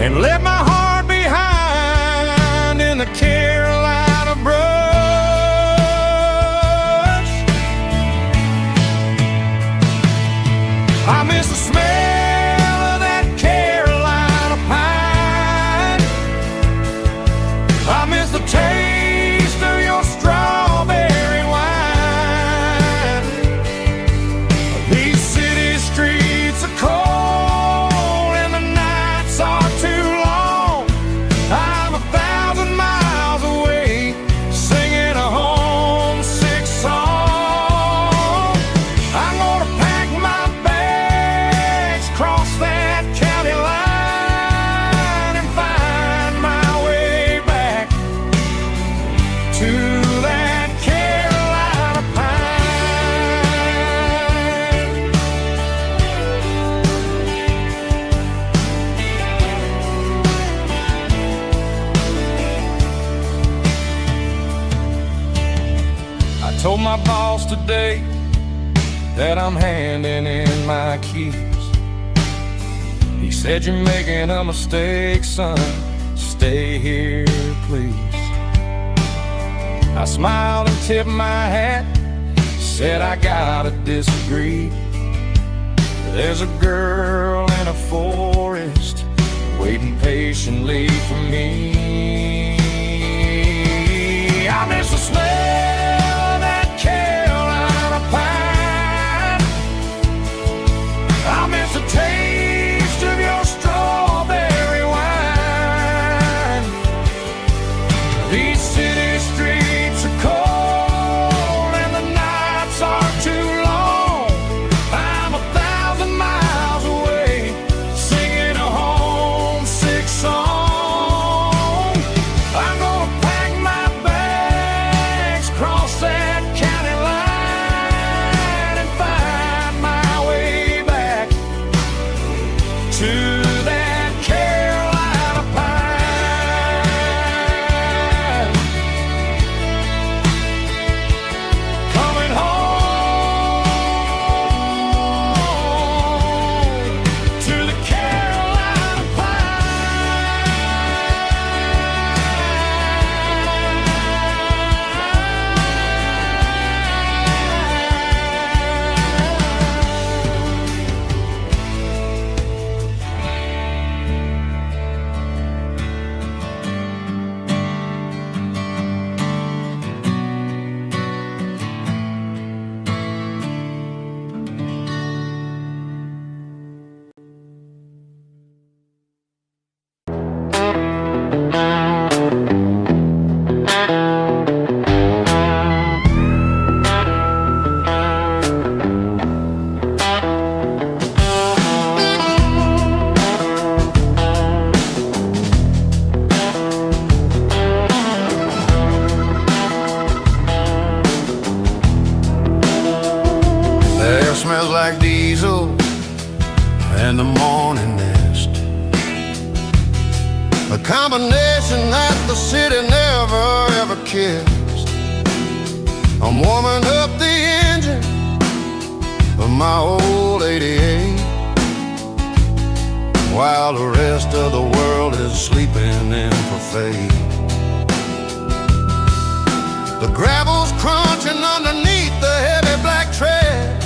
and left my heart behind in the Carolina brush. I miss the smell of that Carolina pine. I miss the taste of your strawberry wine. These city streets are cold and the nights are too long. I'm 1,000 miles away, singing a homesick song. I'm gonna pack my bags, cross that county line, and find my way back to that Carolina pine. I told my boss today that I'm handing in my keys. He said, "You're making a mistake, son. Stay here, please." I smiled and tipped my hat, said, "I gotta disagree. There's a girl in a forest waiting patiently for me." I miss the smell of that Carolina pine. I miss the taste of your strawberry wine. These city streets are cold and the nights are too long. I'm 1,000 miles away, singing a homesick song. I'm gonna pack my bags, cross that county line, and find my way back to that Carolina pine. Coming home to the Carolina The air smells like diesel and the morning mist, a combination that the city never ever kissed. I'm warming up the engine of my old 88, while the rest of the world is sleeping in for fate. The gravel's crunching underneath the heavy black tread,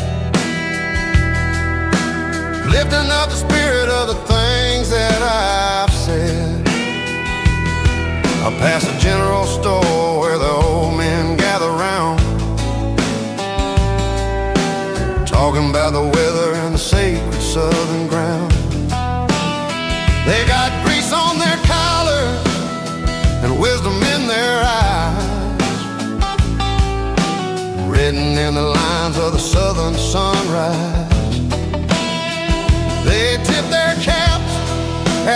lifting up the spirit of the things that I've said. I pass a general store where the old men gather round, talking about the weather and the sacred southern ground. They got grease on their collars and wisdom in their eyes, written in the lines of the southern sunrise. they tip their caps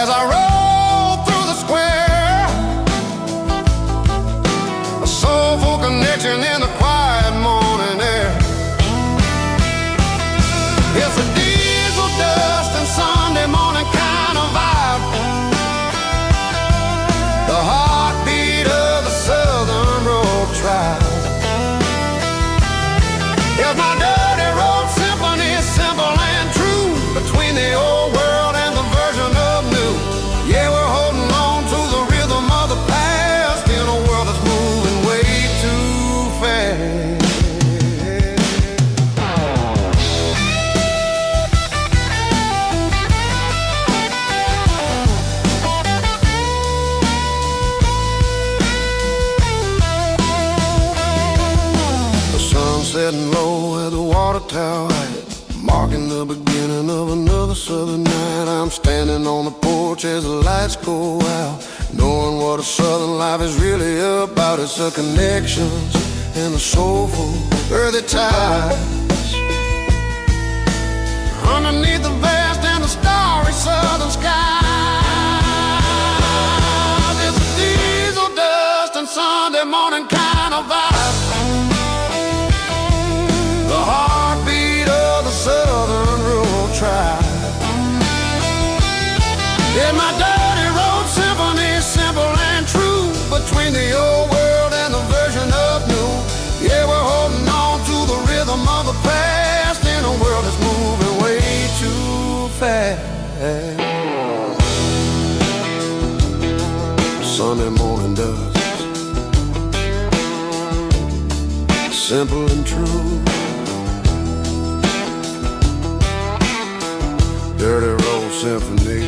as I roll through the square. A soulful connection in the quiet morning air. It's a diesel dust and Sunday morning kind of vibe. The heartbeat of the Southern Road Tribe. It's my dirty road symphony, simple and true, between the old world and the version of new. Yeah, we're holding on to the rhythm of the past in a world that's moving way too fast. The sun setting low at the water tower, marking the beginning of another southern night. I'm standing on the porch as the lights go out, knowing what a southern life is really about. It's the connections and the soulful earthy ties. Underneath the vast and the starry southern skies, it's a diesel dust and Sunday morning kind of vibe. The heartbeat of the Southern Rural Tribe. Yeah, my dirty road symphony, simple and true, between the old world and the version of new. Yeah, we're holding on to the rhythm of the past in a world that's moving way too fast. Sunday morning dust, simple and true. Dirty road symphony.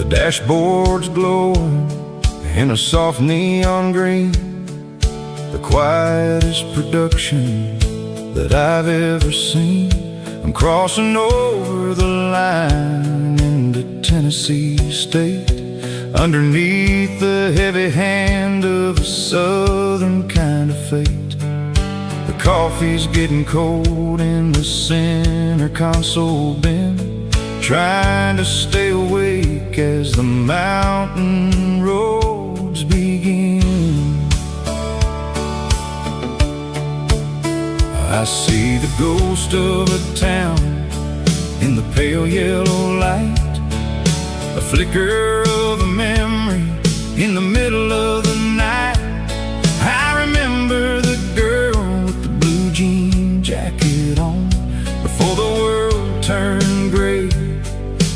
Dashboard's glowing in a soft neon green, the quietest production that I've ever seen. I'm crossing over the line into Tennessee State, underneath the heavy hand of a southern kind of fate. The coffee's getting cold in the center console bin, trying to stay awake as the mountain roads begin. I see the ghost of a town in the pale yellow light, a flicker of a memory in the middle of the night. I remember the girl with the blue jean jacket on, before the world turned gray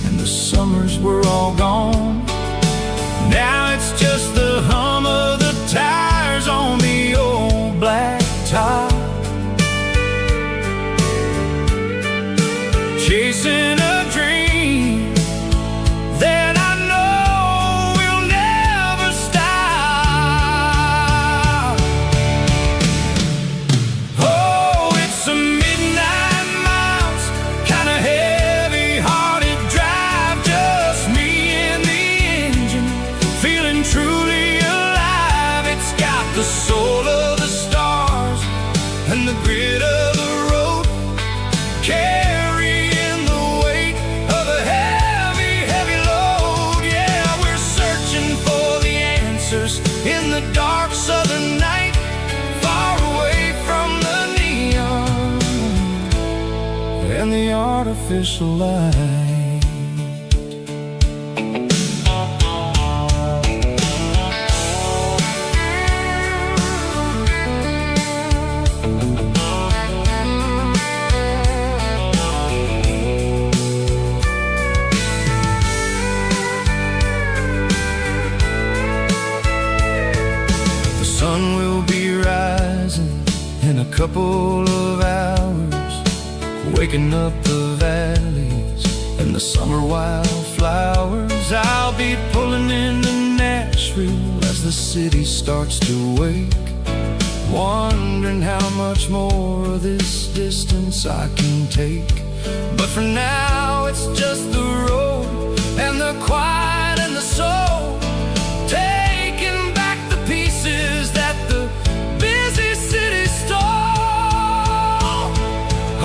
and the summers were all gone. Now it's just the hum of the tires on the old black top, chasing a dream that I know will never stop. Oh, it's a midnight miles, kinda heavy-hearted drive, just me and the engine, feeling truly alive. It's got the soul of the stars and the grit of the road, carrying the weight of a heavy, heavy load. Yeah, we're searching for the answers in the dark southern night, far away from the neon and the artificial light. couple of hours, waking up the valleys and the summer wildflowers. I'll be pulling into Nashville as the city starts to wake, wondering how much more of this distance I can take. But for now it's just the road and the quiet and the soul, taking back the pieces that the busy city stole.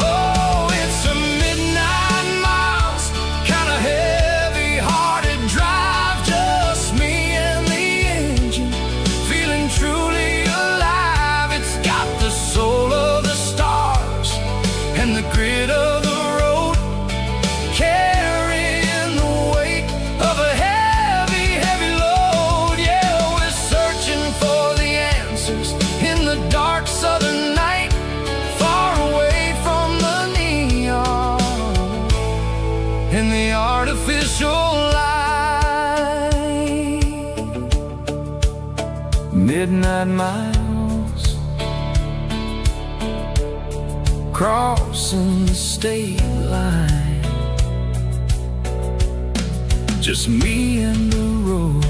Oh, it's a midnight miles, kinda heavy-hearted drive, just me and the engine, feeling truly alive. It's got the soul of the stars and the grit of the road, carrying the weight of a heavy, heavy load. Yeah, we're searching for the answers in the dark southern night, far away from the neon and the artificial light. Midnight miles, crossing the state line, just me and the road.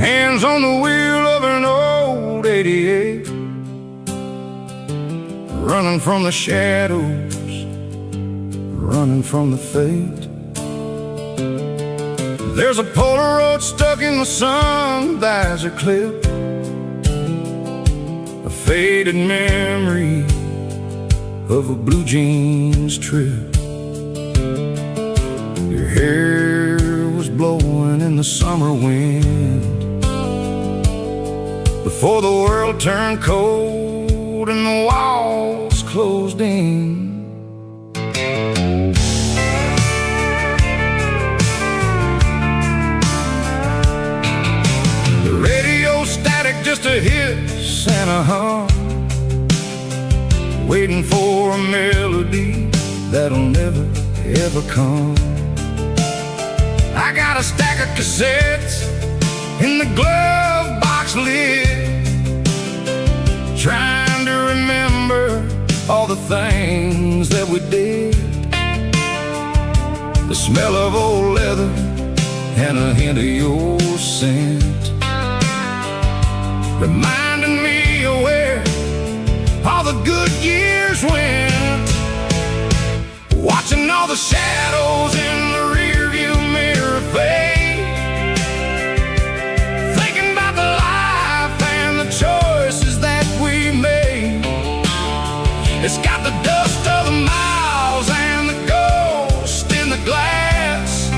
Hands on the wheel of an old 88, running from the shadows, running from the fate. There's a Polaroid stuck in the sun, there's a clip, a faded memory of a blue jeans trip. Your hair was blowing in the summer wind before the world turned cold and the walls closed in. The radio static, just a hiss and a hum, waiting for a melody that'll never ever come. I got a stack of cassettes in the glove box lid, trying to remember all the things that we did. The smell of old leather and a hint of your scent, reminding me of where all the good years went. Watching all the shadows in the rearview mirror fade, thinking about the life and the choices that we made. It's got the dust of the miles and the ghost in the glass,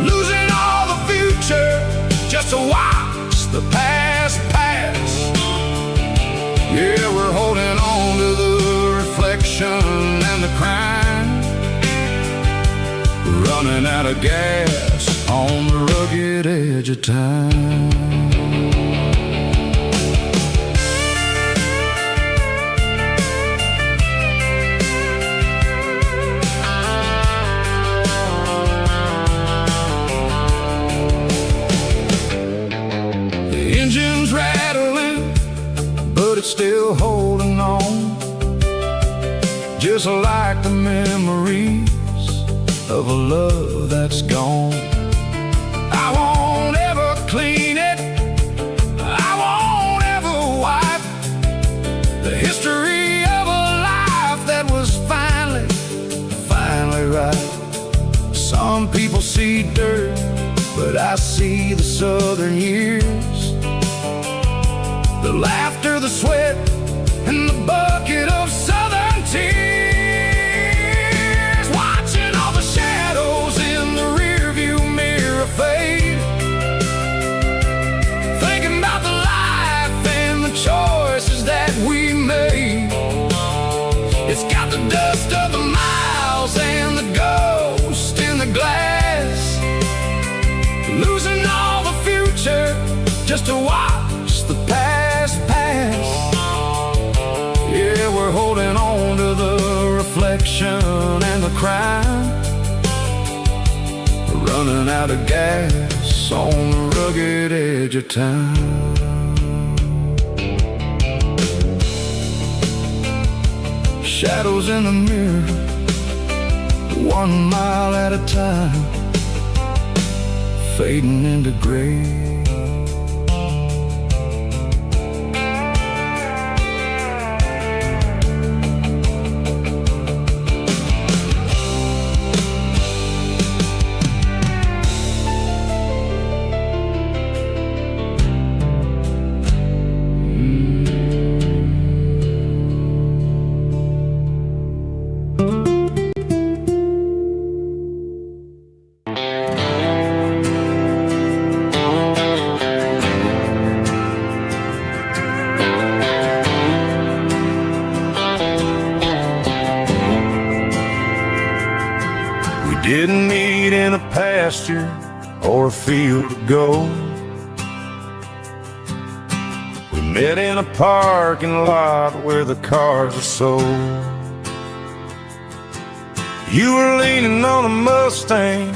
losing all the future just to watch the past pass. Yeah, we're holding on to the reflection and the crime, running out of gas on the rugged edge of time. The engine's rattling, but it's still holding on, just like the memories of a love that's gone. I won't ever clean it, I won't ever wipe the history of a life that was finally right. Some people see dirt, but I see the southern years. The laughter, the sweat, and the bucket of southern tears. Watching all the shadows in the rearview mirror fade. Thinking about the life and the choices that we made. It's got the dust of the miles and the ghost in the glass. Losing all the future just to watch the past pass. Yeah, we're holding on to the reflection and the crime. We're running out of gas on the rugged edge of time. Shadows in the mirror, 1 mile at a time, fading into gray. Didn't meet in a pasture or a field of gold. We met in a parking lot where the cars are sold. You were leaning on a Mustang,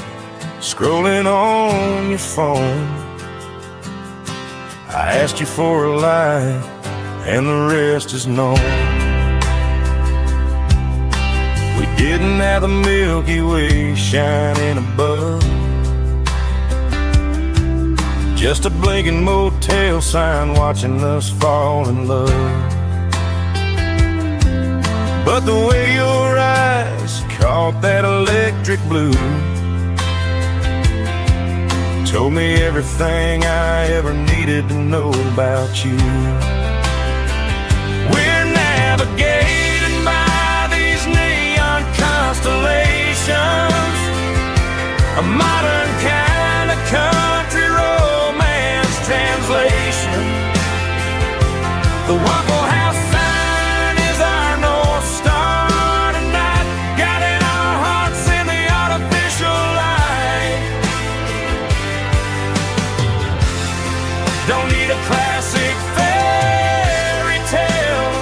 scrolling on your phone. I asked you for a light, and the rest is known. We didn't have the Milky Way shining above, just a blinking motel sign watching us fall in love. But the way your eyes caught that electric blue told me everything I ever needed to know about you. We're navigating by these neon constellations, a modern kind of country romance translation. The Waffle House sign is our North Star tonight, guiding our hearts in the artificial light. Don't need a classic fairy tale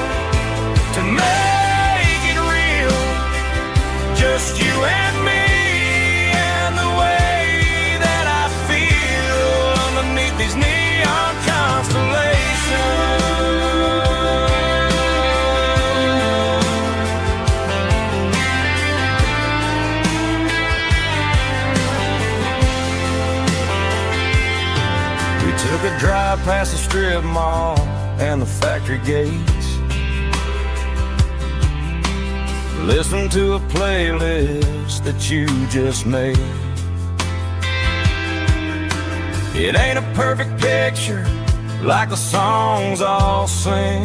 to make it real. Just you and me and the way that I feel underneath these neon constellations. We took a drive past the strip mall and the factory gates, listen to a playlist that you just made. It ain't a perfect picture like the songs all sing,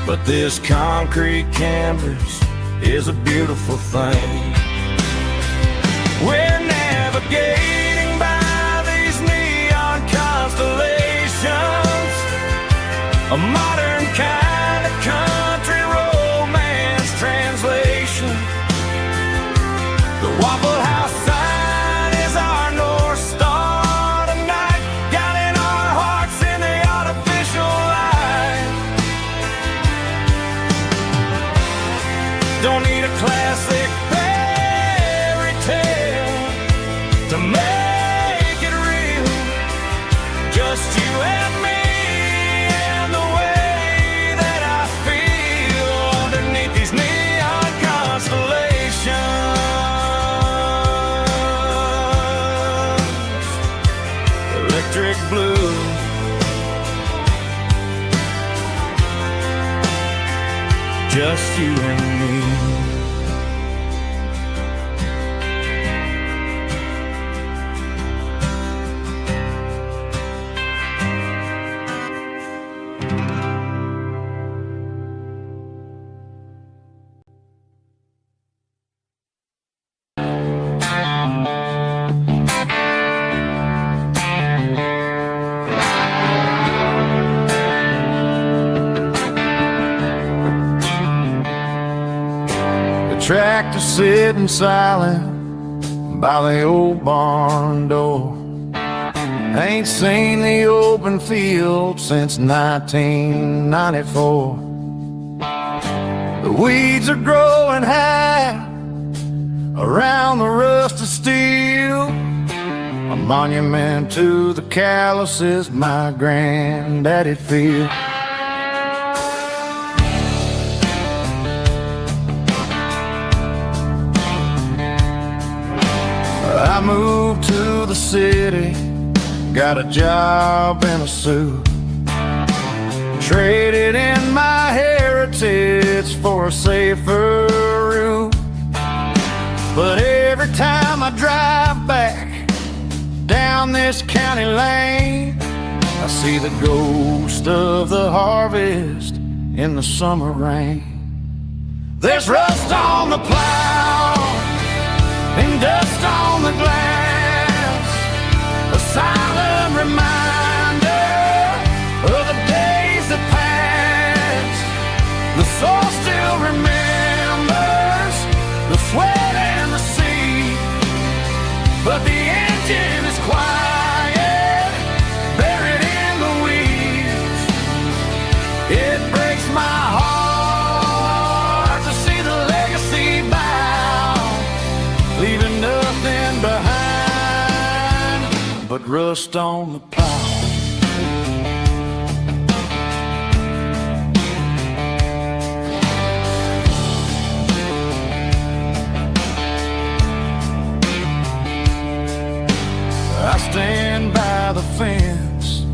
but this concrete canvas is a beautiful thing. We're navigating by these neon constellations, a modern kind of country romance translation. The Waffle House sign is our North Star tonight, guiding our hearts in the artificial light. Don't need a classic fairy tale to make it real. Just you and me and the way that I feel underneath these neon constellations. Electric blue, just you and me. tractor sitting silent by the old barn door. Ain't seen the open field since 1994. The weeds are growing high around the rusted steel, a monument to the calluses my granddaddy feel. I moved to the city, got a job in a suit, traded in my heritage for a safer route. But every time I drive back down this county lane, I see the ghost of the harvest in the summer rain. There's rust on the plow and dust on the glass, a silent reminder of the days that passed. The soul still remembers the sweat and the sea, but the engine is quiet, buried in the weeds. It breaks my heart to see the legacy bow, leaving nothing behind but rust on the plow. I stand by the fence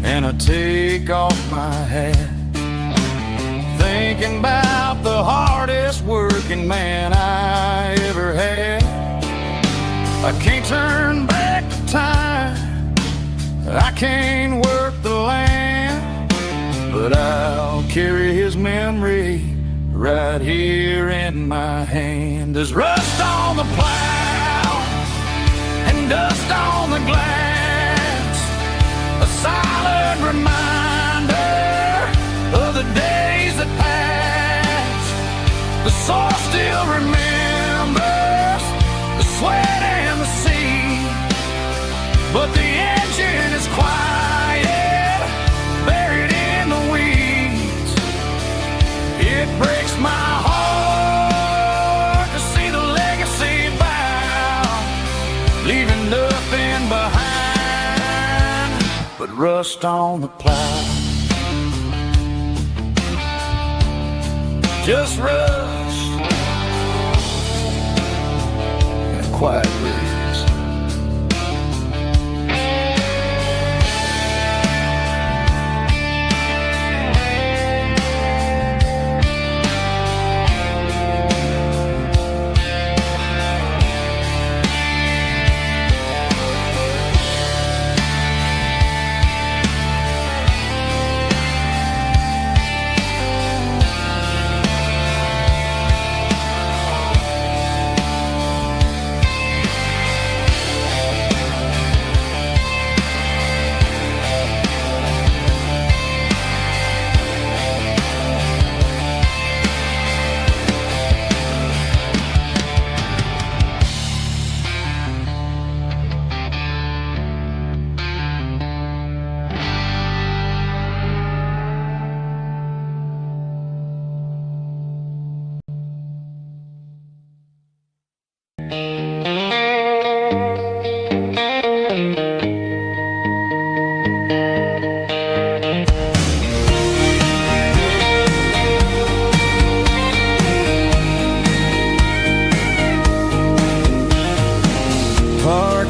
and I take off my hat, thinking about the hardest working man I ever had. I can't turn back the time, I can't work the land, but I'll carry his memory right here in my hand. There's rust on the plow and dust on the glass, a silent reminder of the days that passed. The soul still remembers the sweat and the sea, but the engine is quiet, buried in the weeds. It breaks my heart to see the legacy bow, leaving nothing behind but rust on the plow. Just rust and a quiet breeze.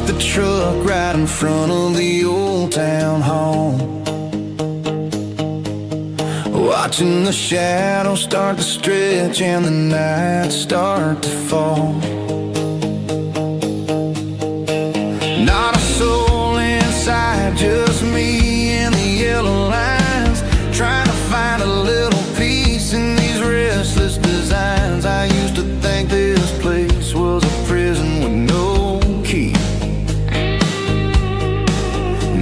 The truck right in front of the old town hall, watching the shadows start to stretch and the nights start to fall. Not a soul inside, just me and the yellow lines, trying to find a little peace in these restless designs. I used to think this place was a prison with no key.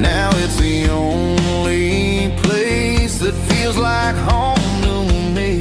Now it's the only place that feels like home to me.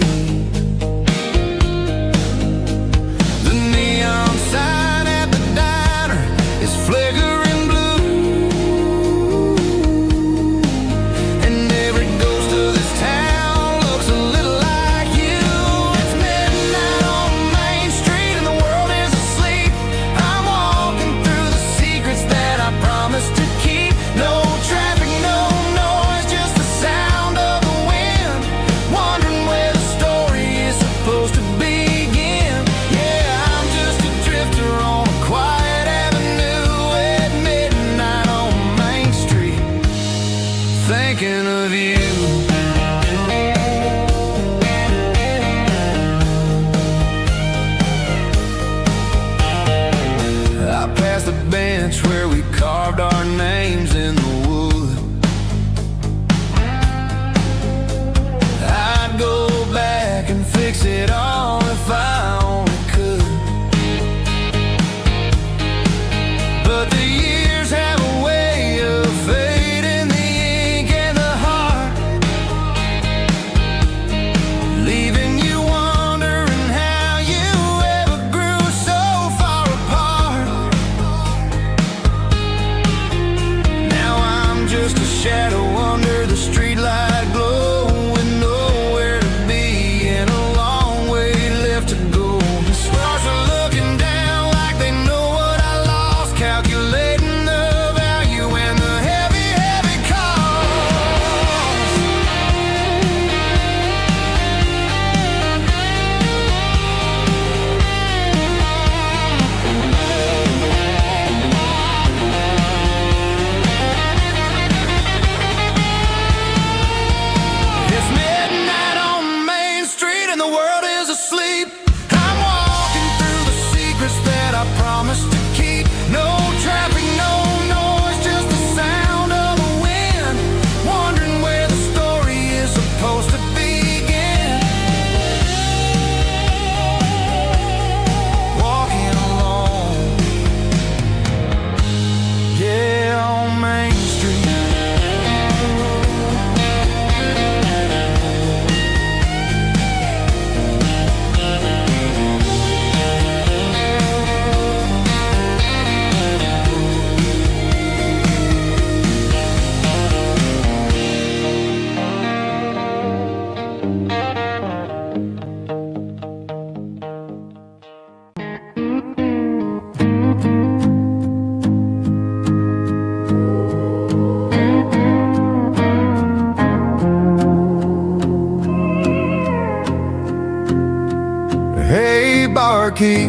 key,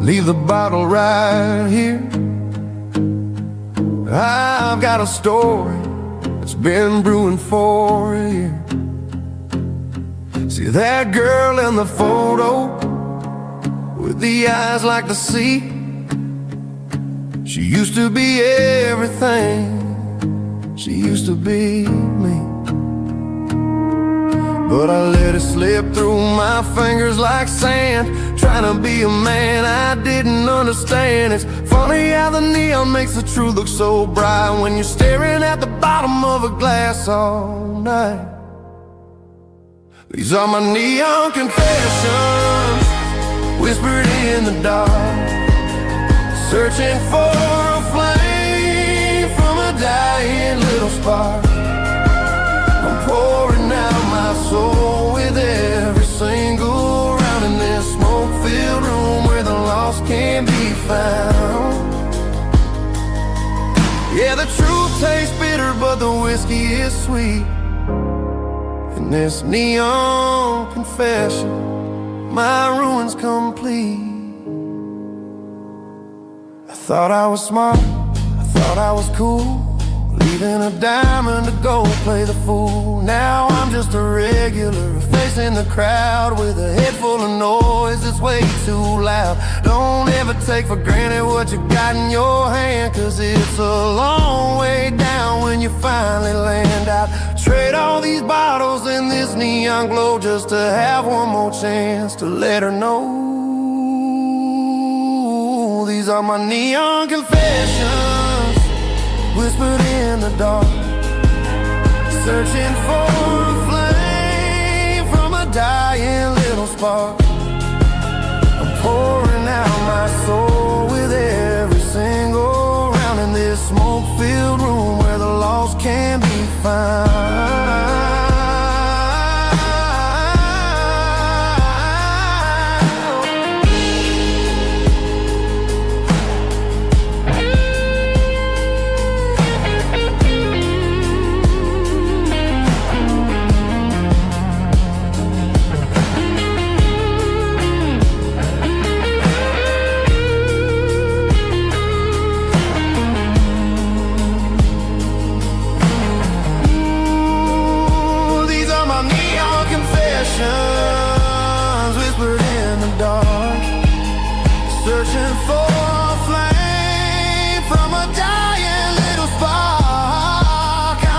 leave the bottle right here. I've got a story that's been brewing for a year. See that girl in the photo with the eyes like the sea? She used to be everything, she used to be me. But I let it slip through my fingers like sand, trying to be a man I didn't understand. It's funny how the neon makes the truth look so bright when you're staring at the bottom of a glass all night. These are my neon confessions, whispered in the dark, searching for a flame from a dying little spark. I'm pouring out my soul with every single round in this smoke-filled room where the lost can be found. Yeah, the truth tastes bitter, but the whiskey is sweet. In this neon confession, my ruin's complete. I thought I was smart, I thought I was cool, leaving a diamond to go play the fool. Now I'm just a regular, facing the crowd with a head full of noise that's way too loud. Don't ever take for granted what you got in your hand, cause it's a long way down when you finally land out. Trade all these bottles and this neon glow just to have one more chance to let her know. These are my neon confessions, whispered in the dark, searching for a flame from a dying little spark. I'm pouring out my soul with every single round in this smoke-filled room where the lost can be found. Whispered in the dark, searching for a flame from a dying little spark.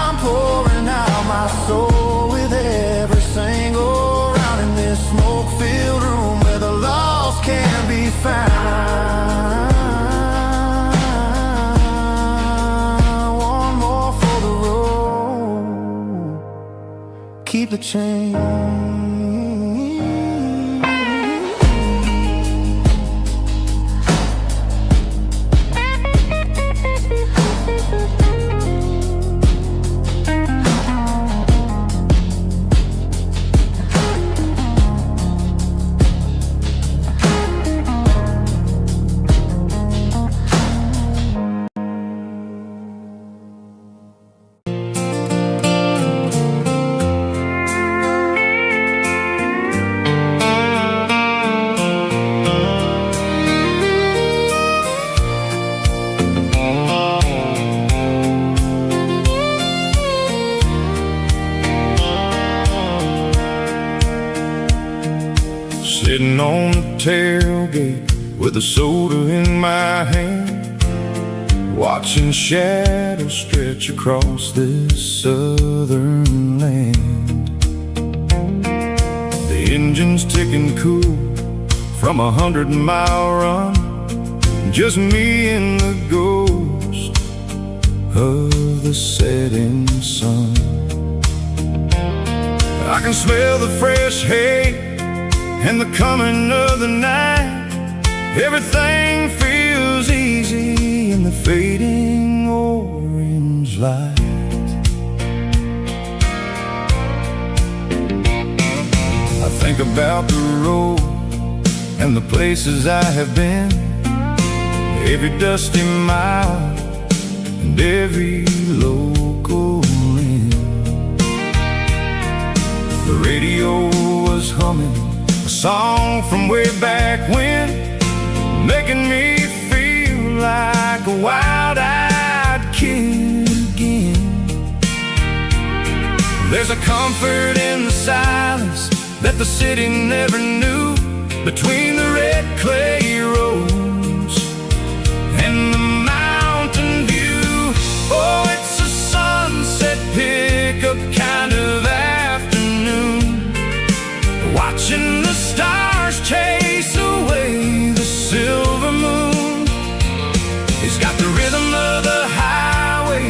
I'm pouring out my soul with every single round in this smoke-filled room where the lost can be found. One more for the road, keep the change. Sitting on the tailgate with a soda in my hand, watching shadows stretch across this southern land. The engine's ticking cool from 100-mile run, just me and the ghost of the setting sun. I can smell the fresh hay and the coming of the night. Everything feels easy in the fading orange light. I think about the road and the places I have been, every dusty mile and every local inn. The radio was humming a a song from way back when, making me feel like a wild-eyed kid again. There's a comfort in the silence that the city never knew, between the red clay roads and the mountain view. Oh, it's a sunset pickup kind of afternoon, watching the stars chase away the silver moon. It's got the rhythm of the highway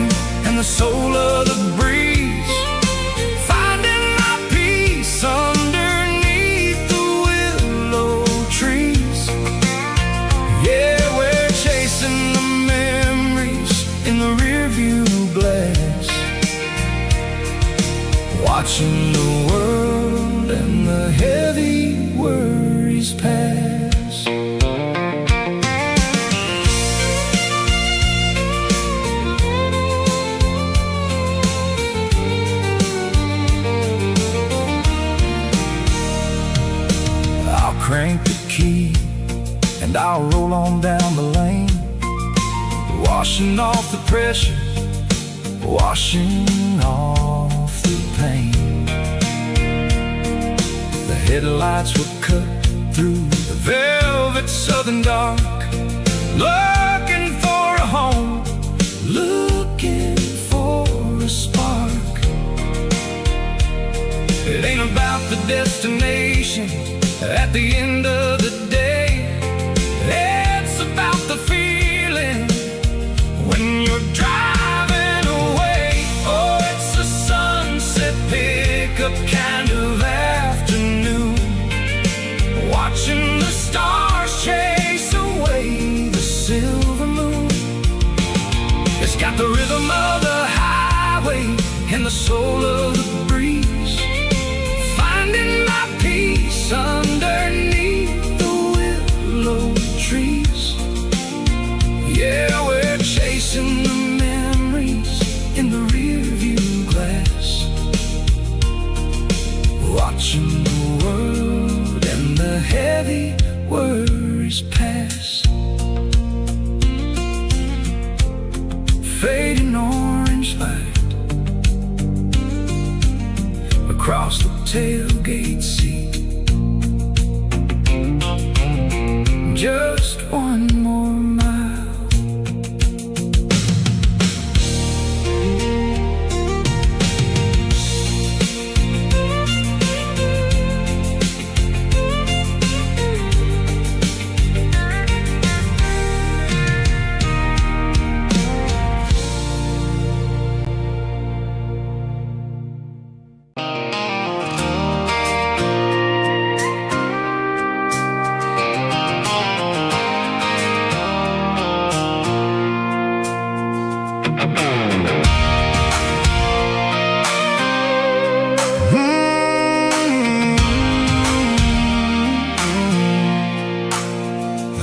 and the soul of the breeze, finding my peace underneath the willow trees. Yeah, we're chasing the memories in the rearview glass, watching the world and the heavy worries pass. I'll crank the key and I'll roll on down the lane, washing off the pressure, washing off the pain. The headlights will cut through the velvet southern dark, looking for a home, looking for a spark. It ain't about the destination at the end of the day, it's about the feeling when you're driving away. Oh, it's a sunset pickup kind of afternoon, watching the stars chase away the silver moon. It's got the rhythm of the highway and the soul of the breeze, finding my peace underneath the willow trees. Yeah, we're chasing the memories in the rearview glass, watching the world and the heavy worries pass. Fading orange light across the tailgate seat, just one more mile.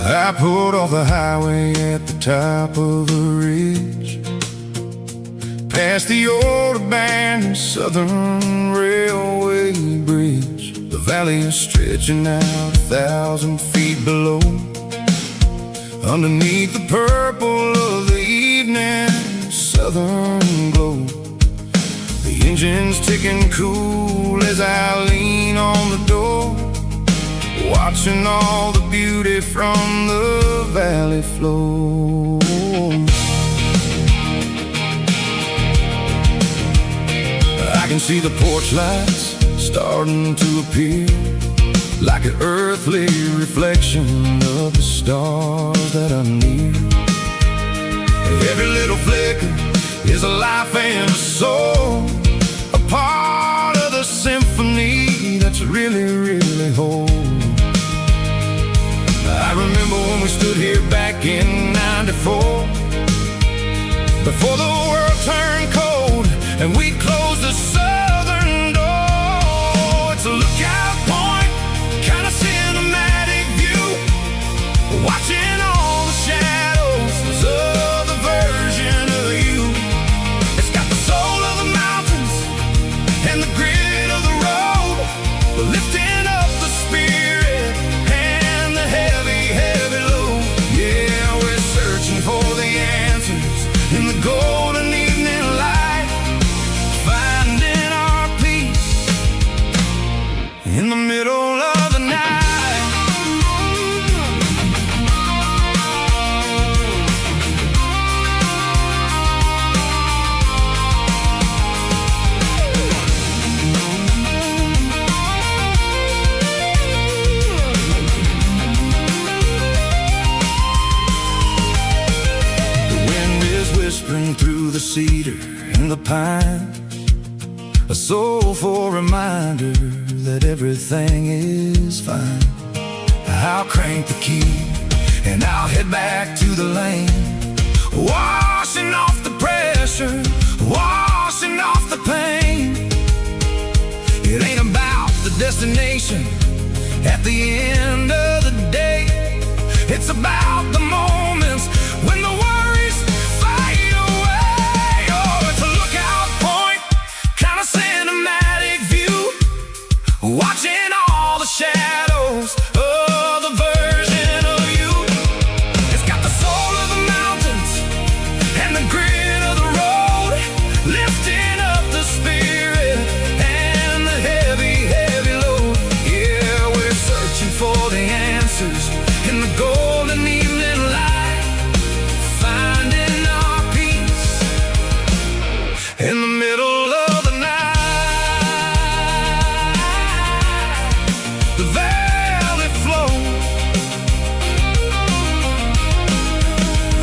I pulled off the highway at the top of a ridge, past the old abandoned Southern Railway bridge. The valley is stretching out 1,000 feet below, underneath the purple of the evening southern glow. The engine's ticking cool as I lean on the door, watching all the beauty from the valley flow. I can see the porch lights starting to appear, like an earthly reflection of the stars that are near. Every little flicker is a life and a soul, a part of the symphony that's really, really whole. I remember when we stood here back in '94, before the world turned cold and we closed the southern door. It's a lookout point, kind of cinematic view, watching all the shadows of the version of you. It's got the soul of the mountains and the grit of the road, lifting up the spirit Drifting through the cedar and the pine, a soulful reminder that everything is fine. I'll crank the key and I'll head back to the lane, washing off the pressure, washing off the pain. It ain't about the destination at the end of the day. It's about the moments when the worries fade away. Oh, it's a lookout point, kind of cinematic view, watching all the shadows of the version of you. It's got the soul of the mountains and the grit of the road, lifting up the spirit and the heavy, heavy load. Yeah, we're searching for the answers in the golden evening light, finding our peace in the middle of the night. The valley flows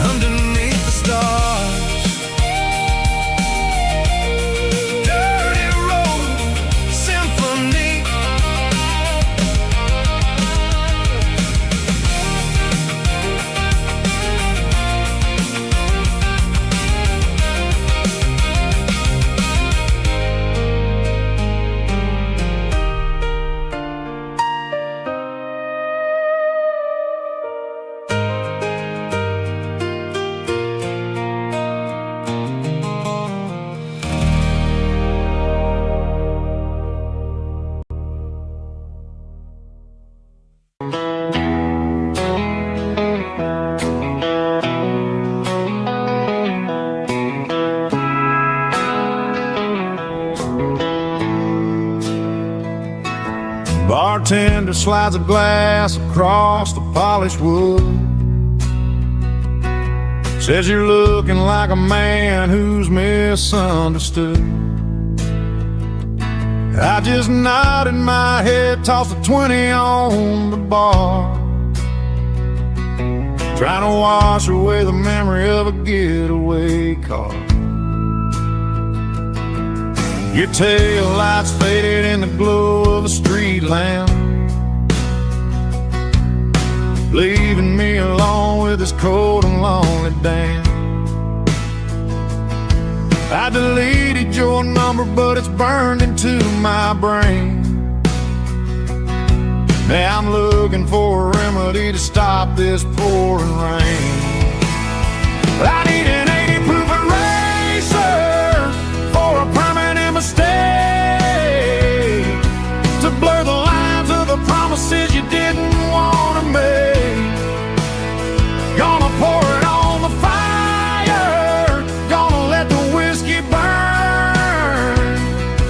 underneath the stars. Dirty road symphony. Bartender slides a glass across the polished wood, says you're looking like a man who's misunderstood. I just nodded my head, tossed a 20 on the bar, trying to wash away the memory of a getaway car. Your tail lights faded in the glow of a street lamp, leaving me alone with this cold and lonely damn. I deleted your number, but it's burned into my brain. Now I'm looking for a remedy to stop this pouring rain. I need an 80 proof eraser for a permanent mistake, to blur the lines of the promises you didn't want to make. Gonna pour it on the fire, gonna let the whiskey burn,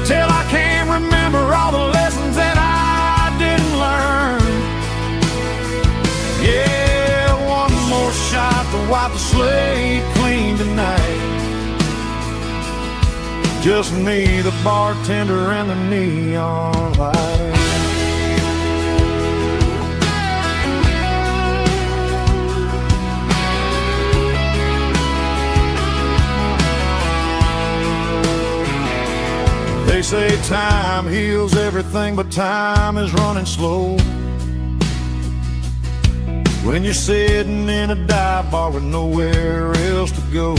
till I can't remember all the lessons that I didn't learn. Yeah, one more shot to wipe the slate clean tonight. Just me, the bartender, and the neon light. They say time heals everything, but time is running slow when you're sitting in a dive bar with nowhere else to go.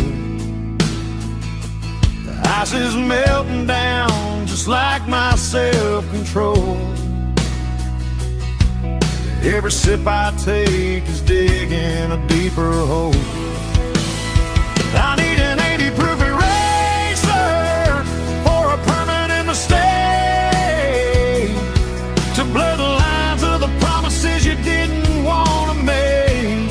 The ice is melting down just like my self-control. Every sip I take is digging a deeper hole. I need an 80 proof eraser for a permanent mistake, to blur the lines of the promises you didn't want to make.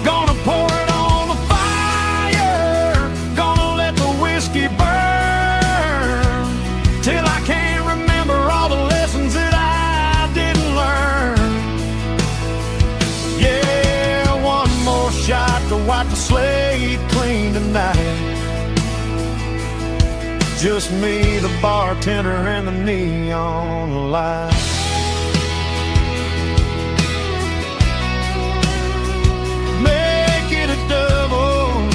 Gonna pour it on the fire, gonna let the whiskey burn, till I can't remember all the lessons that I didn't learn. Yeah, one more shot to wipe the slate clean tonight. Just me, the bartender, and the neon light. Make it a double,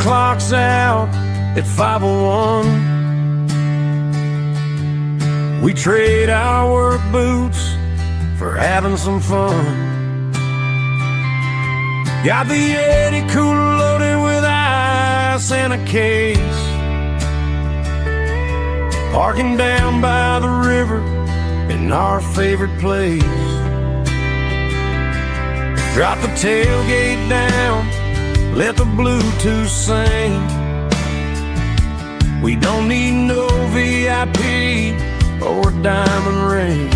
clock's out at 5:01. We trade our work boots for having some fun. Got the Yeti cooler loaded with ice and a case, parking down by the river in our favorite place. Drop the tailgate down, let the Bluetooth sing. We don't need no VIP or a diamond ring.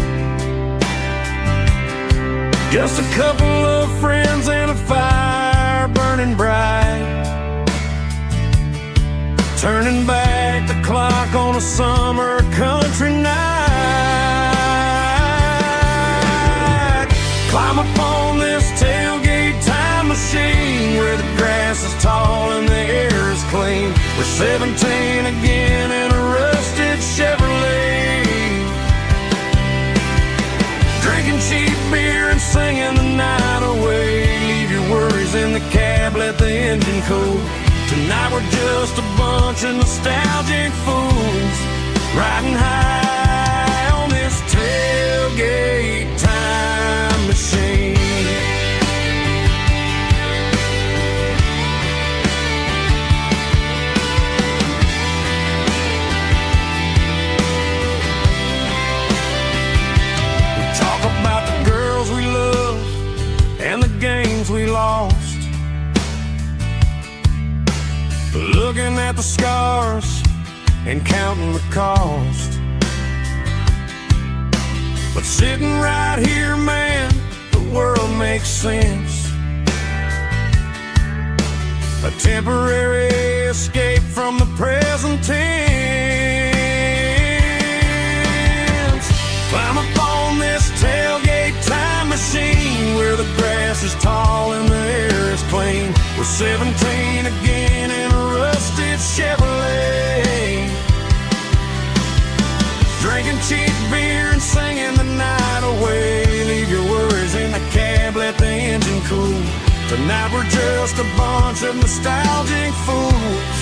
Just a couple of friends and a fire burning bright, turning back the clock on a summer country night. Climb up on this tailgate time machine where the grass is tall and the air is clean. We're 17 again in a rusted Chevrolet, drinking cheap beer and singing the night away. Leave your worries in the cab, let the engine cool. Tonight we're just a bunch of nostalgic fools, riding high on this tailgate time machine. We talk about the girls we love and the games we lost, looking at the scars and counting the cost. But sitting right here, man, the world makes sense. A temporary escape from the present tense. Climb up on this tailgate time machine where the grass is tall and the air is clean. We're 17 again in a rusted Chevrolet, drinking cheap beer and singing the night away. Leave your worries in the cab, let the engine cool. Tonight we're just a bunch of nostalgic fools,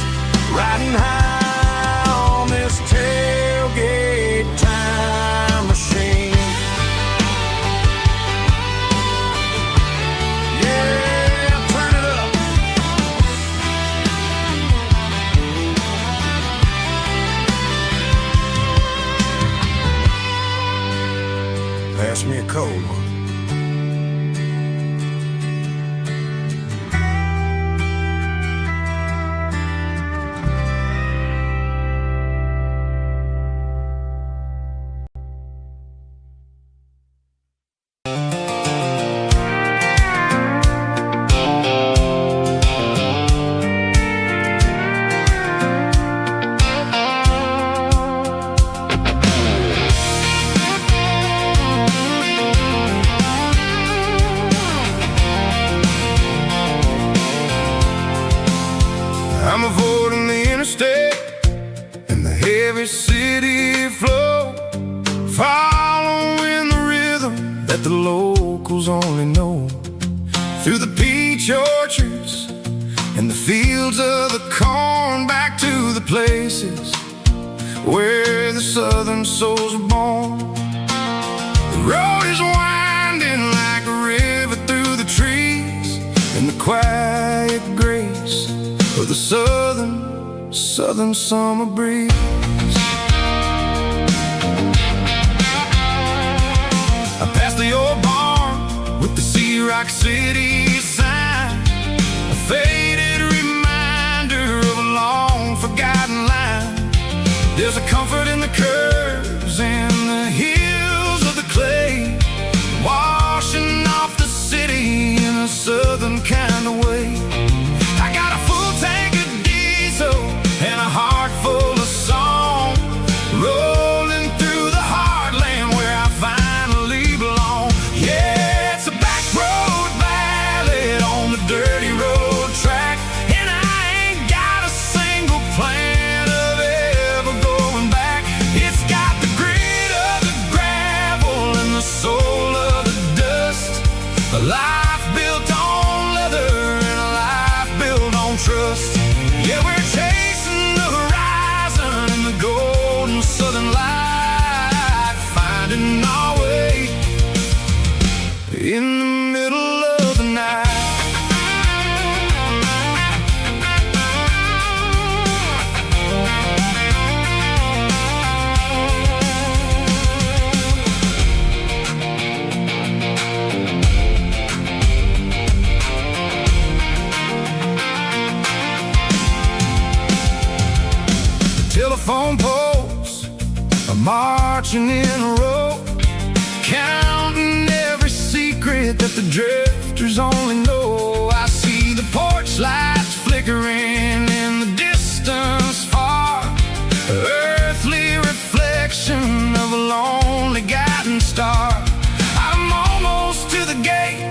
riding high on this tailgate time machine. Pass me a cold one. I'm avoiding the interstate and the heavy city flow, following the rhythm that the locals only know. Through the peach orchards and the fields of the corn, back to the places where the southern souls were born. The road is winding like a river through the trees, and the quiet grace of the southern summer breeze. I passed the old barn with the Sea Rock City sign, a faded reminder of a long forgotten line. There's a comfort in the curves and the hills of the clay, washing off the city in a southern kind of way. I got a full tank of diesel and a heart full of song, rolling through the heartland where I finally belong. Yeah, it's a back road ballad on the dirty road track, and I ain't got a single plan of ever going back. telephone poles are marching in a row, counting every secret that the drifters only know. I see the porch lights flickering in the distance far, earthly reflection of a lonely guiding star. I'm almost to the gate,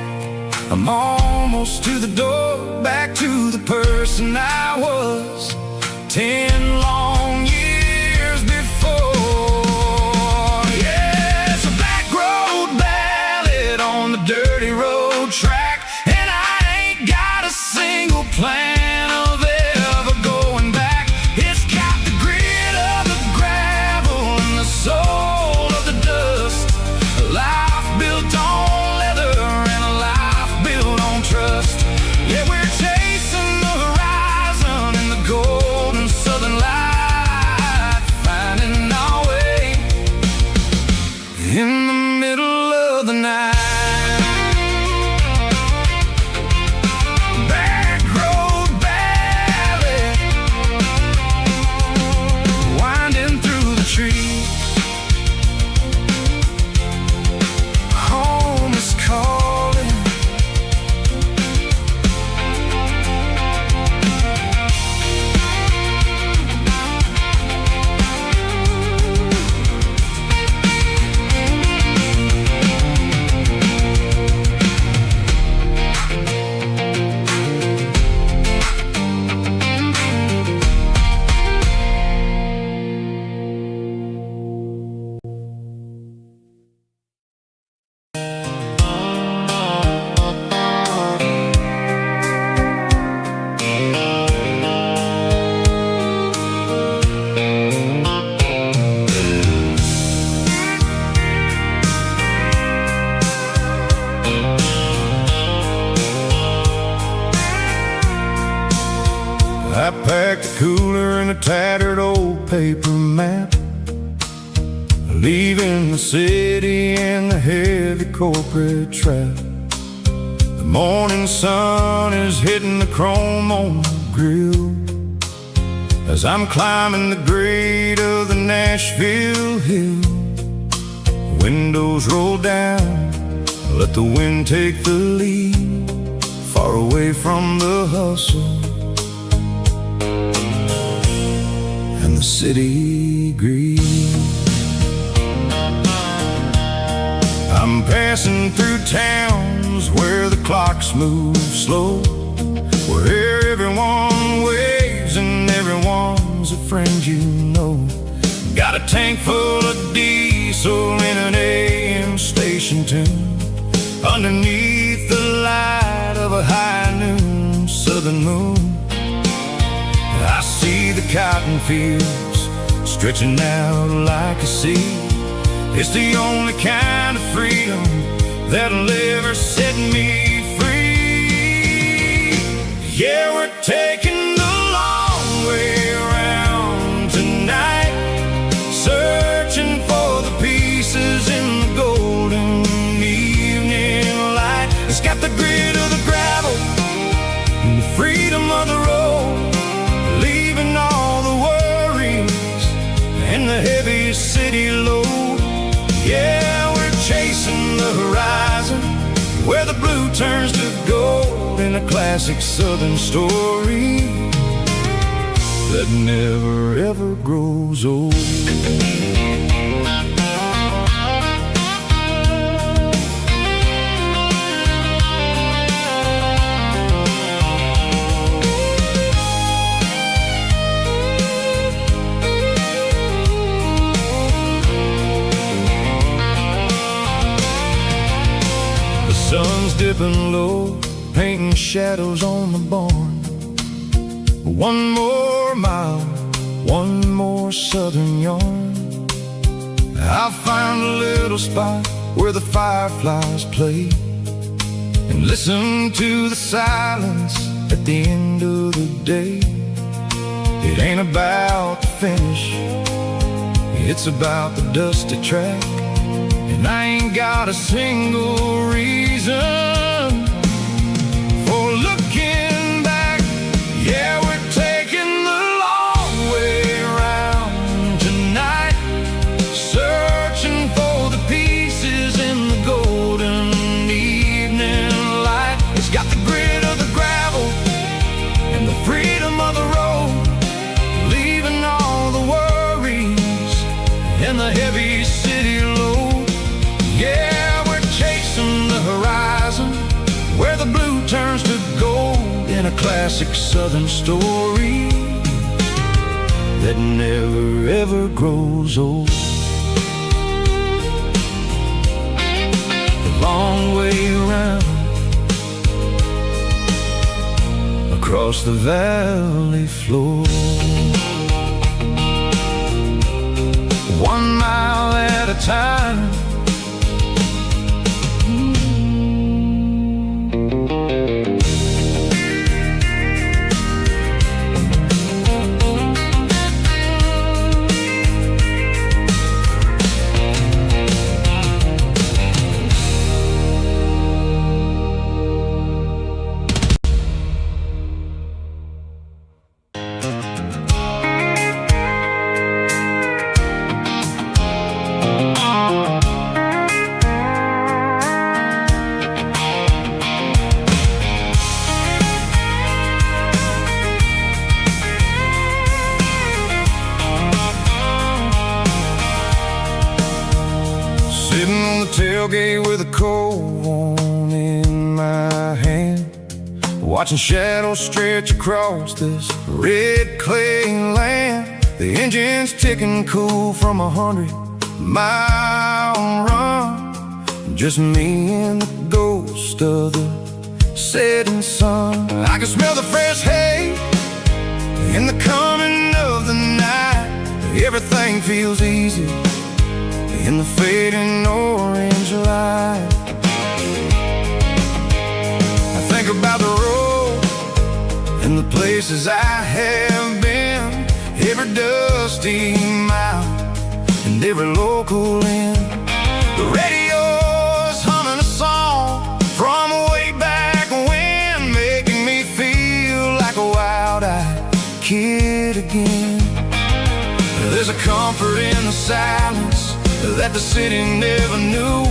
I'm almost to the door, back to the person I was 10 long years before. Yeah, it's a backroad ballad on the dirty road track, and I ain't got a single plan of ever going back. It's got the grit of the gravel and the soul of the dust, a life built on leather and a life built on trust. Yeah, we're chasing the horizon in the golden southern light, finding our way in the middle of the night. Backroad ballad, winding through the trees. Home is calling. I packed a cooler and a tattered old paper map, leaving the city and the heavy corporate trap. The morning sun is hitting the chrome on the grill as I'm climbing the grade of the Nashville hill. Windows roll down, let the wind take the lead, far away from the hustle and the city greed. I'm passing through towns where the clocks move slow, where everyone waves and everyone's a friend you know. Got a tank full of diesel in an AM station tune, underneath the light of a high noon southern moon. I see the cotton fields stretching out like a sea. It's the only kind of freedom that'll ever set me free. Yeah, we're taking the long way around tonight, searching for the pieces in the golden evening light. It's got the grit of the gravel and the freedom of the road, leaving all the worries and the heavy city load. Yeah, we're chasing the horizon where the blue turns to gold, in a classic southern story that never ever grows old. Sun's dipping low, painting shadows on the barn. One more mile, one more southern yarn. I'll find a little spot where the fireflies play and listen to the silence at the end of the day. It ain't about the finish, it's about the dusty track, and I ain't got a single reason for looking back. Yeah, we're taking the long way around classic southern story that never ever grows old. The long way around across the valley floor, 1 mile at a time. Sitting on the tailgate with a cold one in my hand, watching shadows stretch across this red clay land. The engine's ticking cool from 100-mile run. Just me and the ghost of the setting sun. I can smell the fresh hay in the coming of the night. Everything feels easy in the fading orange light. I think about the road and the places I have been, every dusty mile and every local inn. The radio's humming a song from way back when, making me feel like a wild-eyed kid again. There's a comfort in the silence that the city never knew,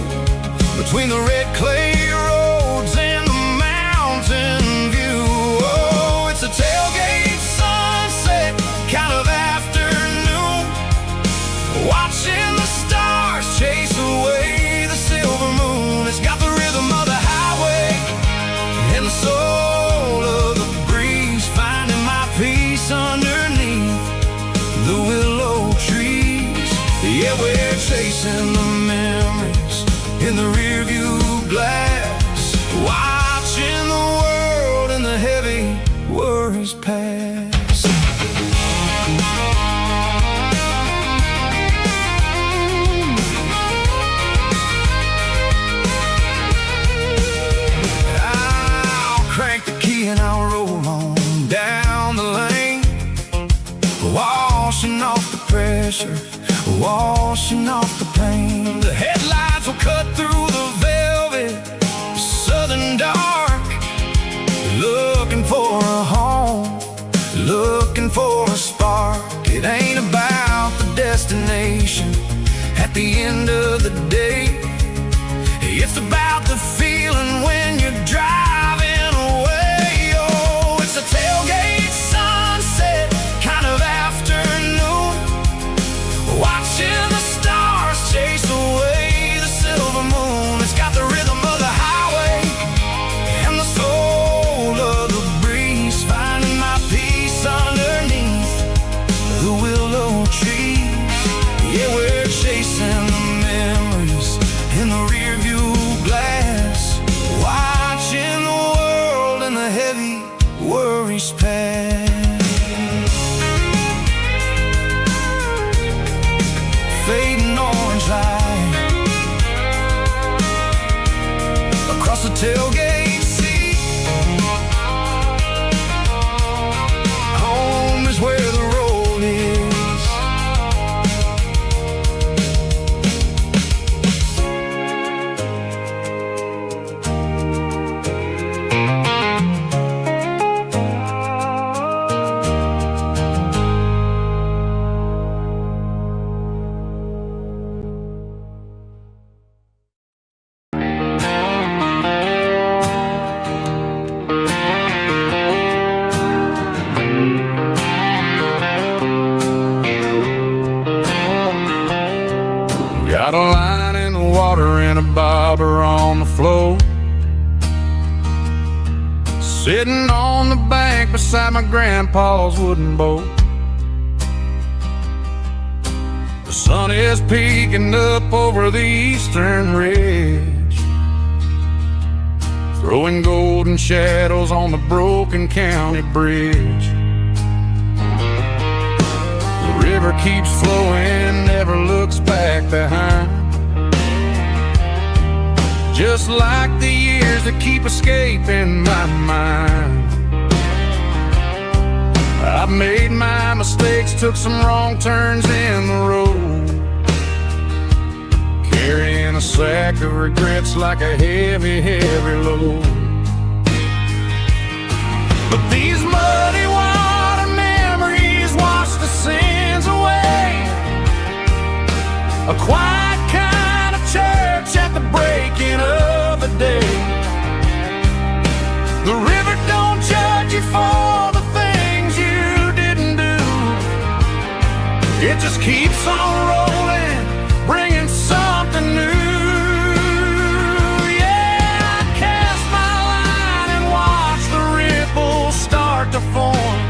between the red clay roads and the mountain view. Oh, it's a tailgate sunset kind of afternoon, watching the stars chase away the silver moon. It's got the rhythm of the highway and the soul of the breeze, finding my peace underneath the willow trees. Yeah, we're chasing the memories in the rearview glass, watching the world and the heavy worries pass. I'll crank the key and I'll roll on down the lane, washing off the pressure, washing off the pain. The headlights will cut through the velvet southern dark, looking for a home, looking for a spark. It ain't about the destination at the end of the day, it's about the feeling when you're driving away. Oh, it's a tailgate sunset kind of afternoon, watching the stars chase away the silver moon. It's got the rhythm of the highway and the soul of the breeze, finding my peace underneath the willow trees. Yeah, we're chasing the memories in the rearview glass, watching the world and the heavy worries pass. Fading orange light across the tailgate seat. Home is where the road is. Got a line in the water and a bobber on the floor, Sitting on the bank beside my grandpa's wooden boat. The sun is peeking up over the eastern ridge, throwing golden shadows on the broken county bridge. The river keeps flowing, never looks back behind, just like the years that keep escaping my mind. I've made my mistakes, took some wrong turns in the road, carrying a sack of regrets like a heavy, heavy load. But these muddy water memories wash the sins away. A quiet kind of church at the breaking of the day. The river don't judge you for the things you didn't do. It just keeps on rolling, bringing something new. Yeah, I cast my line and watch the ripples start to form,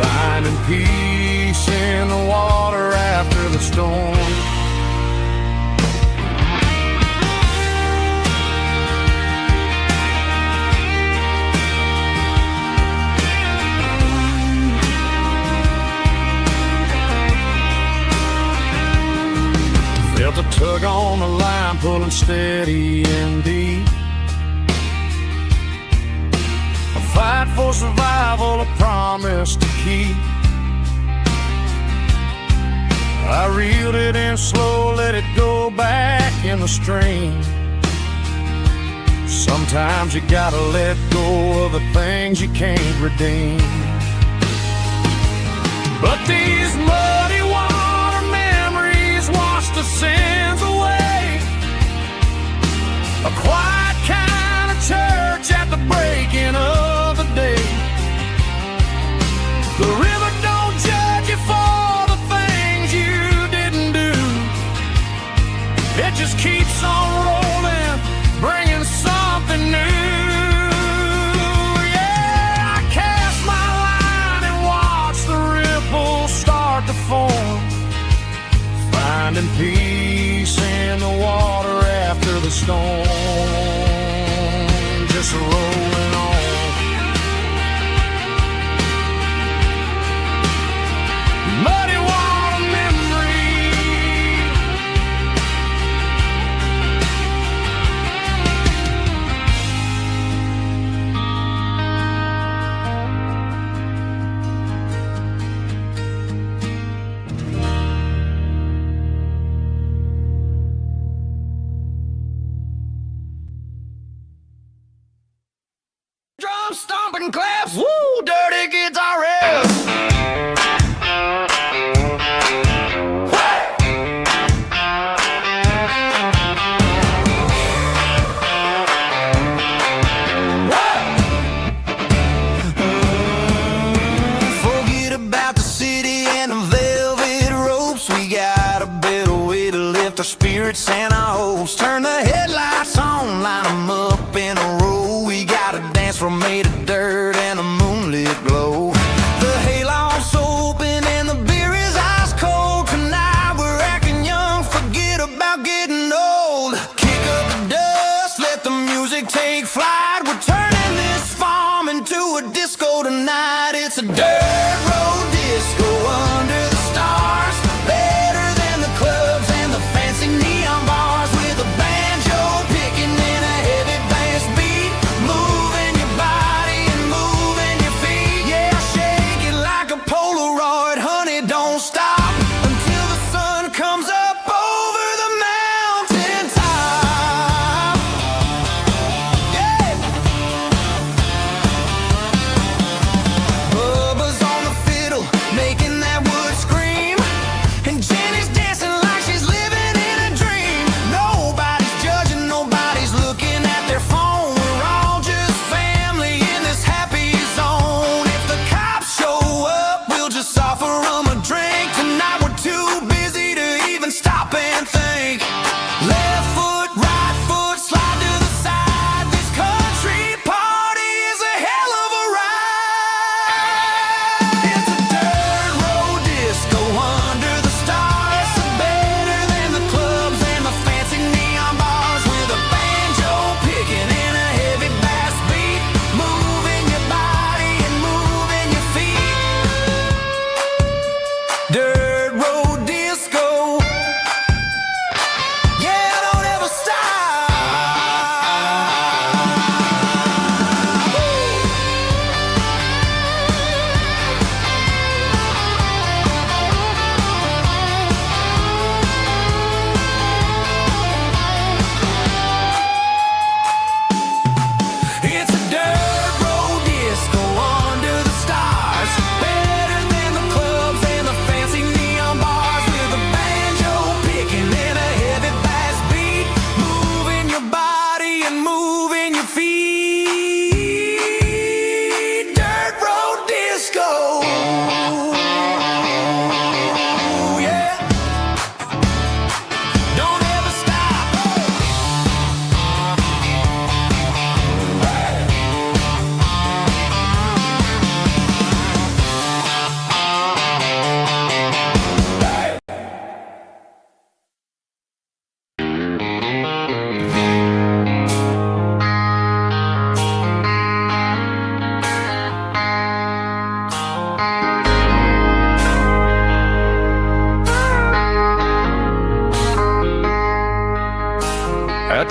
finding peace in the water after the storm. Felt a tug on the line, pulling steady and deep. A fight for survival, a promise to keep. I reeled it in slow, let it go back in the stream. Sometimes you gotta let go of the things you can't redeem. But these muddy water memories wash the sins away. A quiet kind of church at the breaking of the day. The river don't judge you for the things you didn't do. It just keeps on rolling, bringing something new. Yeah, I cast my line and watch the ripples start to form, finding peace in the water after the storm. Just rolling on. Muddy water memory. Drum stomping claps, woo, dirty guitar riffs. Forget about the city and the velvet ropes. We got a better way to lift our spirits and our hopes. Turn the headlights on, line them up in a row. We got a dance floor made of dirt and a moonlit glow. The hayloft's open and the beer is ice cold. Tonight we're acting young, forget about getting old. Kick up the dust, let the music take flight. We're turning this farm into a disco tonight. It's a dirt road disco under the stars. Better than the clubs and the fancy neon bars. With a banjo picking in a heavy bass beat. Moving your body and moving your feet. Yeah, shake it like a Polaroid, honey, don't stop until the sun comes up over the mountain top. Yeah. Bubba's on the fiddle, making that wood scream. And Jenny's dancing like she's living in a dream. Nobody's judging, nobody's looking at their phone. We're all just family in this happy zone. If the cops show up, we'll just offer them a drink. Tonight we're too busy to even stop and think. Left foot, right foot, slide to the side. This country party is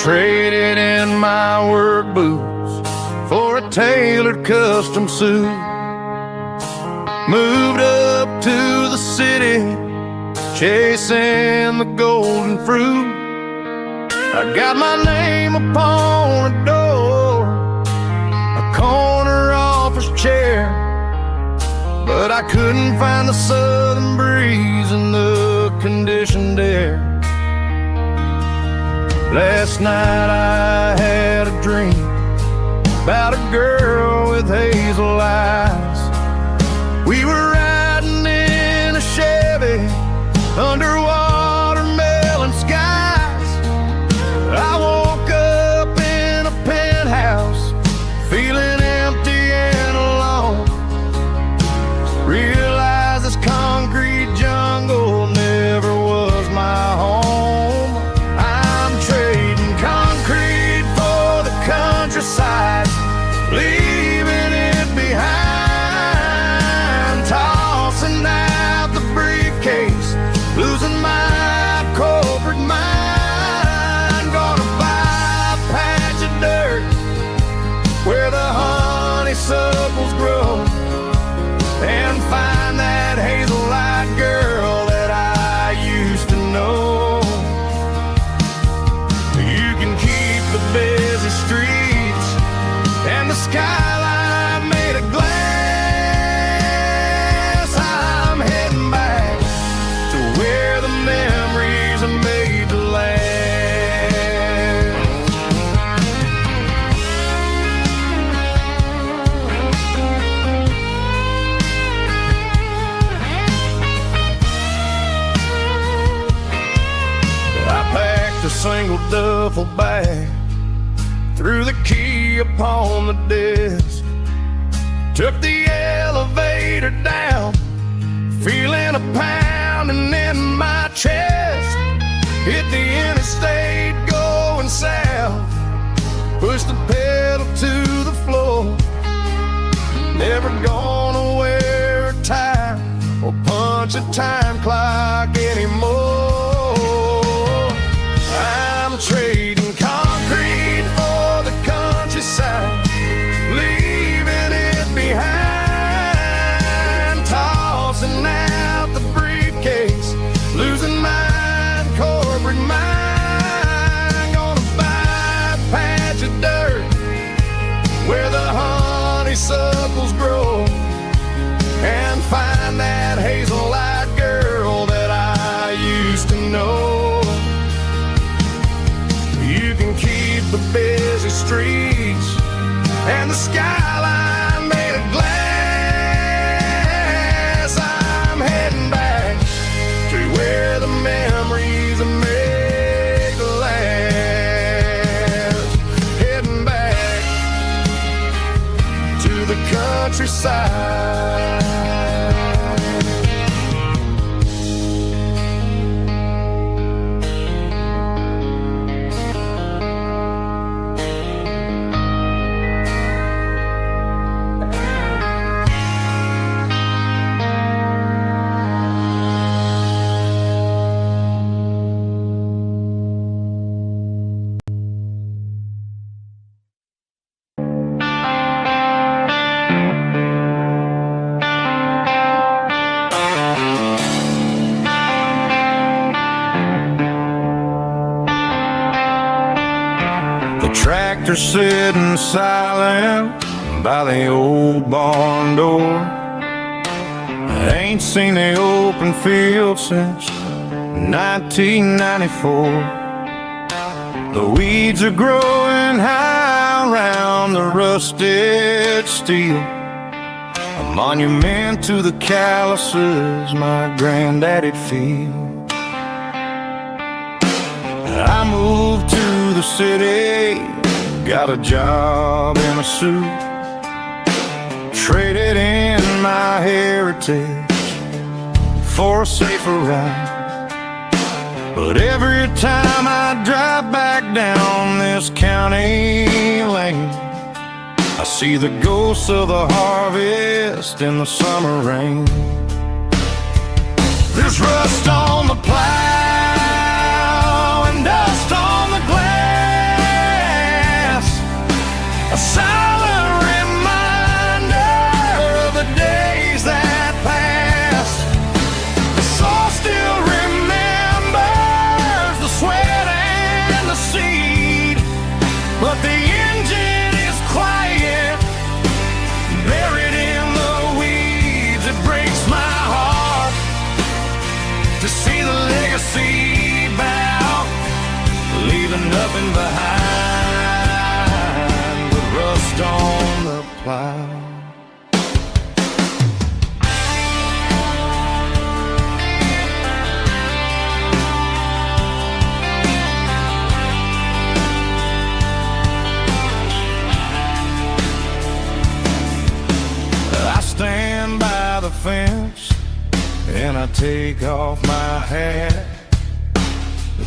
Traded in my work boots for a tailored custom suit. Moved up to the city, chasing the golden fruit. I got my name upon a door, a corner office chair, but I couldn't find the southern breeze in the conditioned air. Last night I had a dream about a girl with hazel eyes. We were riding in a Chevy under watermelon skies. I woke up in a penthouse, feeling empty and alone. Realized this concrete jungle never was my home. I'm trading concrete for the countryside, leaving it behind. Tossing out the briefcase, losing my corporate mind. Gonna buy a patch of dirt where the honeysuckles grow, and find that hazel-eyed girl that I used to know. You can keep the busy streets and the skyline made of glass. I'm heading back to where the memories are made to last. I packed a single duffel bag, threw the key upon the desk, took the elevator down, feeling a pounding in my chest. Hit the interstate going south, pushed the pedal to the floor. Never gonna wear a tie or punch a time clock anymore. I'm trading concrete for the countryside, leaving it behind. Tossing out the briefcase, losing my corporate mind. Gonna buy a patch of dirt where the honeysuckles grow, and find that hazel-eyed girl that I used to know. You can keep the busy streets and the skyline made of glass. I'm heading back to where the memories are made to last. Heading back to the countryside. Tractor sitting silent by the old barn door. I ain't seen the open field since 1994. The weeds are growing high around the rusted steel, a monument to the calluses my granddaddy'd feel. I moved to the city, got a job in a suit, traded in my heritage for a safer ride. But every time I drive back down this county lane, I see the ghosts of the harvest in the summer rain. There's rust on the plow and dust on the glass. to see the legacy bow, leaving nothing behind but rust on the plow. Stand by the fence and I take off my hat,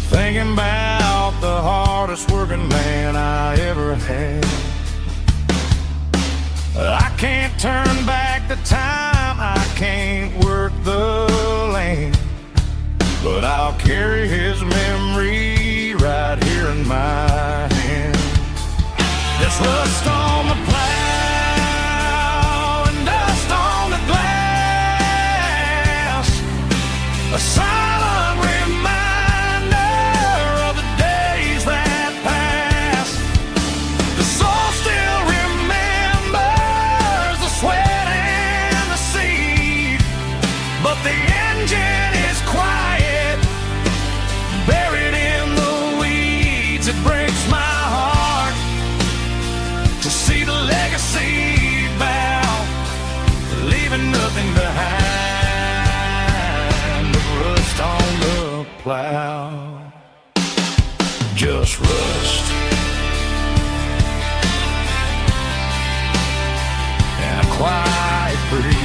thinking about the hardest working man I ever had. I can't turn back the time, I can't work the land, but I'll carry his memory right here in my hand. There's rust on the plow, a silent reminder of the days that passed. The soul still remembers the sweat and the seed, but the engine is quiet, buried in the weeds. It breaks my heart to see the legacy bow, leaving nothing behind. On the plow, just rust and a quiet breeze.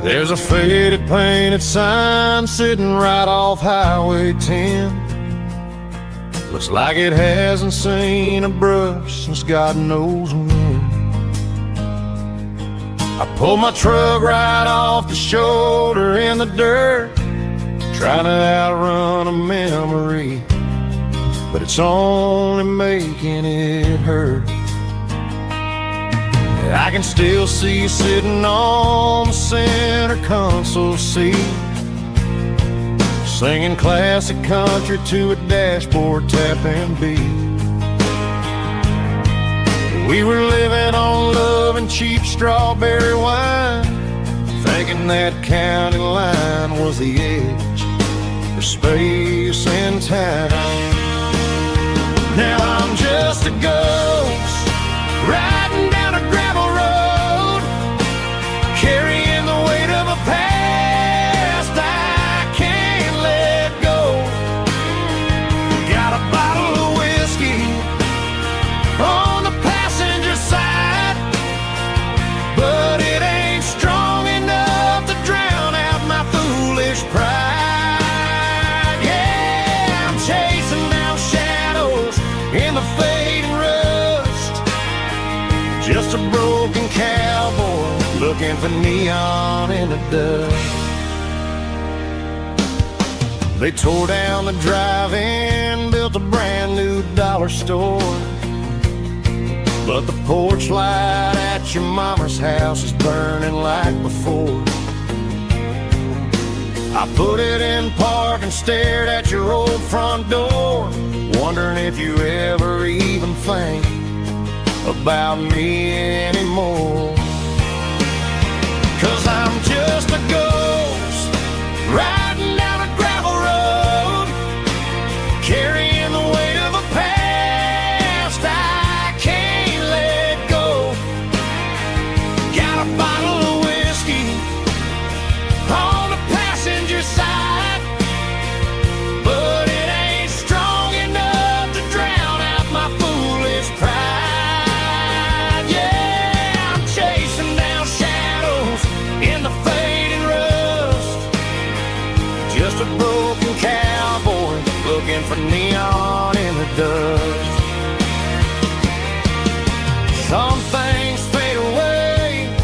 There's a faded painted sign sitting right off Highway 10. Looks like it hasn't seen a brush since God knows when. I pulled my truck right off the shoulder in the dirt, trying to outrun a memory, but it's only making it hurt. I can still see you sitting on the center console seat, singing classic country to a dashboard tapping beat. We were living on love and cheap strawberry wine, thinking that county line was the edge for space and time. Now I'm just a ghost riding down a gravel road, carrying the weight of a past I can't let go. Got a bottle of whiskey on the passenger side, but it ain't strong enough to drown out my foolish pride. Yeah, I'm chasing down shadows in the fading rust, just a broken cowboy looking for neon in the dust. They tore down the drive-in, built a brand new dollar store, but the porch light at your mama's house is burning like before. I put it in park and stared at your old front door, wondering if you ever even think about me anymore. 'Cause I'm just a ghost riding down a gravel road, carrying the weight of a past I can't let go. Got a bottle of whiskey on the passenger side, but it ain't strong enough to drown out my foolish pride. Yeah, I'm chasing down shadows for neon in the dust. Some things fade away,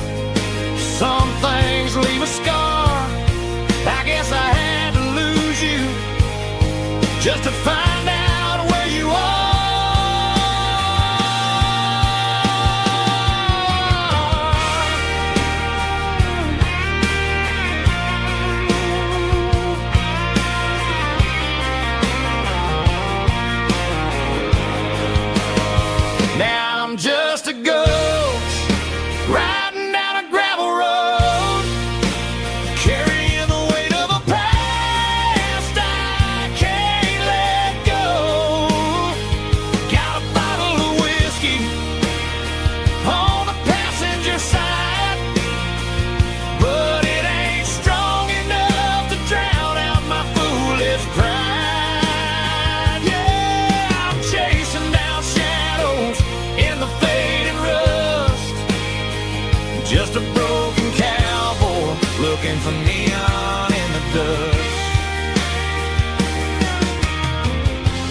some things leave a scar. I guess I had to lose you just to find out where you are. Now I'm just a ghost riding down a gravel road, carrying the weight of a past I can't let go. Got a bottle of whiskey on the passenger side, but it ain't strong enough to drown out my foolish pride. Yeah, I'm chasing down shadows in the faded rust, just a broken cowboy looking for neon in the dust.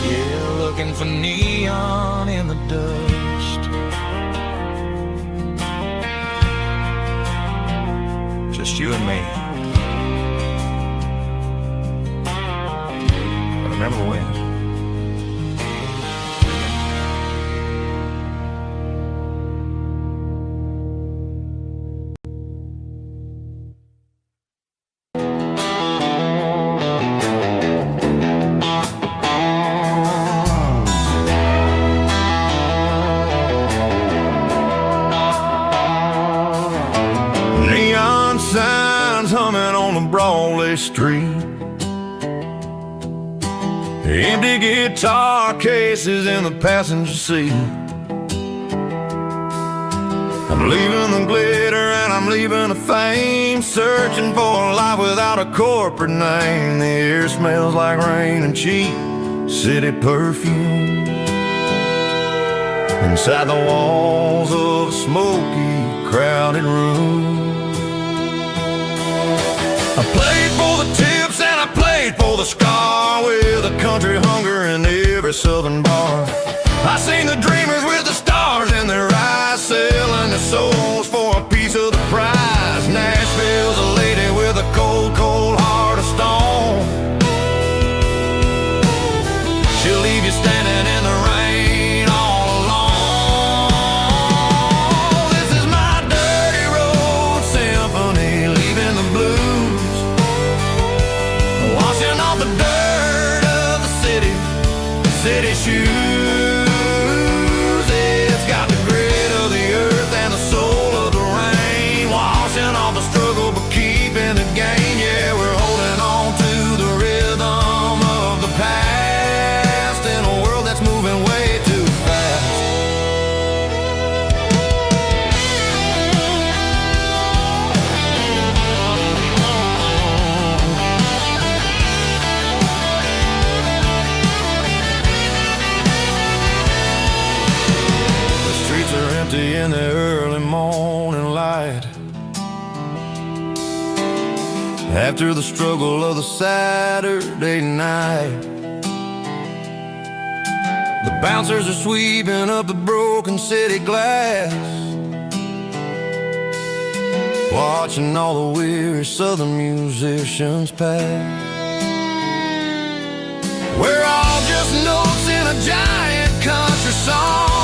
Yeah, looking for neon in the dust. Just you and me. But remember when? Neon signs humming on the Broadway street, empty guitar cases in the passenger seat. I'm leaving the glitter and I'm leaving the fame, searching for a life without a corporate name. The air smells like rain and cheap city perfume inside the walls of a smoky, crowded room. I played for the tips and I played for the scar, with a country hunger in every southern bar. I seen the dreamers with the stars in their eyes, selling their souls for a piece of the prize. Nashville's a lady with a cold, cold heart of stone. She'll leave you standing in the rain all alone. This is my dirty road symphony, leaving the blues, washing off the dirt of the city shoes. It's got the grit of the earth and the soul of the rain, washing off the struggle but keeping the gain. Yeah, we're holding on to the rhythm of the past in a world that's moving way too fast. In the early morning light, after the struggle of the Saturday night, the bouncers are sweeping up the broken city glass, watching all the weary southern musicians pass. We're all just notes in a giant country song,